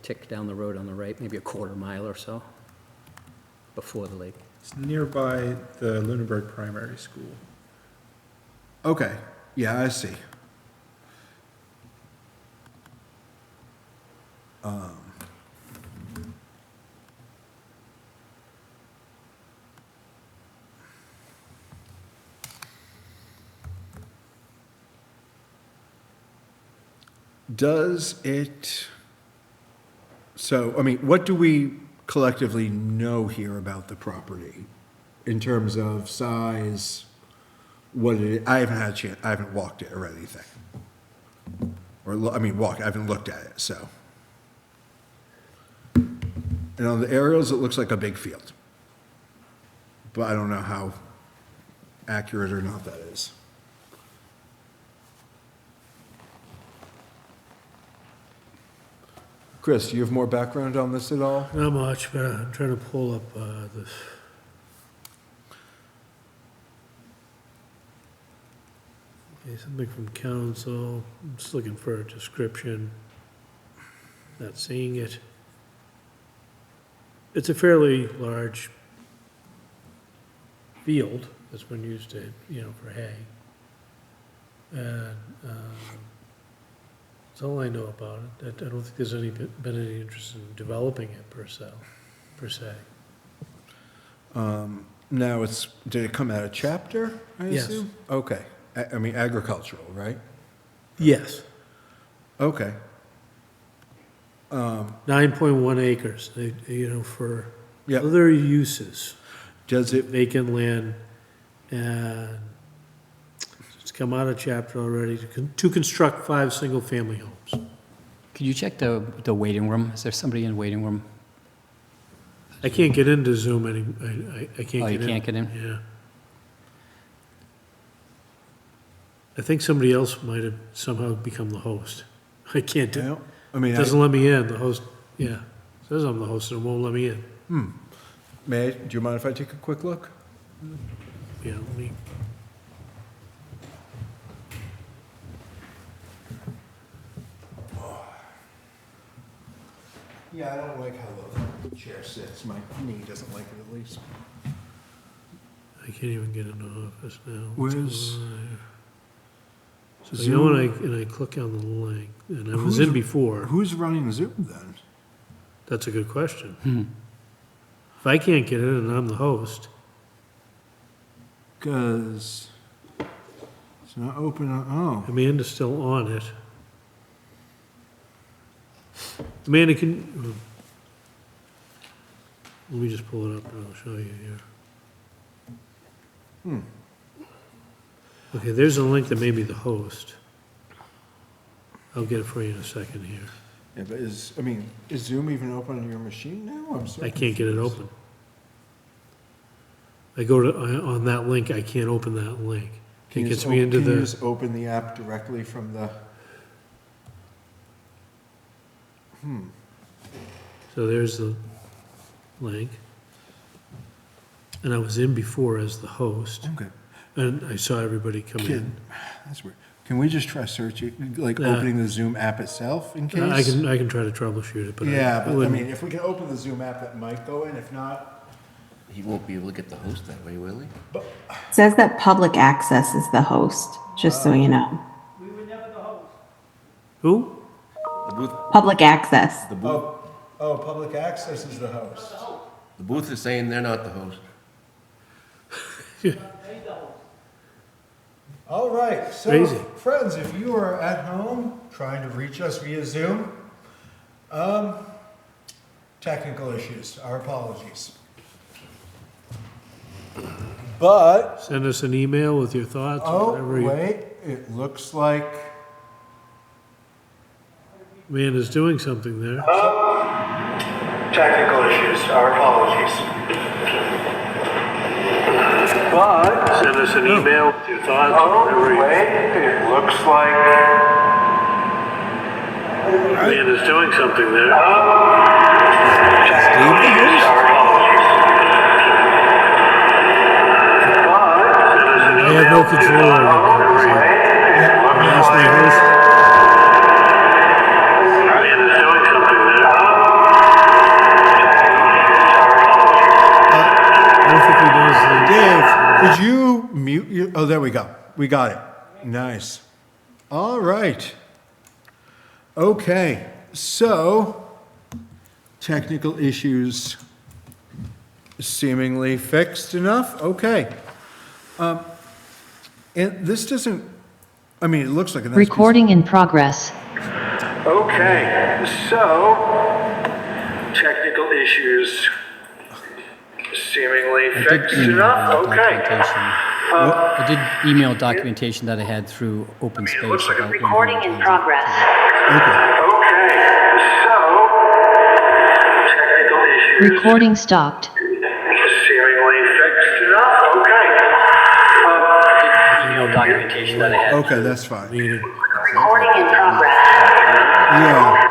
tick down the road on the right, maybe a quarter mile or so before the lake.
it's nearby the Lunenburg Primary School.
Okay, yeah, I see. Does it, so, I mean, what do we collectively know here about the property in terms of size? I haven't had a chance, I haven't walked it or anything. Or, I haven't looked at it, so. And on the aerials, it looks like a big field. But I don't know how accurate or not that is. Chris, do you have more background on this at all?
Not much, but I'm trying to pull up this. Okay, something from council. I'm just looking for a description. Not seeing it. It's a fairly large field that's been used to, for hay. And that's all I know about it. I don't think there's been any interest in developing it per se.
Now, did it come out of chapter, I
Yes.
assume? Okay, agricultural, right?
Yes,
Okay,
9.1 acres, for
Yep.
other uses,
does it,
vacant land, and it's come out of chapter already to construct 5 single-family homes.
Could you check the waiting room? Is there somebody in the waiting room?
I can't get into Zoom any, I can't get in.
Oh, you can't get in?
Yeah. I think somebody else might have somehow become the host. I can't do,
well,
it doesn't let me in, the host, yeah. Says I'm the host and it won't let me in.
do you mind if I take a quick look?
Yeah, let me.
Yeah, I don't like how the chair sits, my knee doesn't like it at least.
I can't even get into Office now.
Where's-
So I go and I click on the link, and I was in before.
Who's running Zoom then?
That's a good question. If I can't get in and I'm the host,
Because it's not open, oh.
Amanda's still on it. Amanda, can, let me just pull it up and I'll show you here. Okay, there's a link that may be the host. I'll get it for you in a second here.
Yeah, but is Zoom even open on your machine now? I'm so
I can't get it
confused.
open. I go to, on that link, I can't open that link. It
Can you
gets
just
me into
Can you
the,
just open the app directly from the?
so there's the link. And I was in before as the host,
Okay.
and I saw everybody come in.
That's weird. Can we just try searching, like
Yeah.
opening the Zoom app itself in case?
I can try to troubleshoot it, but
Yeah, but I
wouldn't-
mean, if we can open the Zoom app, that might go in. If not,
He won't be able to get the host that way, will he?
It says that public access is the host, just so you know.
Who?
The booth,
Public access.
the booth,
public access is the host.
the booth is saying they're not the host.
All right, so
Crazy.
friends, if you are at home trying to reach us via Zoom, technical issues, our apologies. But,
Send us an email with your thoughts, or
oh,
whatever.
wait, it looks like,
Amanda's doing something there.
technical issues, our apologies. But,
Send us an email with your thoughts, or
oh,
whatever.
wait, it looks like,
Amanda's doing something there.
technical issues, our apologies.
I have no control over it. Ask my host. Amanda's doing something there. I don't think he does the.
Dave, could you mute your, oh, there we go. We got it. Nice. All right. Okay, so technical issues seemingly fixed enough. Okay. And this doesn't, I mean, it looks like a nice piece of-
Recording in progress.
Okay, so technical issues seemingly
I did
fixed
email
enough. Okay.
documentation. I did email documentation that I had through open space.
looks like a
about when
Recording
we
in
were
progress.
Okay, so technical issues
Recording stopped.
seemingly fixed enough. Okay.
Email documentation that I had.
Okay, that's fine.
Meeting.
Recording in progress.
Yeah.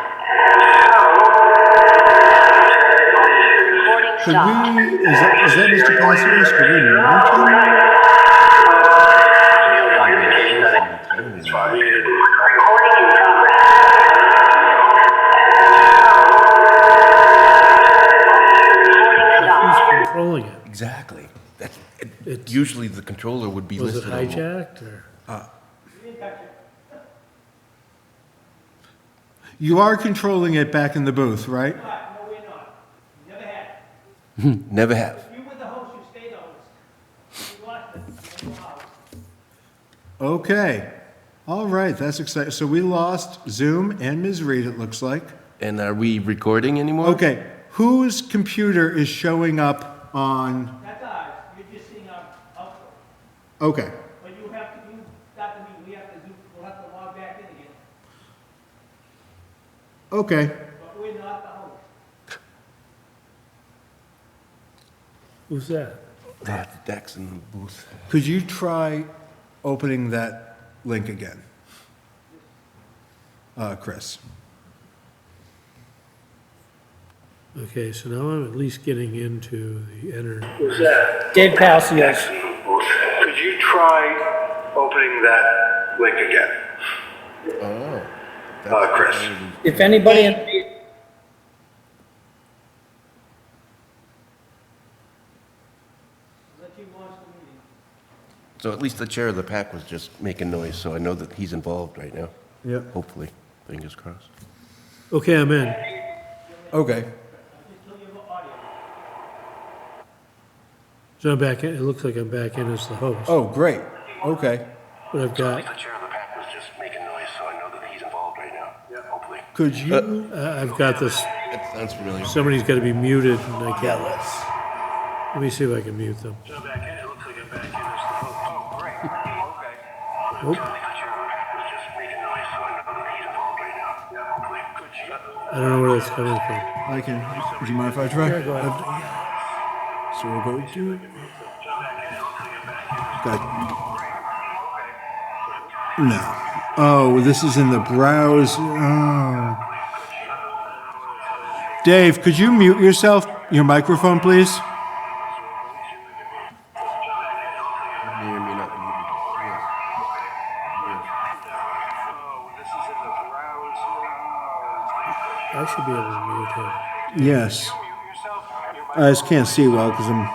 Recording
Could
stopped.
we, is that Mr. Passios? Could we mute him?
Recording in progress. Recording
Who's
stopped.
controlling it?
Exactly. That's,
It's-
usually the controller would be
Was it
listed on.
hijacked, or?
You are controlling it back in the booth, right?
No, we're not. Never had.
Never have.
You were the host, you stayed the host. You lost it. You know how.
Okay. All right, that's exciting. So we lost Zoom and Ms. Reed, it looks like.
And are we recording anymore?
Okay, whose computer is showing up on,
That's ours. You're just seeing our output.
okay,
But you have to, you start the meeting, we'll have to log back in again.
okay.
But we're not the host.
Who's that?
That's Dex in the booth.
Could you try opening that link again? Chris?
Okay, so now I'm at least getting into the enter.
Dave Passios.
Could you try opening that link again?
Oh.
Chris.
If anybody, let you
So at least the chair of the pack was just making noise, so I know that he's involved right now,
Yep.
hopefully, fingers crossed.
Okay, I'm in.
Okay.
So I'm back in, it looks like I'm back in as the host.
Oh, great. Okay.
But I've got,
The chair of the pack was just making noise, so I know that he's involved right now, hopefully.
Could you,
I've got this,
That sounds familiar.
somebody's gotta be muted and I can't. Let me see if I can mute them.
So back in, it looks like I'm back in as the host. Oh, great, okay.
Oop.
The chair of the pack was just making noise, so I know that he's involved right now, hopefully.
I don't know where that's coming from.
I can, would you mind if I try?
Yeah, go ahead.
So we'll go to. Got. No. Oh, this is in the browse. Oh. Dave, could you mute yourself, your microphone, please?
May or may not be muted.
I should be able to mute him.
Yes. I just can't see well because I'm.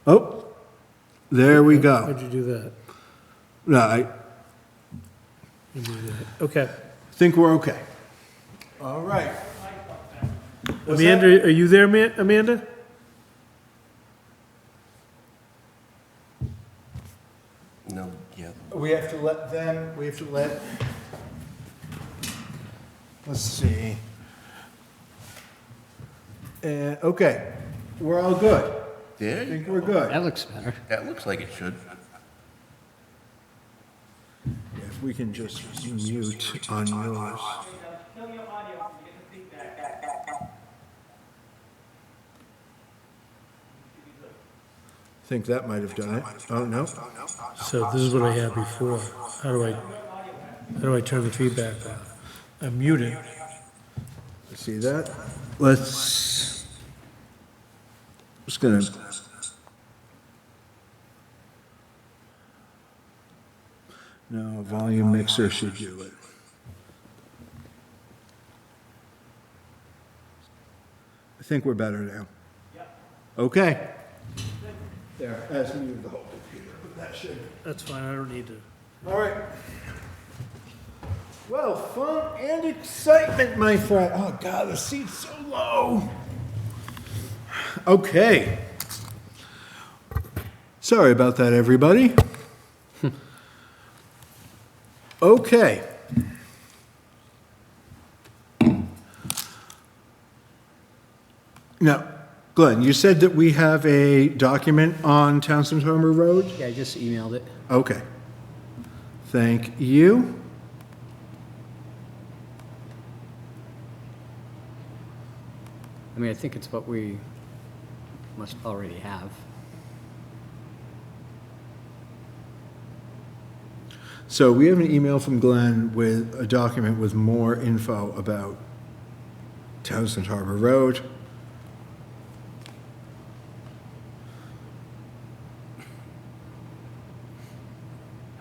Oh, there we go.
How'd you do that?
No, I
You do that. Okay.
think we're okay. All right.
Amanda, are you there, Amanda?
No, yeah.
We have to let them, let's see. Okay, we're all good.
There
I
you
think
go.
we're good.
That looks better.
That looks like it should.
If we can just mute on yours.
Kill your audio so you get the feedback.
I think that might have done it. Oh, no.
So this is what I had before. How do I turn the feedback off? I'm muted.
See that? Let's, just gonna. No, a volume mixer should do it. I think we're better now. Okay. There, as muted the whole computer, but that should.
That's fine, I don't need to.
All right. Well, fun and excitement, my friend. Oh, God, the seat's so low. Okay. Sorry about that, everybody. Okay. Now, Glenn, you said that we have a document on Townsend Harbor Road?
Yeah, I just emailed it.
Okay. Thank you.
I mean, I think it's what we must already have.
So we have an email from Glenn with a document with more info about Townsend Harbor Road.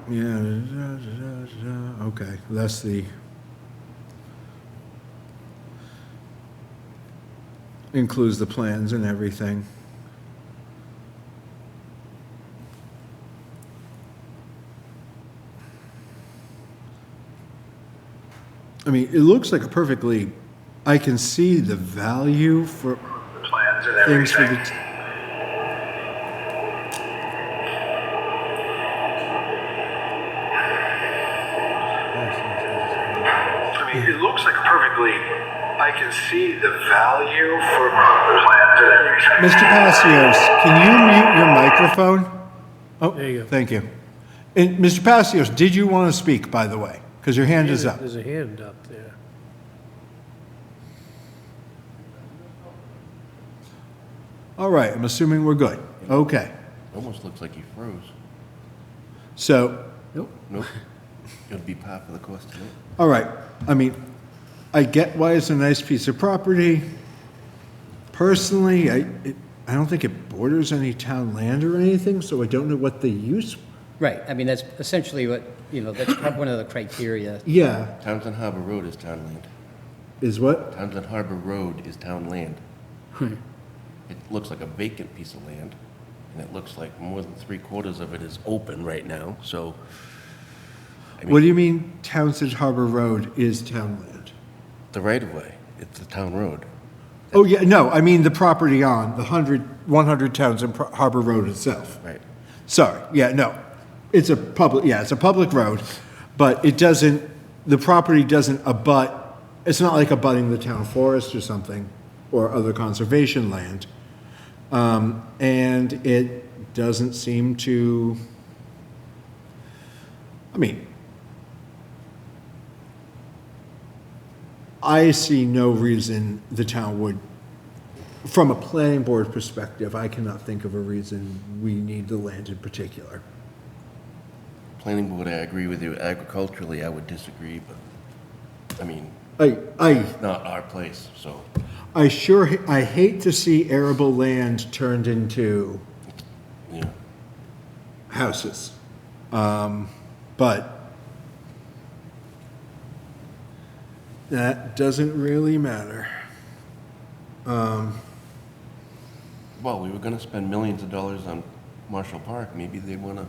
Yeah, okay, that's the. Includes the plans and everything. I mean, it looks like a perfectly, I can see the value for
Plans and
things for the.
I mean, it looks like perfectly, I can see the value for plans and everything.
Mr. Passios, can you mute your microphone? Oh,
There you go.
thank you. And Mr. Passios, did you want to speak, by the way? Because your hand is up.
There's a hand up there.
All right, I'm assuming we're good. Okay.
Almost looks like he froze.
So,
Nope. It'll be par for the course tonight.
all right, I mean, I get why it's a nice piece of property. Personally, I don't think it borders any town land or anything, so I don't know what the use.
Right, I mean, that's essentially what, that's one of the criteria.
Yeah,
Townsend Harbor Road is town land.
is what?
Townsend Harbor Road is town land. It looks like a vacant piece of land, And it looks like more than 3/4 of it is open right now, so. I mean,
What do you mean Townsend Harbor Road is town land?
The right-of-way, it's the town road.
Oh, yeah, no, I mean the property on the 100 Townsend Harbor Road itself.
Right.
Sorry, yeah, no. It's a public road, but it doesn't, the property doesn't abut, it's not like abutting the town forest or something, or other conservation land. And it doesn't seem to, I mean, I see no reason the town would, from a planning board perspective, I cannot think of a reason we need the land in particular.
Planning board, I agree with you. Agriculturally, I would disagree, but, I mean,
I
not our place, so.
I hate to see arable land turned into
Yeah.
houses. But that doesn't really matter.
Well, we were gonna spend millions of dollars on Marshall Park. Maybe they wanna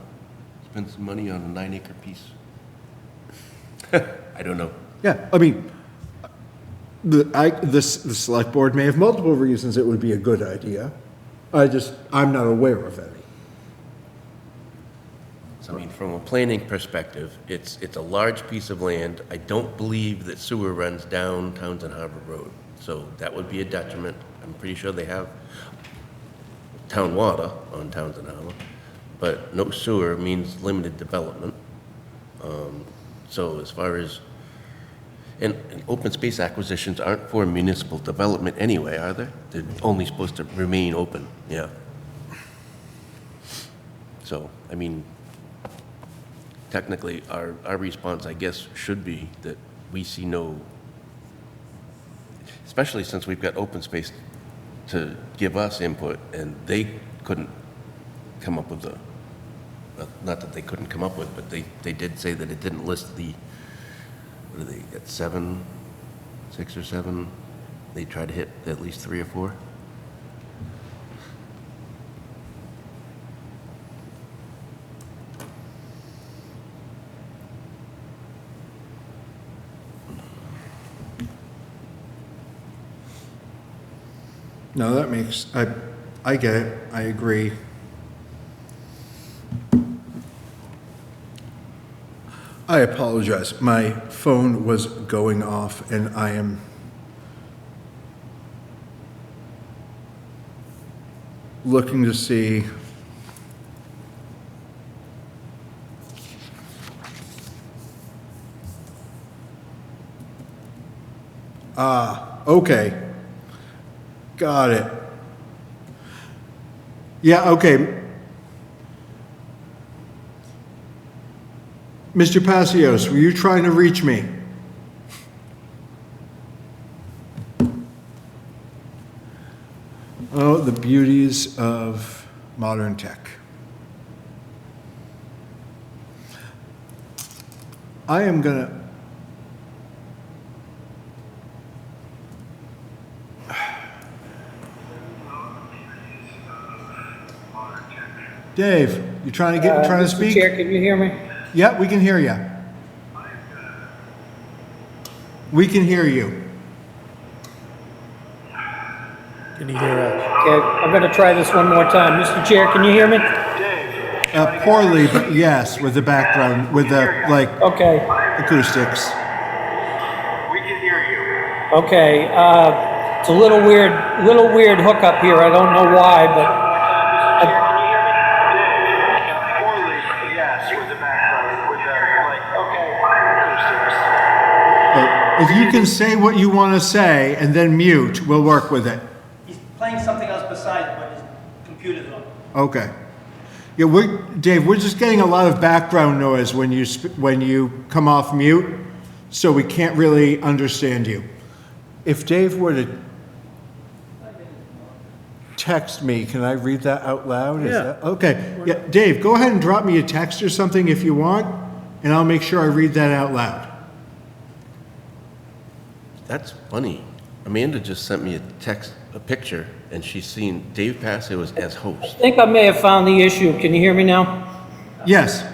spend some money on a 9-acre piece. I don't know.
Yeah, I mean, the select board may have multiple reasons it would be a good idea. I'm not aware of any.
I mean, from a planning perspective, it's a large piece of land. I don't believe that sewer runs down Townsend Harbor Road, so that would be a detriment. I'm pretty sure they have town water on Townsend Harbor, but no sewer means limited development. So as far as, and open space acquisitions aren't for municipal development anyway, are they? They're only supposed to remain open, yeah. So, I mean, technically, our response, I guess, should be that we see no, especially since we've got open space to give us input, and they couldn't come up with not that they couldn't come up with, but they did say that it didn't list the, what do they get, 6 or 7? They tried to hit at least 3 or 4.
No, that makes, I get it, I agree. I apologize, my phone was going off and I am looking to see. Okay. Got it. Yeah, okay. Mr. Passios, were you trying to reach me? Oh, the beauties of modern tech. I am gonna... Dave, you trying to speak?
Mr. Chair, can you hear me?
Yeah, we can hear you. We can hear you.
Can you hear us?
Okay, I'm going to try this one more time. Mr. Chair, can you hear me?
Poorly, but yes, with the background, with the, like,
Okay,
acoustics.
okay. It's a little weird hookup here. I don't know why, but
If you can say what you want to say and then mute, we'll work with it.
he's playing something else besides, but his computer's on.
Okay. Yeah, Dave, we're just getting a lot of background noise when you come off mute, so we can't really understand you. If Dave were to text me, can I read that out loud?
Yeah.
Okay. Yeah, Dave, go ahead and drop me a text or something if you want, and I'll make sure I read that out loud.
That's funny. Amanda just sent me a text a picture, and she's seen Dave Passio as host.
I think I may have found the issue. Can you hear me now?
Yes.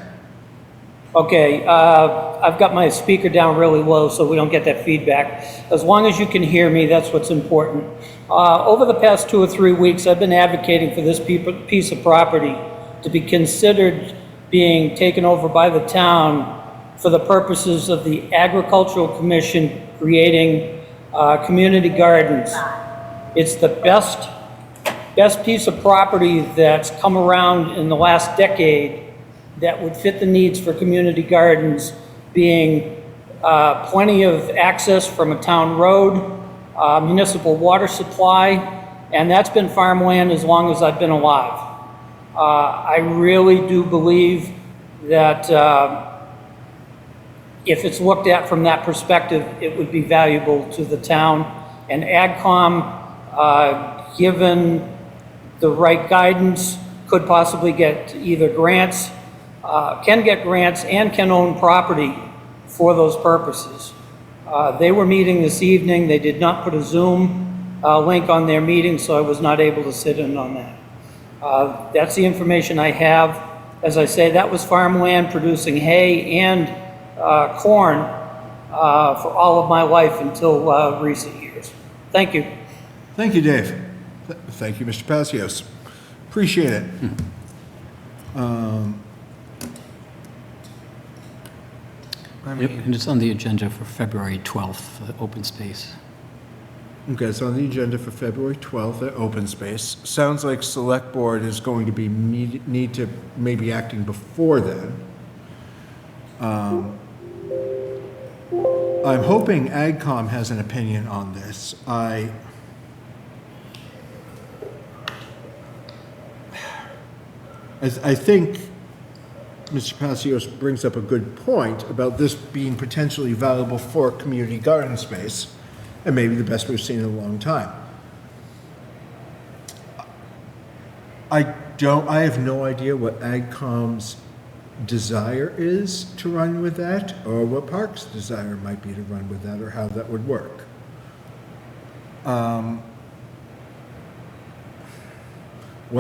Okay, I've got my speaker down really low so we don't get that feedback. As long as you can hear me, that's what's important. Over the past 2 or 3 weeks, I've been advocating for this piece of property to be considered being taken over by the town for the purposes of the Agricultural Commission creating community gardens. It's the best piece of property that's come around in the last decade that would fit the needs for community gardens, being plenty of access from a town road, municipal water supply, and that's been farmland as long as I've been alive. I really do believe that if it's looked at from that perspective, it would be valuable to the town. And AgCom, given the right guidance, could possibly get either grants, can get grants and can own property for those purposes. They were meeting this evening. They did not put a Zoom link on their meeting, so I was not able to sit in on that. That's the information I have. As I say, that was farmland producing hay and corn for all of my life until recent years. Thank you.
Thank you, Dave. Thank you, Mr. Passios. Appreciate it.
Yep, and it's on the agenda for February 12th, open space.
Okay, it's on the agenda for February 12th at Open Space. Sounds like Select Board is going to be need to maybe acting before then. I'm hoping AgCom has an opinion on this. I think Mr. Passios brings up a good point about this being potentially valuable for community garden space, and maybe the best we've seen in a long time. I have no idea what AgCom's desire is to run with that, or what Parks' desire might be to run with that, or how that would work. What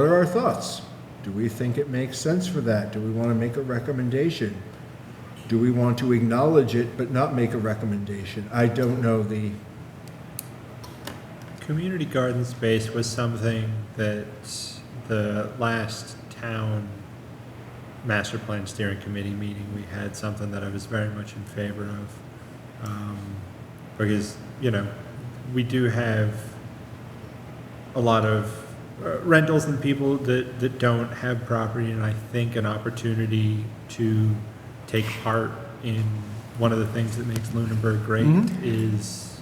are our thoughts? Do we think it makes sense for that? Do we want to make a recommendation? Do we want to acknowledge it but not make a recommendation? I don't know the...
Community garden space was something that the last town master plan steering committee meeting, we had something that I was very much in favor of. Because, you know, we do have a lot of rentals and people that don't have property, and I think an opportunity to take part in one of the things that makes Lunenburg great is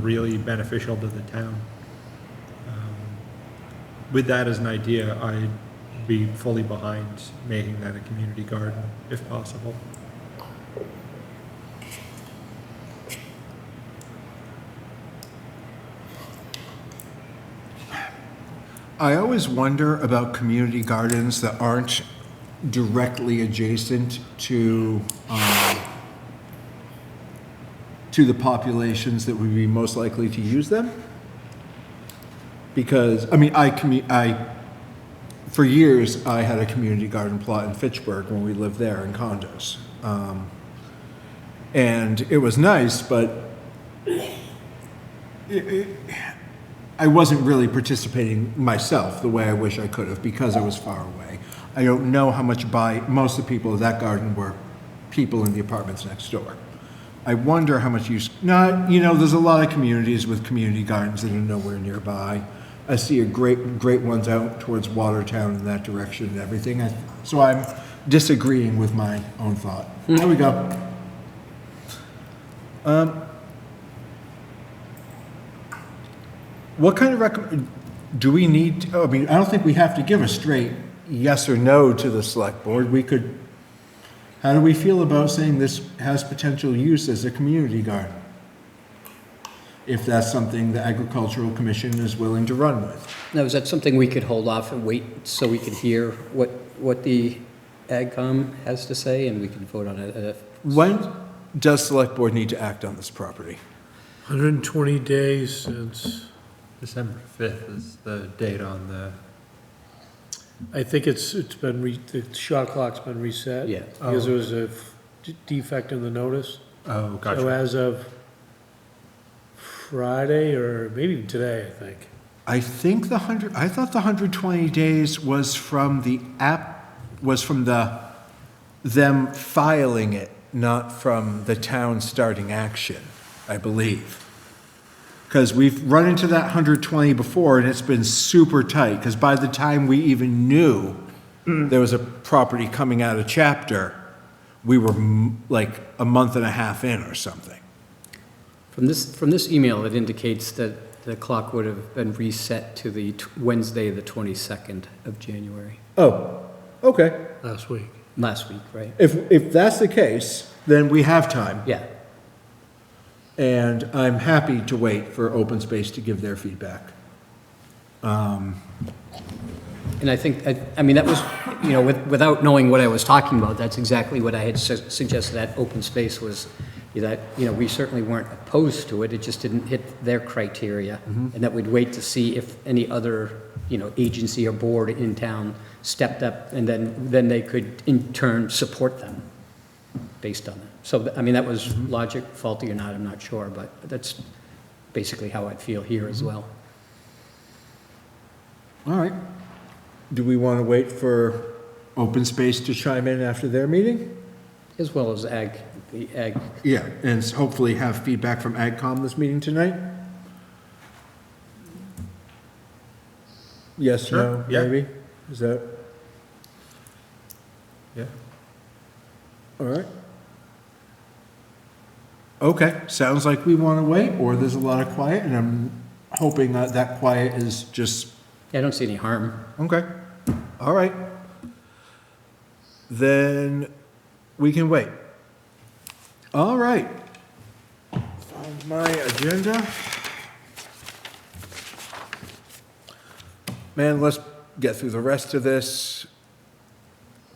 really beneficial to the town. With that as an idea, I'd be fully behind making that a community garden, if possible.
I always wonder about community gardens that aren't directly adjacent to the populations that would be most likely to use them. Because, I mean, for years, I had a community garden plot in Fitchburg when we lived there in condos. And it was nice, but I wasn't really participating myself the way I wish I could have because I was far away. I don't know how much most of the people of that garden were people in the apartments next door. I wonder how much use, there's a lot of communities with community gardens that are nowhere nearby. I see great ones out towards Watertown in that direction and everything. So I'm disagreeing with my own thought. There we go. What kind of do we need? I mean, I don't think we have to give a straight yes or no to the select board. We could. How do we feel about saying this has potential use as a community garden? If that's something the Agricultural Commission is willing to run with.
Now, is that something we could hold off and wait so we can hear what the AgCom has to say and we can vote on it?
When does select board need to act on this property?
120 days since,
December 5th is the date on the,
I think it's been, the shot clock's been reset.
Yeah.
Because
Oh.
there was a defect in the notice.
oh,
So
gotcha.
as of Friday, or maybe even today, I think.
I think I thought the 120 days was from them filing it, not from the town starting action, I believe. Because we've run into that 120 before, and it's been super tight, because by the time we even knew there was a property coming out of chapter, we were like a month and a half in or something.
From this email, it indicates that the clock would have been reset to the Wednesday, the 22nd of January,
Oh, okay.
Last week.
last week, right?
If that's the case, then we have time.
Yeah.
And I'm happy to wait for open space to give their feedback.
And I think, I mean, that was, you know, without knowing what I was talking about, that's exactly what I had suggested that open space was, that, you know, we certainly weren't opposed to it, it just didn't hit their criteria. And that we'd wait to see if any other, you know, agency or board in town stepped up, and then they could in turn support them based on that. So, I mean, that was logic, faulty or not, I'm not sure, but that's basically how I'd feel here as well.
All right. Do we want to wait for open space to chime in after their meeting?
As well as the ag.
Yeah, and hopefully have feedback from AgCom this meeting tonight? Yes,
Sure,
no,
yeah.
maybe? Is that,
Yeah.
all right? Okay, sounds like we want to wait, or there's a lot of quiet, and I'm hoping that that quiet is just,
I don't see any harm.
okay, all right. Then we can wait. All right. Find my agenda. Man, let's get through the rest of this.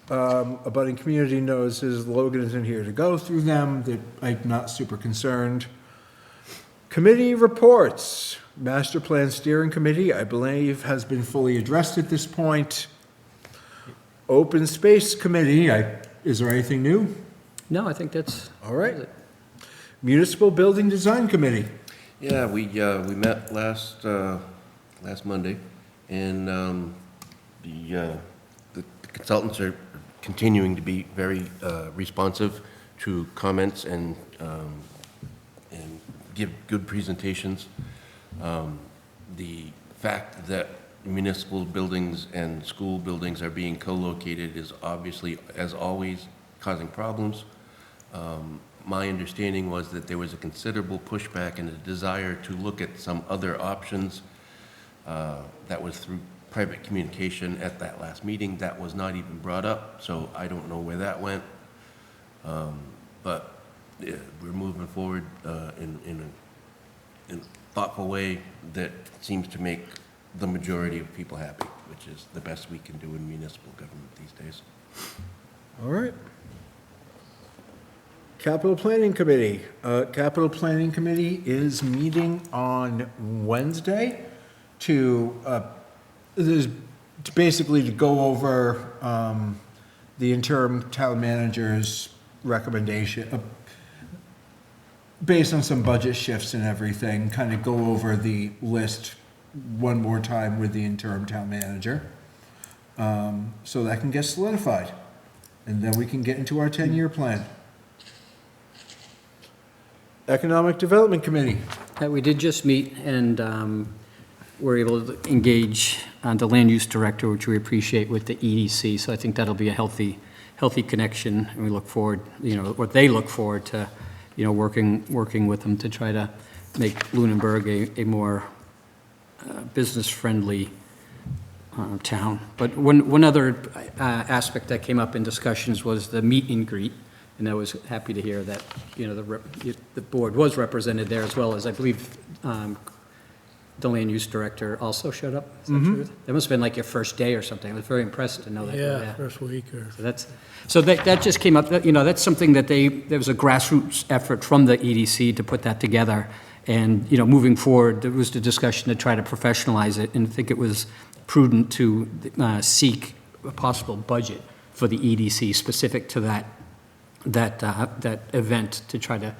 Abutting community notices, Logan isn't here to go through them, that I'm not super concerned. Committee reports, Master Plan Steering Committee, I believe, has been fully addressed at this point. Open Space Committee, is there anything new?
No, I think that's.
All right. Municipal Building Design Committee.
Yeah, we met last Monday, and the consultants are continuing to be very responsive to comments and give good presentations. The fact that municipal buildings and school buildings are being co-located is obviously, as always, causing problems. My understanding was that there was a considerable pushback and a desire to look at some other options. That was through private communication at that last meeting. That was not even brought up, so I don't know where that went. But yeah, we're moving forward in a thoughtful way that seems to make the majority of people happy, which is the best we can do in municipal government these days.
All right. Capital Planning Committee. Capital Planning Committee is meeting on Wednesday to basically to go over the interim town manager's recommendation, based on some budget shifts and everything, kind of go over the list one more time with the interim town manager, so that can get solidified. And then we can get into our 10-year plan. Economic Development Committee.
We did just meet, and we're able to engage the land use director, which we appreciate, with the EDC. So I think that'll be a healthy connection, and we look forward, you know, what they look forward to, you know, working with them to try to make Lunenburg a more business-friendly town. But one other aspect that came up in discussions was the meet and greet. And I was happy to hear that, you know, the board was represented there, as well as, I believe, the land use director also showed up. Is that true? That must have been like your first day or something. I was very impressed to know that.
Yeah, first week or.
So that just came up, you know, that's something that there was a grassroots effort from the EDC to put that together. And, moving forward, there was the discussion to try to professionalize it, and I think it was prudent to seek a possible budget for the EDC specific to that event, to try to,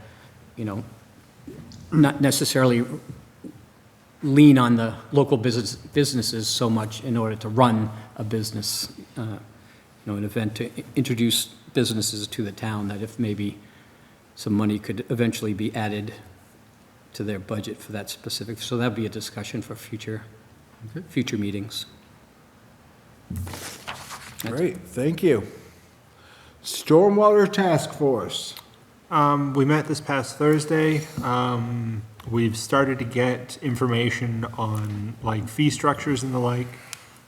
not necessarily lean on the local businesses so much in order to run a business, an event to introduce businesses to the town, that if maybe some money could eventually be added to their budget for that specific, so that'd be a discussion for future meetings.
Great, thank you. Stormwater Task Force.
We met this past Thursday. We've started to get information on like fee structures and the like.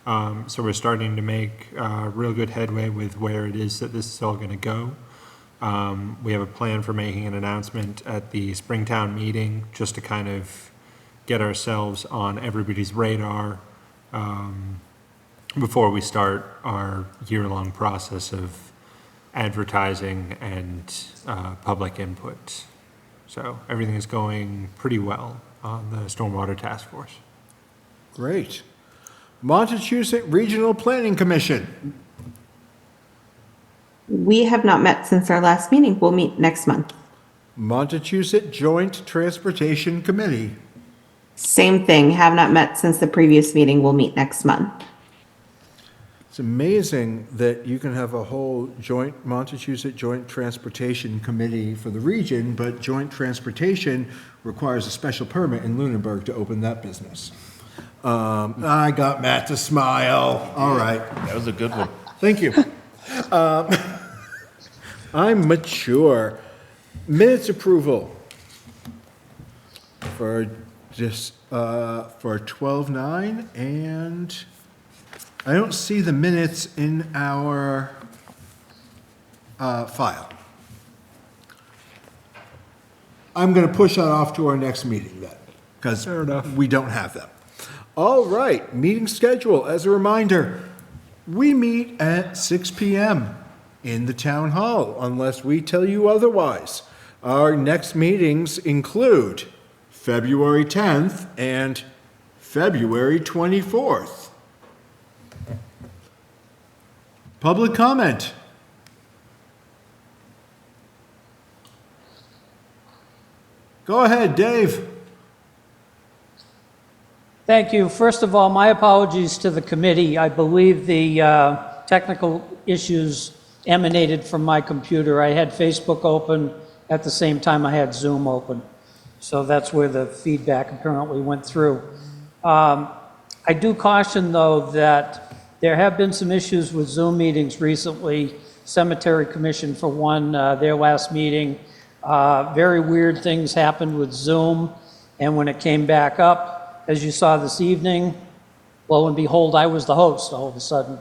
So we're starting to make real good headway with where it is that this is all going to go. We have a plan for making an announcement at the Springtown meeting, just to kind of get ourselves on everybody's radar before we start our year-long process of advertising and public input. So everything is going pretty well on the Stormwater Task Force.
Great. Montechusett Regional Planning Commission.
We have not met since our last meeting. We'll meet next month.
Montechusett Joint Transportation Committee.
Same thing, have not met since the previous meeting. We'll meet next month.
It's amazing that you can have a whole Montechusett Joint Transportation Committee for the region, but joint transportation requires a special permit in Lunenburg to open that business. I got Matt to smile. All right.
That was a good one.
Thank you. I'm mature. Minutes approval for just, for 12/9, and I don't see the minutes in our file. I'm going to push that off to our next meeting then, because we don't have them. All right, meeting schedule. As a reminder, we meet at 6 p.m. in the town hall, unless we tell you otherwise. Our next meetings include February 10th and February 24th. Public comment. Go ahead, Dave.
Thank you. First of all, my apologies to the committee. I believe the technical issues emanated from my computer. I had Facebook open at the same time I had Zoom open. So that's where the feedback apparently went through. I do caution, though, that there have been some issues with Zoom meetings recently. Cemetery Commission, for one, their last meeting, very weird things happened with Zoom. And when it came back up, as you saw this evening, lo and behold, I was the host all of a sudden.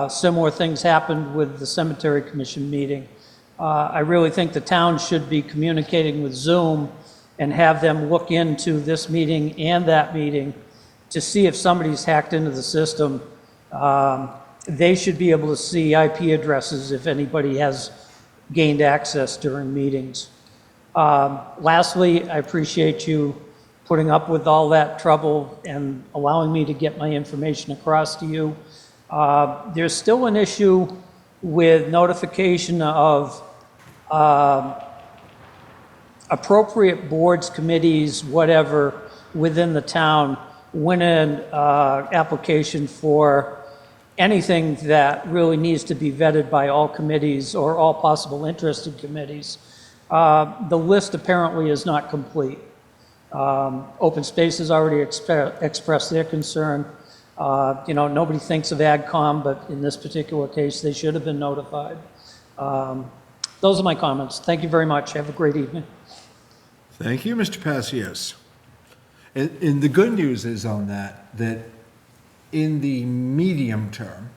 Similar things happened with the Cemetery Commission meeting. I really think the town should be communicating with Zoom and have them look into this meeting and that meeting to see if somebody's hacked into the system. They should be able to see IP addresses if anybody has gained access during meetings. Lastly, I appreciate you putting up with all that trouble and allowing me to get my information across to you. There's still an issue with notification of appropriate boards, committees, whatever, within the town when an application for anything that really needs to be vetted by all committees or all possible interested committees. The list apparently is not complete. Open Space has already expressed their concern. Nobody thinks of AgCom, but in this particular case, they should have been notified. Those are my comments. Thank you very much. Have a great evening.
Thank you, Mr. Passios. And the good news is on that in the medium term,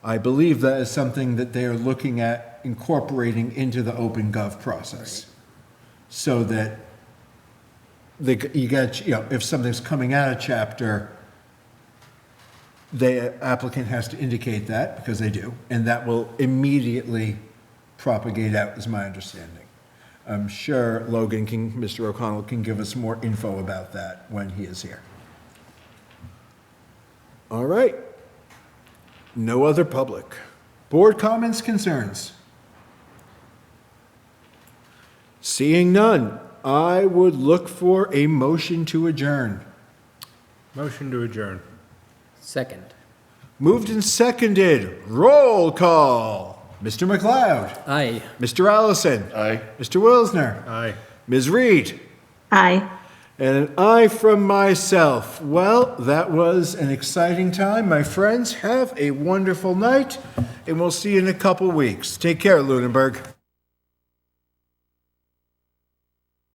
I believe that is something that they are looking at incorporating into the OpenGov process. So that if something's coming out of chapter, the applicant has to indicate that, because they do, and that will immediately propagate out, is my understanding. I'm sure Mr. O'Connell can give us more info about that when he is here. All right. No other public. Board comments, concerns? Seeing none, I would look for a motion to adjourn.
Motion to adjourn.
Second.
Moved and seconded. Roll call. Mr. McLeod.
Aye.
Mr. Allison.
Aye.
Mr. Wilsner.
Aye.
Ms. Reed.
Aye.
And an aye from myself. Well, that was an exciting time. My friends, have a wonderful night, and we'll see you in a couple weeks. Take care, Lunenburg.